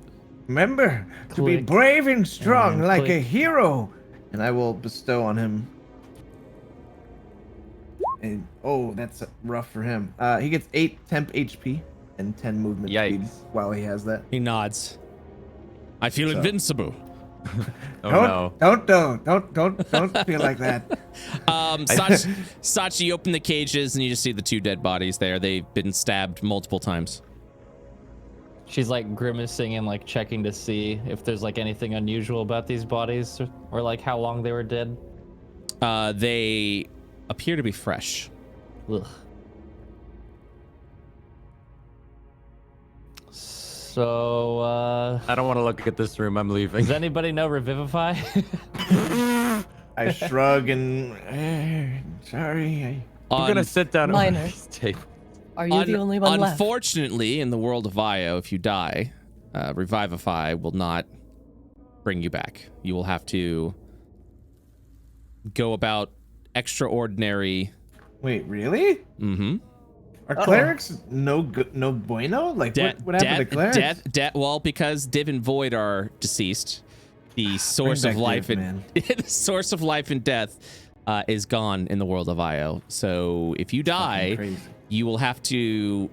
Remember to be Click. brave and strong And like a click. hero. And I will bestow on him. And oh, that's rough for him. He gets 8 temp HP and 10 movement speed Yikes. while he has that. He nods. I feel So- invincible. Oh Don't feel like that. Sachi, you open the cages and you just see the 2 dead bodies there. They've been stabbed multiple times. She's like grimacing and like checking to see if there's like anything unusual about these bodies or like how long they were dead. They appear to be fresh. Ugh. So, I don't want to look at this room. I'm leaving. does anybody know Revivify? I shrug and sorry. I'm gonna sit down Minor. at this table. Are you the only one left? Unfortunately, in the world of Io, if you die, Revivify will not bring you back. You will have to go about extraordinary. Wait, really? Mm-hmm. Are clerics no bueno? Like what happened to clerics? Well, because Div and Void are deceased, the source Bring of back life Div, and the source of life and death is gone in the world of Io. So if you die, Crazy. you will have to.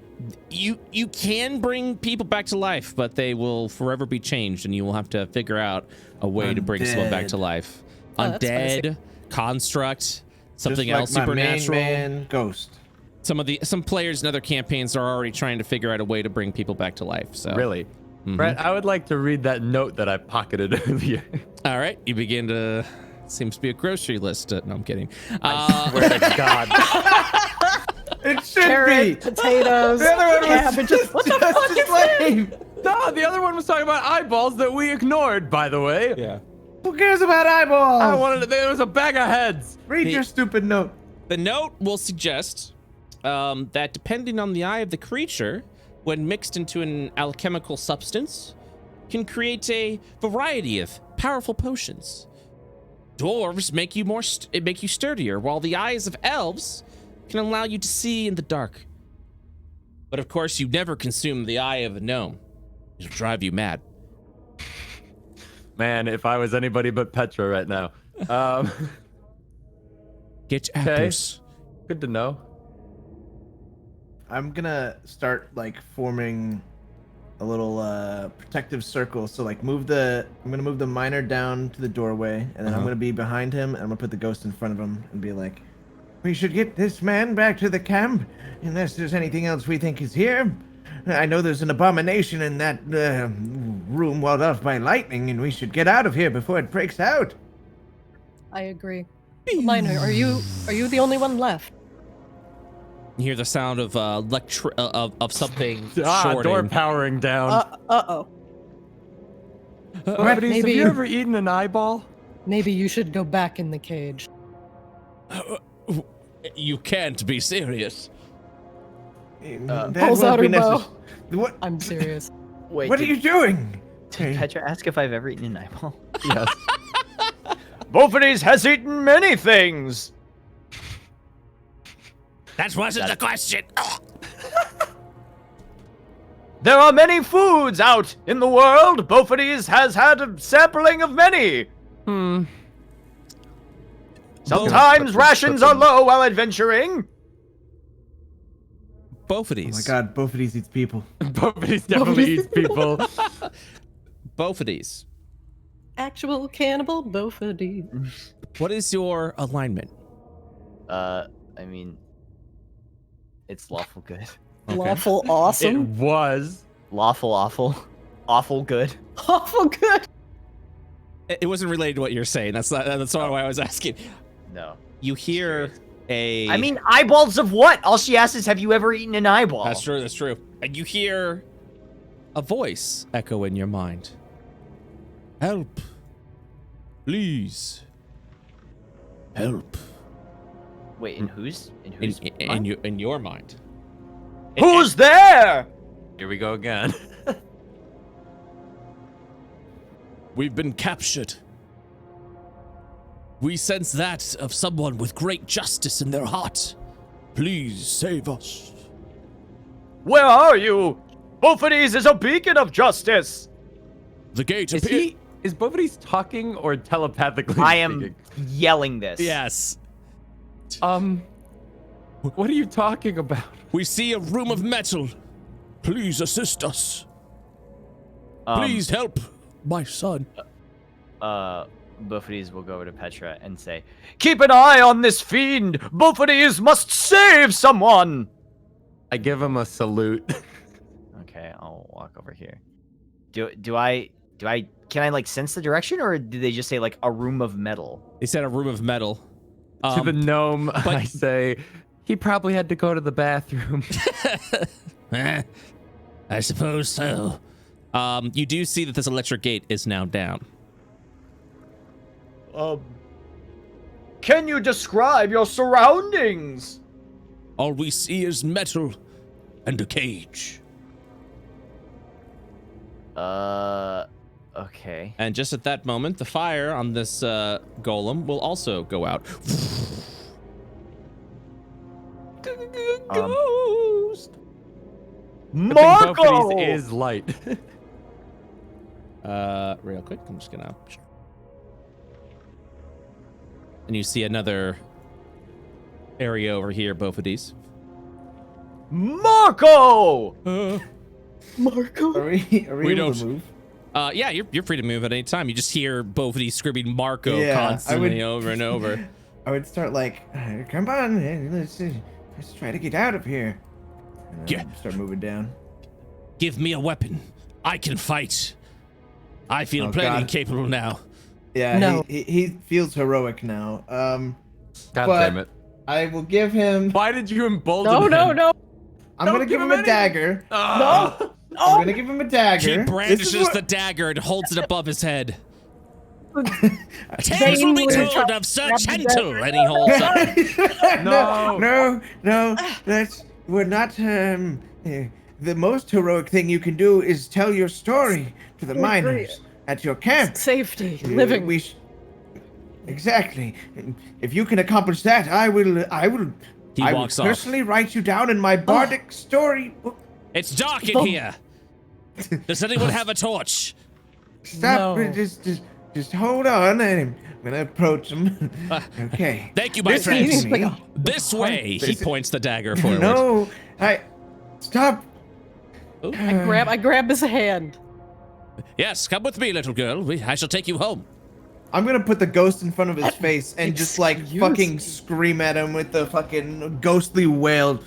You can bring people back to life, but they will forever be changed, and you will have to figure out a way to bring someone back to life. Oh, that's Undead, construct, something Just like else my supernatural. main man, ghost. Some players in other campaigns are already trying to figure out a way to bring people back to life. So Really? Brett, I would like to read that note that I pocketed earlier. all right, you begin to. Seems to be a grocery list. No, I'm kidding. Swear to God. It should Carrot, be. potatoes, The other one was cabbages. What the just fuck as is that? lame. No, the other one was talking about eyeballs that we ignored, by the way. Yeah. Who cares about eyeballs? I wanted to, there was a bag of heads. Read your stupid note. The note will suggest that depending on the eye of the creature, when mixed into an alchemical substance, can create a variety of powerful potions. Dwarves make you make you sturdier, while the eyes of elves can allow you to see in the dark. But of course, you never consume the eye of a gnome. It'll drive you mad. Man, if I was anybody but Petra right now. Get Okay. apples. Good to know. I'm gonna start like forming a little protective circle. So like I'm gonna move the miner down to the doorway, and then I'm gonna be behind him, and I'm gonna put the ghost in front of him and be like, "We should get this man back to the camp, unless there's anything else we think is here. I know there's an abomination in that room walled off by lightning, and we should get out of here before it breaks out." I agree. Minor, are you the only one left? You hear the sound of of something Door shorting. powering down. Uh-oh. Buddies, have maybe- you ever eaten an eyeball? Maybe you should go back in the cage. You can't be serious. That pulls won't out be her bow. What? I'm serious. Wait, What are you doing? did Petra ask if I've ever eaten an eyeball? Yes. Bofidis has eaten many things. That wasn't the question. There are many foods out in the world. Bofidis has had a sampling of many. Sometimes rations are low while adventuring. Bofidis. Oh my god, both of these eats people. Bofidis definitely eats people. Bofidis. Actual cannibal Bofidis. What is your alignment? I mean, it's lawful good. Lawful It awesome. was. Lawful awful. Awful good. Awful good. It wasn't related to what you're saying. That's not why I was asking. No. You hear a. I mean, eyeballs of what? All she asks is, have you ever eaten an eyeball? That's true. That's true. And you hear a voice echo in your mind. Help. Please. Help. Wait, in whose? In whose? In your mind. Who's there? Here we go again. We've been captured. We sense that of someone with great justice in their heart. Please save us. Where are you? Bofidis is a beacon of justice. The gate Is Bofidis talking or telepathically I am speaking? yelling this. Yes. What are you talking about? We see a room of metal. Please assist us. Um, Please help my son. Buffeties will go over to Petra and say, "Keep an eye on this fiend! Buffeties must save someone!" I give him a salute. Okay, I'll walk over here. Do I can I like sense the direction, or did they just say like a room of metal? They said a room of metal. To the gnome, I say, he probably had to go to the bathroom. I suppose so. You do see that this electric gate is now down. Can you describe your surroundings? All we see is metal and a cage. Okay. And just at that moment, the fire on this golem will also go out. Ghost. Marco is light. Real quick, I'm just gonna. And you see another area over here, both of these. Marco. Marco. Are we We able don't- to move? Yeah, you're free to move at any time. You just hear both of these screaming Marco Yeah, constantly over and over. I would start like, come on, let's try to get out of here. And Yeah. start moving down. Give me a weapon. I can fight. I feel Oh, plenty God. capable now. Yeah, No. he feels heroic now. God But- damn it. I will give him. Why did you embolden No, him? no, no. I'm Don't gonna give give him him a dagger. No. I'm gonna give him a dagger. He This is brandishes what- the dagger and holds it above his head. Tales will be Vainly told of Sir Gentle, and he holds up. No. We're not. The most heroic thing you can do is tell your story to the miners at your camp. Safety, Uh, living. Exactly. If you can accomplish that, I will. He I will walks off. personally write you down in my bardic story book. It's dark in here. Does anyone have a torch? Stop. No. Just hold on. I'm gonna approach him. Okay. Thank you, my This friend. is me. This way. He This- points the dagger forward. No. Stop. I grab his hand. Yes, come with me, little girl. I shall take you home. I'm gonna put the ghost in front of his face and just like Excuse fucking me. scream at him with the fucking ghostly wail.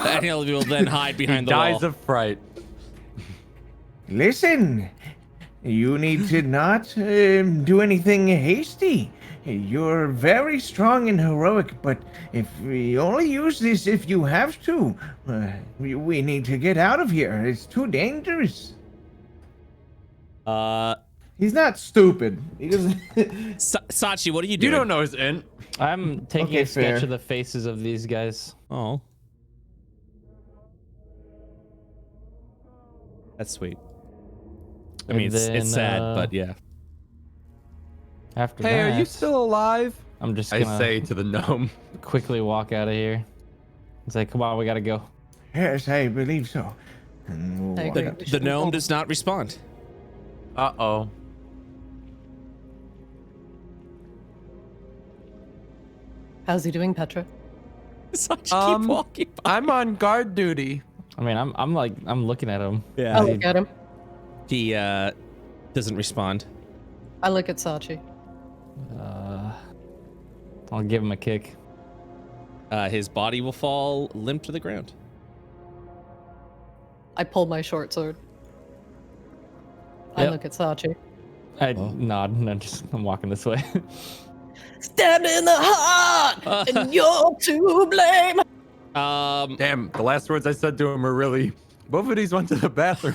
And he will then hide behind the Dies wall. of fright. Listen, you need to not do anything hasty. You're very strong and heroic, but if we only use this if you have to, we need to get out of here. It's too dangerous. He's not stupid. He doesn't. Sachi, what are you You doing? don't know his int. I'm taking Okay, a sketch fair. of the faces of these guys. Oh. That's sweet. I mean, And it's then, sad, but yeah. After Hey, that, are you still alive? I'm just I gonna say to the gnome. quickly walk out of here. It's like, come on, we gotta go. Yes, I believe so. And we'll I walk agree. out. The gnome does not respond. Uh-oh. How's he doing, Petra? Sachi, keep walking by. I'm on guard duty. I mean, I'm looking at him. Yeah. I look at him. He doesn't respond. I look at Sachi. I'll give him a kick. His body will fall limp to the ground. I pull my short sword. I Yep. look at Sachi. I nod and I'm walking this way. Stabbed in the heart, and you're to blame. Damn, the last words I said to him were really, both of these went to the bathroom.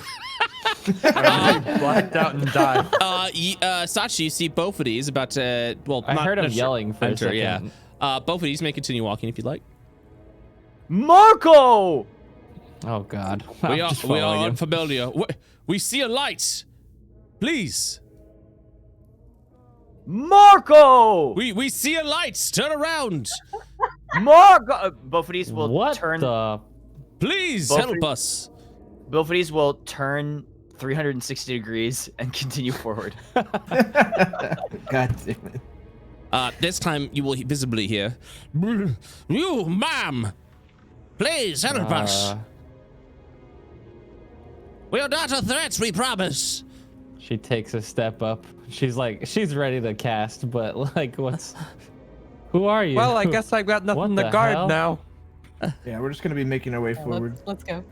And he blacked out and died. Sachi, you see both of these about to, well, I not heard him necessar- yelling for a enter, yeah. second. Both of these may continue walking if you'd like. Marco! Oh God. We I'm are just following him. unfamiliar. We see a light. Please. Marco! We see a light. Turn around. Marco! Bofidis will What turn. the? Please Both help of- us. Bofidis will turn 360 degrees and continue forward. God damn it. This time you will visibly hear, "You, ma'am, please help us. We are not a threat, we promise." She takes a step up. She's ready to cast, but like, who are you? Well, I guess I've got What nothing to the guard hell? now. Yeah, we're just gonna be making our way forward. Let's go.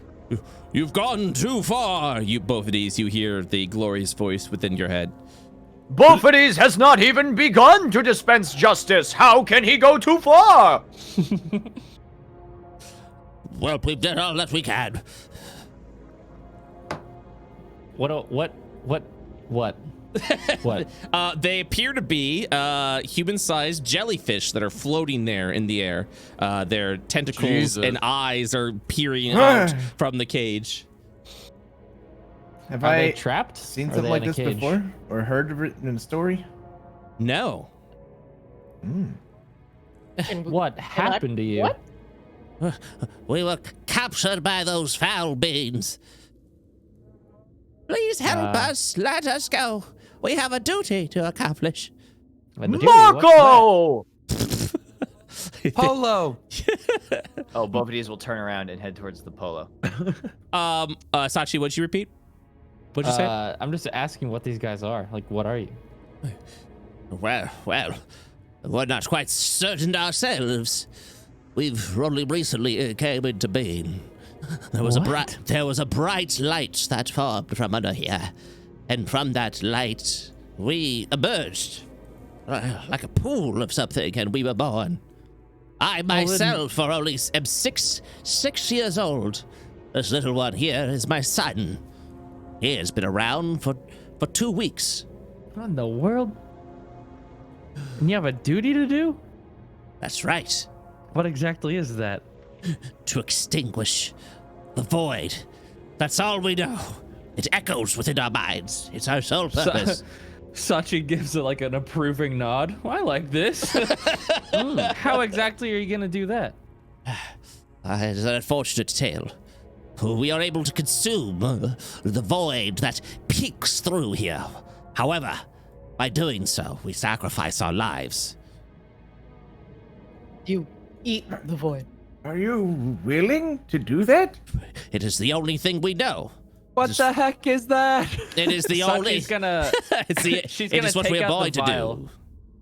You've gone too far. You both of these. You hear the glorious voice within your head. Bophides has not even begun to dispense justice. How can he go too far? Well, we've done all that we can. What? They appear to be human-sized jellyfish that are floating there in the air. Their tentacles Jesus. and eyes are peering out from the cage. Have Are I they trapped? seen Or are something they like in a this cage? before, or heard of it in a story? No. What happened to you? What? We were captured by those foul beings. Please help us. Let us go. We have a duty to accomplish. Marco! Polo. Oh, Bophides will turn around and head towards the polo. Sachi, what'd you repeat? What'd you say? I'm just asking what these guys are. Like, what are you? Well, we're not quite certain ourselves. We've only recently came into being. There was a bright light that formed from under here, and from that light we emerged like a pool of something, and we were born. I myself are only am six years old. This little one here is my son. He has been around for 2 weeks. What in the world? And you have a duty to do? That's right. What exactly is that? To extinguish the void. That's all we know. It echoes within our minds. It's our sole purpose. Sachi gives it like an approving nod. Well, I like this. How exactly are you gonna do that? It's an unfortunate tale. We are able to consume the void that peeks through here. However, by doing so, we sacrifice our lives. You eat the void. Are you willing to do that? It is the only thing we know. What the heck is that? It is the only. Sachi's gonna. It is what we are going to do.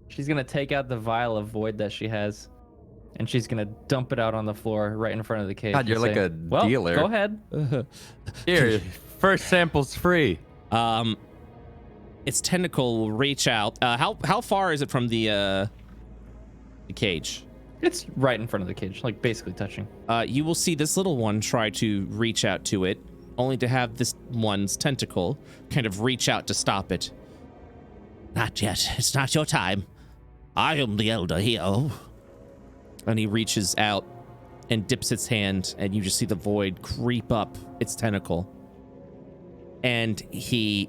She's gonna take out the vial of void that she has, and she's gonna dump it out on the floor right in front of the cage. God, you're and like say, a well, dealer. Go ahead. Here, first sample's free. Its tentacle will reach out. How far is it from the cage? It's right in front of the cage, like basically touching. You will see this little one try to reach out to it, only to have this one's tentacle kind of reach out to stop it. Not yet. It's not your time. I am the elder here. And he reaches out and dips its hand, and you just see the void creep up its tentacle. And he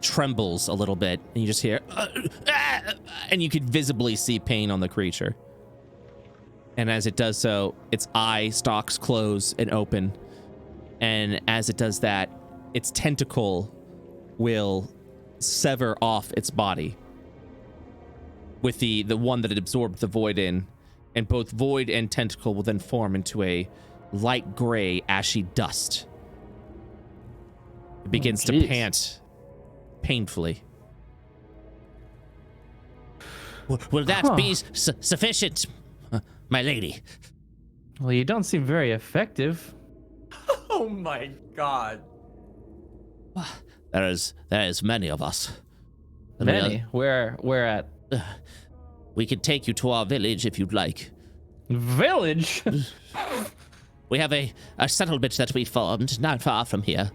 trembles a little bit, and you just hear, and you could visibly see pain on the creature. And as it does so, its eye stalks close and open. And as it does that, its tentacle will sever off its body with the one that it absorbed the void in. And both void and tentacle will then form into a light gray, ashy dust. It begins to pant painfully. Will that be sufficient, my lady? Well, you don't seem very effective. Oh my god. There is many of us. Many? Where at? We can take you to our village if you'd like. Village? We have a settlement that we formed not far from here.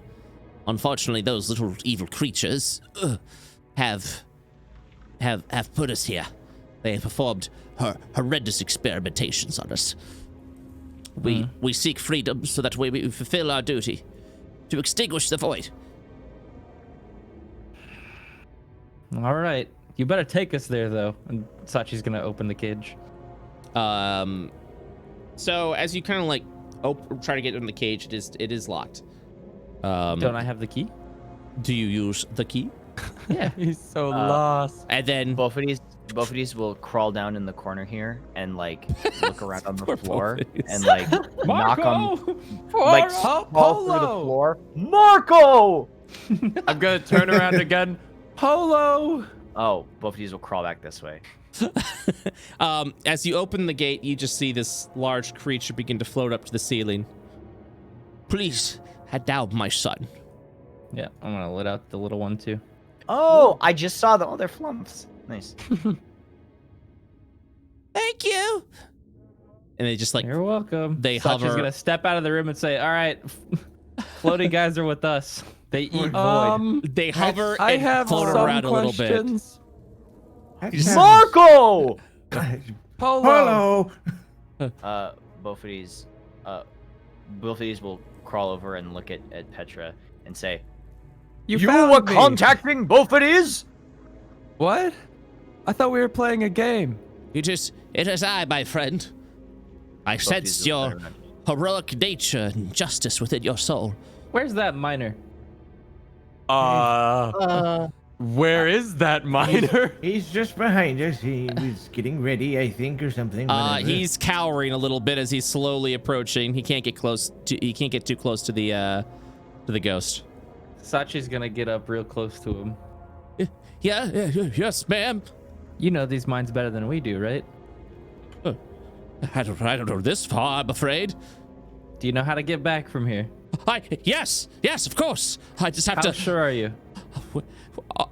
Unfortunately, those little evil creatures have put us here. They have performed horrendous experimentations on us. We seek freedom so that we fulfill our duty to extinguish the void. All right. You better take us there, though. And Sachi's gonna open the cage. So as you kind of like try to get in the cage, it is locked. Don't I have the key? Do you use the key? Yeah. He's so lost. And then Bophides will crawl down in the corner here and like look around on the Poor floor Bophides. and like knock on, For like Apollo! fall through the floor. Marco! I'm gonna turn around again. Polo. Oh, both of these will crawl back this way. As you open the gate, you just see this large creature begin to float up to the ceiling. Please, head down, my son. Yeah, I'm gonna let out the little one too. Oh, I just saw them. Oh, they're flumps. Nice. Thank you. And they just like You're welcome. they Sachi's hover. gonna step out of the room and say, "All right, floating guys are with us. They eat void." They hover I and have float some around a little bit. questions. Marco! Polo. Both of these will crawl over and look at Petra and say, You "You found were me. contacting both of these?" What? I thought we were playing a game. It is I, my friend. I sense your heroic nature and justice within your soul. Where's that miner? Where is that miner? He's just behind us. He was getting ready, I think, or something. whatever. He's cowering a little bit as he's slowly approaching. He can't get close to. He can't get too close to the ghost. Sachi's gonna get up real close to him. Yes, ma'am. You know these mines better than we do, right? I don't know this far, I'm afraid. Do you know how to get back from here? Yes, of course. I just have How to. sure are you?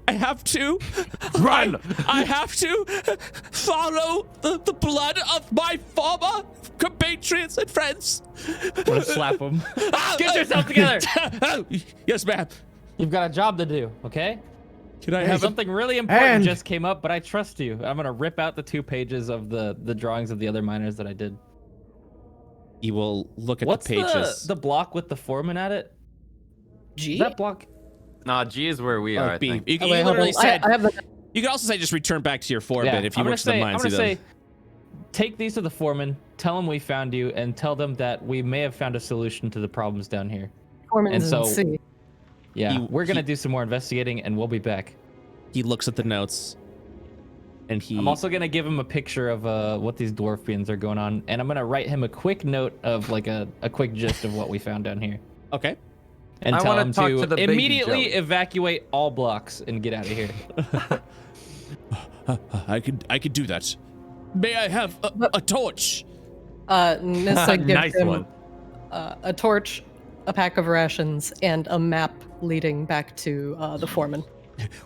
I have to Run! I have to follow the blood of my former compatriots and friends. I'm gonna slap him. Get yourself together. Oh, yes, ma'am. You've got a job to do, okay? Can I have Something really important And- just came up, but I trust you. I'm gonna rip out the 2 pages of the drawings of the other miners that I did. You will look at What's the pages. the block with the foreman at it? G? Is that block? Nah, G is where we are. I B. think. You, Oh, you wait, hold literally on. said. I have the. You could also say just return back to your foreman if you I'm work gonna to the say, mines. I'm gonna say, take these to the foreman, tell him we found you, and tell them that we may have found a solution to the problems down here. Foreman's And so- in C. Yeah, we're gonna he- do some more investigating, and we'll be back. He looks at the notes, and he. I'm also gonna give him a picture of what these dwarf beings are going on, and I'm gonna write him a quick note of like a quick gist of what we found down here, Okay. and I tell wanna him talk to to the baby immediately jelly. evacuate all blocks and get out of here. I could do that. May I have a torch? Nissa gives Nice him one. a torch, a pack of rations, and a map leading back to the foreman.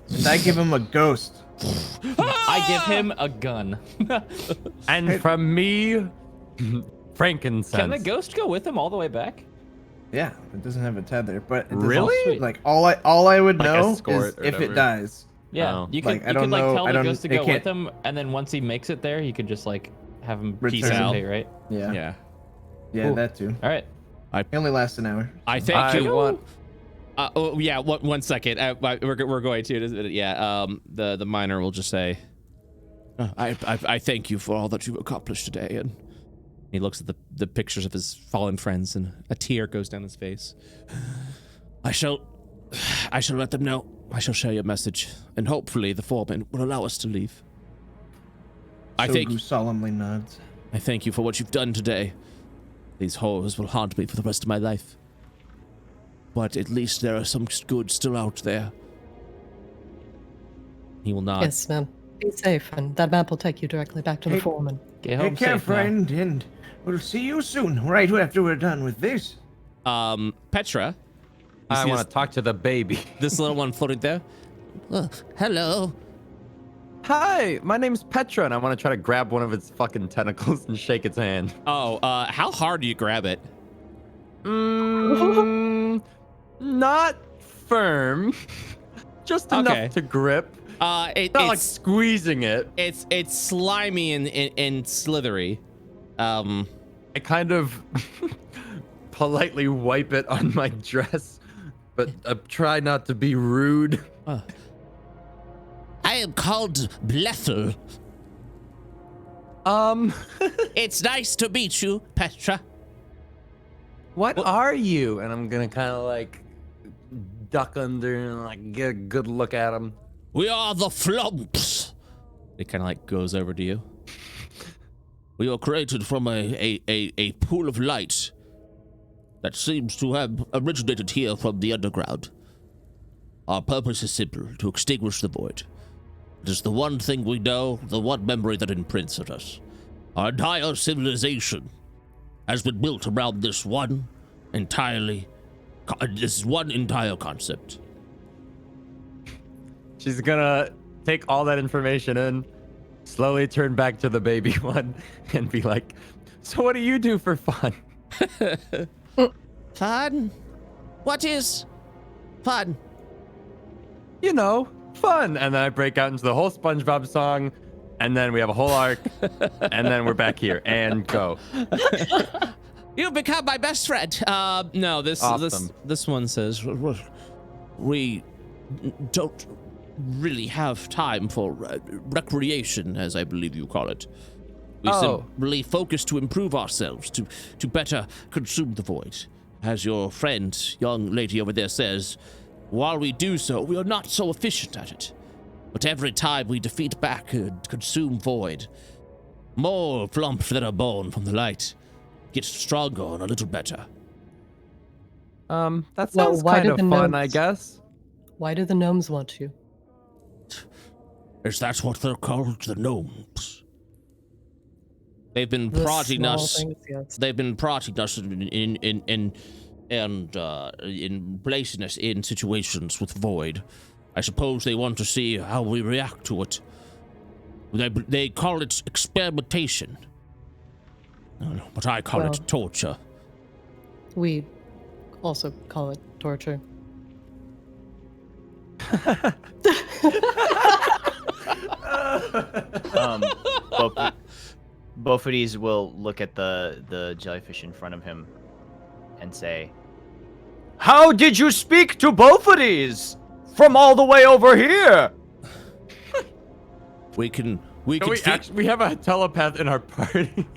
And I give him a ghost. I give him a gun. And from me, frankincense. Can the ghost go with him all the way back? Yeah, it doesn't have a tether, but it doesn't- Really? Like all I would Like know escort is or if whatever. it dies. Yeah, Oh. you could, Like, I you don't could like know- tell I the don't- ghost to it go with can't- him, and then once he makes it there, you could just like have him Peace participate, right? Yeah, Yeah. yeah, Cool. that too. All right. It only lasts an hour. I thank I you. want. Oh yeah. One second. We're going to. Yeah. The miner will just say. I thank you for all that you've accomplished today. And He looks at the pictures of his fallen friends, and a tear goes down his face. I shall let them know. I shall share your message, and hopefully the foreman will allow us to leave. Sogu solemnly nods. I thank you for what you've done today. These horrors will haunt me for the rest of my life. But at least there are some good still out there. He will nod. Yes, ma'am. Be safe, and that map will take you directly back to the Hey. foreman. Get Take home care, safe now. friend, and we'll see you soon, right after we're done with this. Petra. You I see want to talk to the baby. this little one floating there. Hello. Hi, my name's Petra, and I want to try to grab one of its fucking tentacles and shake its hand. Oh, how hard do you grab it? Not firm, just enough Okay. to grip. Not Not like squeezing it. it's slimy and slithery. I kind of politely wipe it on my dress, but I try not to be rude. I am called Blethel. It's nice to meet you, Petra. What are you? And I'm gonna kind of like duck under and like get a good look at him. We are the Flumps. It kind of like goes over to you. We are created from a pool of light that seems to have originated here from the underground. Our purpose is simple, to extinguish the void. It is the one thing we know, the one memory that imprints on us. Our entire civilization has been built around this one entire concept. She's gonna take all that information in, slowly turn back to the baby one, and be like, so what do you do for fun? Fun? What is fun? You know, fun. And then I break out into the whole SpongeBob song, and then we have a whole arc, and then we're back here, and go. You've become my best friend. No, this one says We don't really have time for recreation, as I believe you call it. We simply focus to improve ourselves, to better consume the void. As your friend, young lady over there says, while we do so, we are not so efficient at it. But every time we defeat back and consume void, more flump that are born from the light get stronger and a little better. That sounds kind of fun, I guess. Why do the gnomes want you? Is that what they're called, the gnomes? they've been The prodding small us. things, yes. They've been prodding us in placing us in situations with void. I suppose they want to see how we react to it. They call it experimentation. But I call it torture. We also call it torture. Both of these will look at the jellyfish in front of him and say, "How did you speak to both of these from all the way over here?" We have a telepath in our party.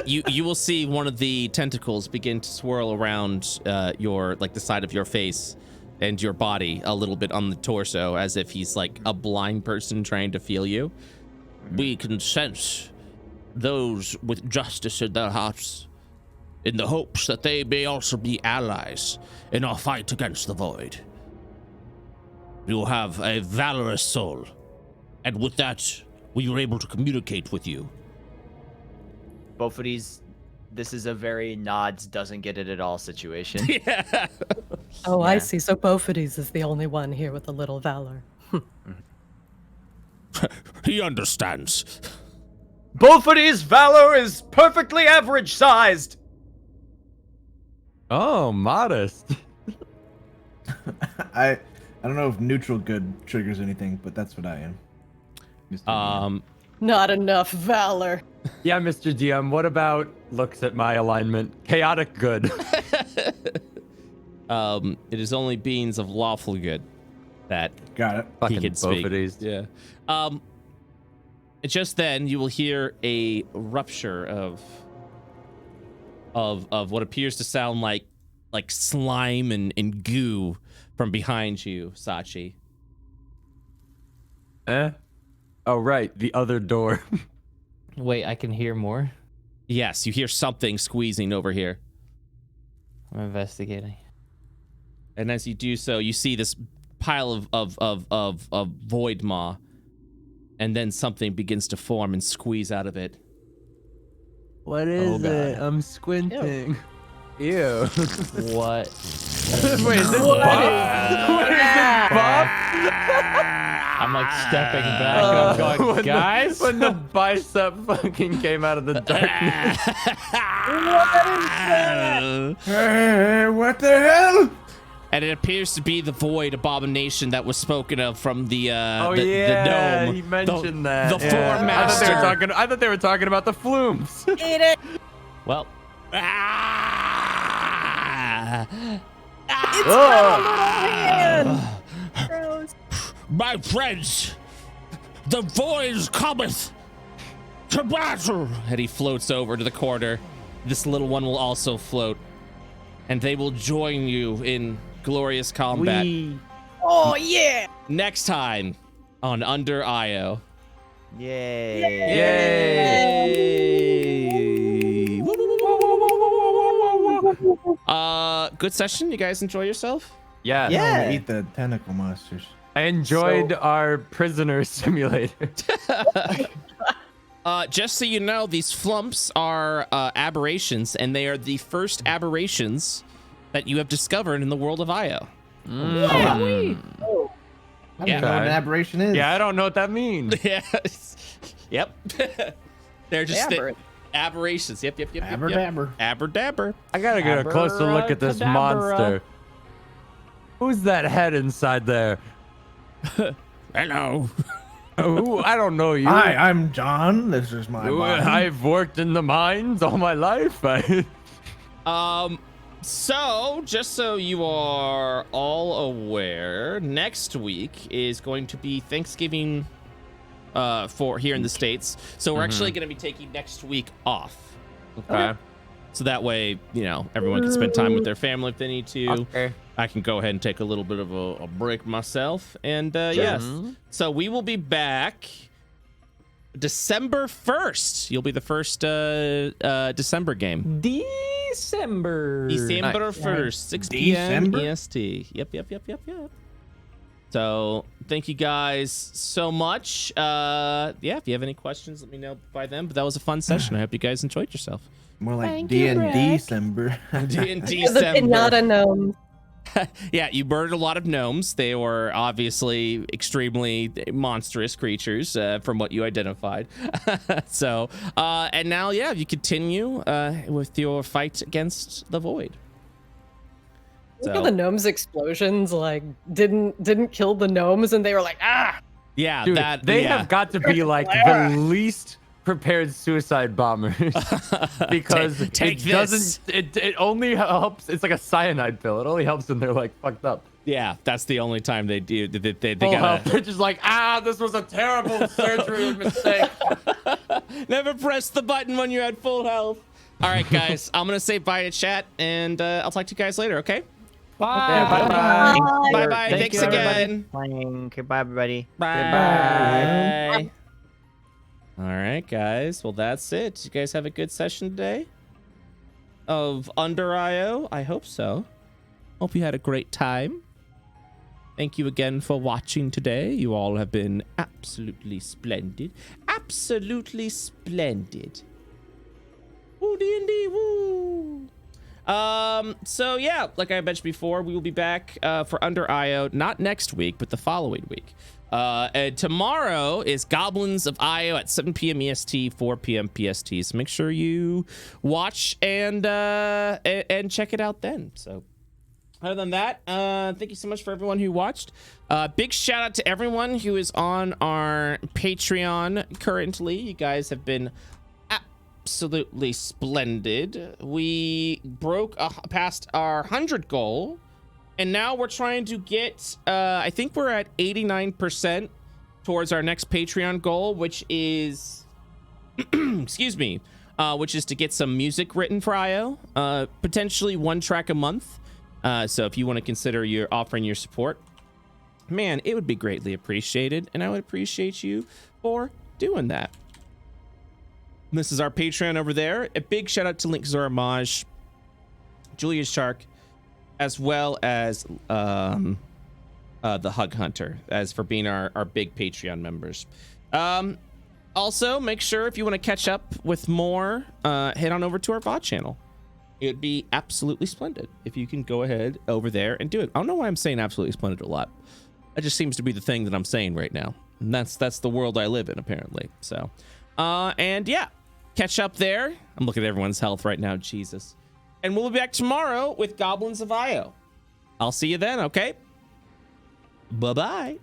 You will see one of the tentacles begin to swirl around the side of your face and your body a little bit on the torso, as if he's like a blind person trying to feel you. We can sense those with justice in their hearts, in the hopes that they may also be allies in our fight against the void. You have a valorous soul, and with that, we were able to communicate with you. Both of these, this is a very nods, doesn't get it at all situation. Yeah. Oh, I see. So Bophides is the only one here with a little valor. He understands. Both of these valor is perfectly average sized. Oh, modest. I don't know if neutral good triggers anything, but that's what I am. Mr. DM. Not enough valor. Yeah, Mr. DM, what about looks at my alignment? Chaotic good. It is only beings of lawful good that Got it. he can speak. Bophides. Yeah. Just then you will hear a rupture of what appears to sound like slime and goo from behind you, Sachi. Oh, right, the other door. Wait, I can hear more? Yes, you hear something squeezing over here. I'm investigating. And as you do so, you see this pile of void maw, and then something begins to form and squeeze out of it. What is it? I'm squinting. Ew. What? Wait, is this Bob? What is this, Bob? I'm like stepping back and I'm going, guys? When the bicep fucking came out of the darkness. Hey, what the hell? And it appears to be the void abomination that was spoken of from the Oh, the yeah, gnome. he mentioned that. The Four Master. I thought they were talking about the flumes. Well, My friends, the void cometh to battle. And he floats over to the corner. This little one will also float, and they will join you in glorious combat. Oh, yeah! Next time on Under IO. Yay. Yay! Good session. You guys enjoy yourself? Yeah. Yeah. I wanna eat the tentacle monsters. I enjoyed our prisoner simulator. Just so you know, these flumps are aberrations, and they are the first aberrations that you have discovered in the world of Io. I don't know what an aberration is. Yeah, I don't know what that means. Yep. They're just Aberrant. aberrations. Yep. Aberdabber. Aberdabber. I gotta get a closer look at this monster. Who's that head inside there? Hello. Ooh, I don't know you. Hi, I'm John. This is my Ooh, body. I've worked in the mines all my life. So, just so you are all aware, next week is going to be Thanksgiving for here in the States. So we're actually going to be taking next week off. Okay. So that way, you know, everyone can spend time with their family if they need to. Okay. I can go ahead and take a little bit of a break myself. And yes, so we will be back December 1st. You'll be the first December game. December. December 1st, 6 p.m. December? EST. Yep. So thank you guys so much. Yeah, if you have any questions, let me know by then. But that was a fun session. I hope you guys enjoyed yourself. More like Thank you, D&D Rick. December. D&D The pinata gnome. Yeah, you murdered a lot of gnomes. They were obviously extremely monstrous creatures from what you identified. So, and now, yeah, you continue with your fight against the void. Look how the gnomes' explosions like didn't kill the gnomes, and they were like, ah. Yeah, Dude, that they yeah. have got to be like the least prepared suicide bombers because Take it this. doesn't. It only helps. It's like a cyanide pill. It only helps when they're like fucked up. Yeah, that's the only time they do. They Full gotta health. They're just like, this was a terrible surgery mistake. never press the button when you're at full health. All right, guys, I'm gonna say bye to chat, and I'll talk to you guys later. Okay. Bye. Bye. Thank Thanks you, everybody. again. Playing. Okay, bye, everybody. Bye. All right, guys. Well, that's it. You guys have a good session today of Under IO. I hope so. Hope you had a great time. Thank you again for watching today. You all have been absolutely splendid. Absolutely splendid. Woo, D&D, woo. So yeah, like I mentioned before, we will be back for Under IO, not next week, but the following week. And tomorrow is Goblins of Io at 7 p.m. EST, 4 p.m. PST. So make sure you watch and check it out then. So other than that, thank you so much for everyone who watched. Big shout out to everyone who is on our Patreon currently. You guys have been absolutely splendid. We broke past our 100 goal. And now we're trying to get, I think we're at 89% towards our next Patreon goal, which is, excuse me, which is to get some music written for IO, potentially 1 track a month. So if you want to consider offering your support, man, it would be greatly appreciated. And I would appreciate you for doing that. And this is our Patreon over there. A big shout out to Link Zoramaj, Julia Shark, as well as the Hug Hunter, as for being our big Patreon members. Also, make sure if you want to catch up with more, head on over to our VOD channel. It would be absolutely splendid if you can go ahead over there and do it. I don't know why I'm saying absolutely splendid a lot. That just seems to be the thing that I'm saying right now. And that's the world I live in, apparently. So, and yeah, catch up there. I'm looking at everyone's health right now. Jesus. And we'll be back tomorrow with Goblins of Io. I'll see you then, okay? Bye-bye.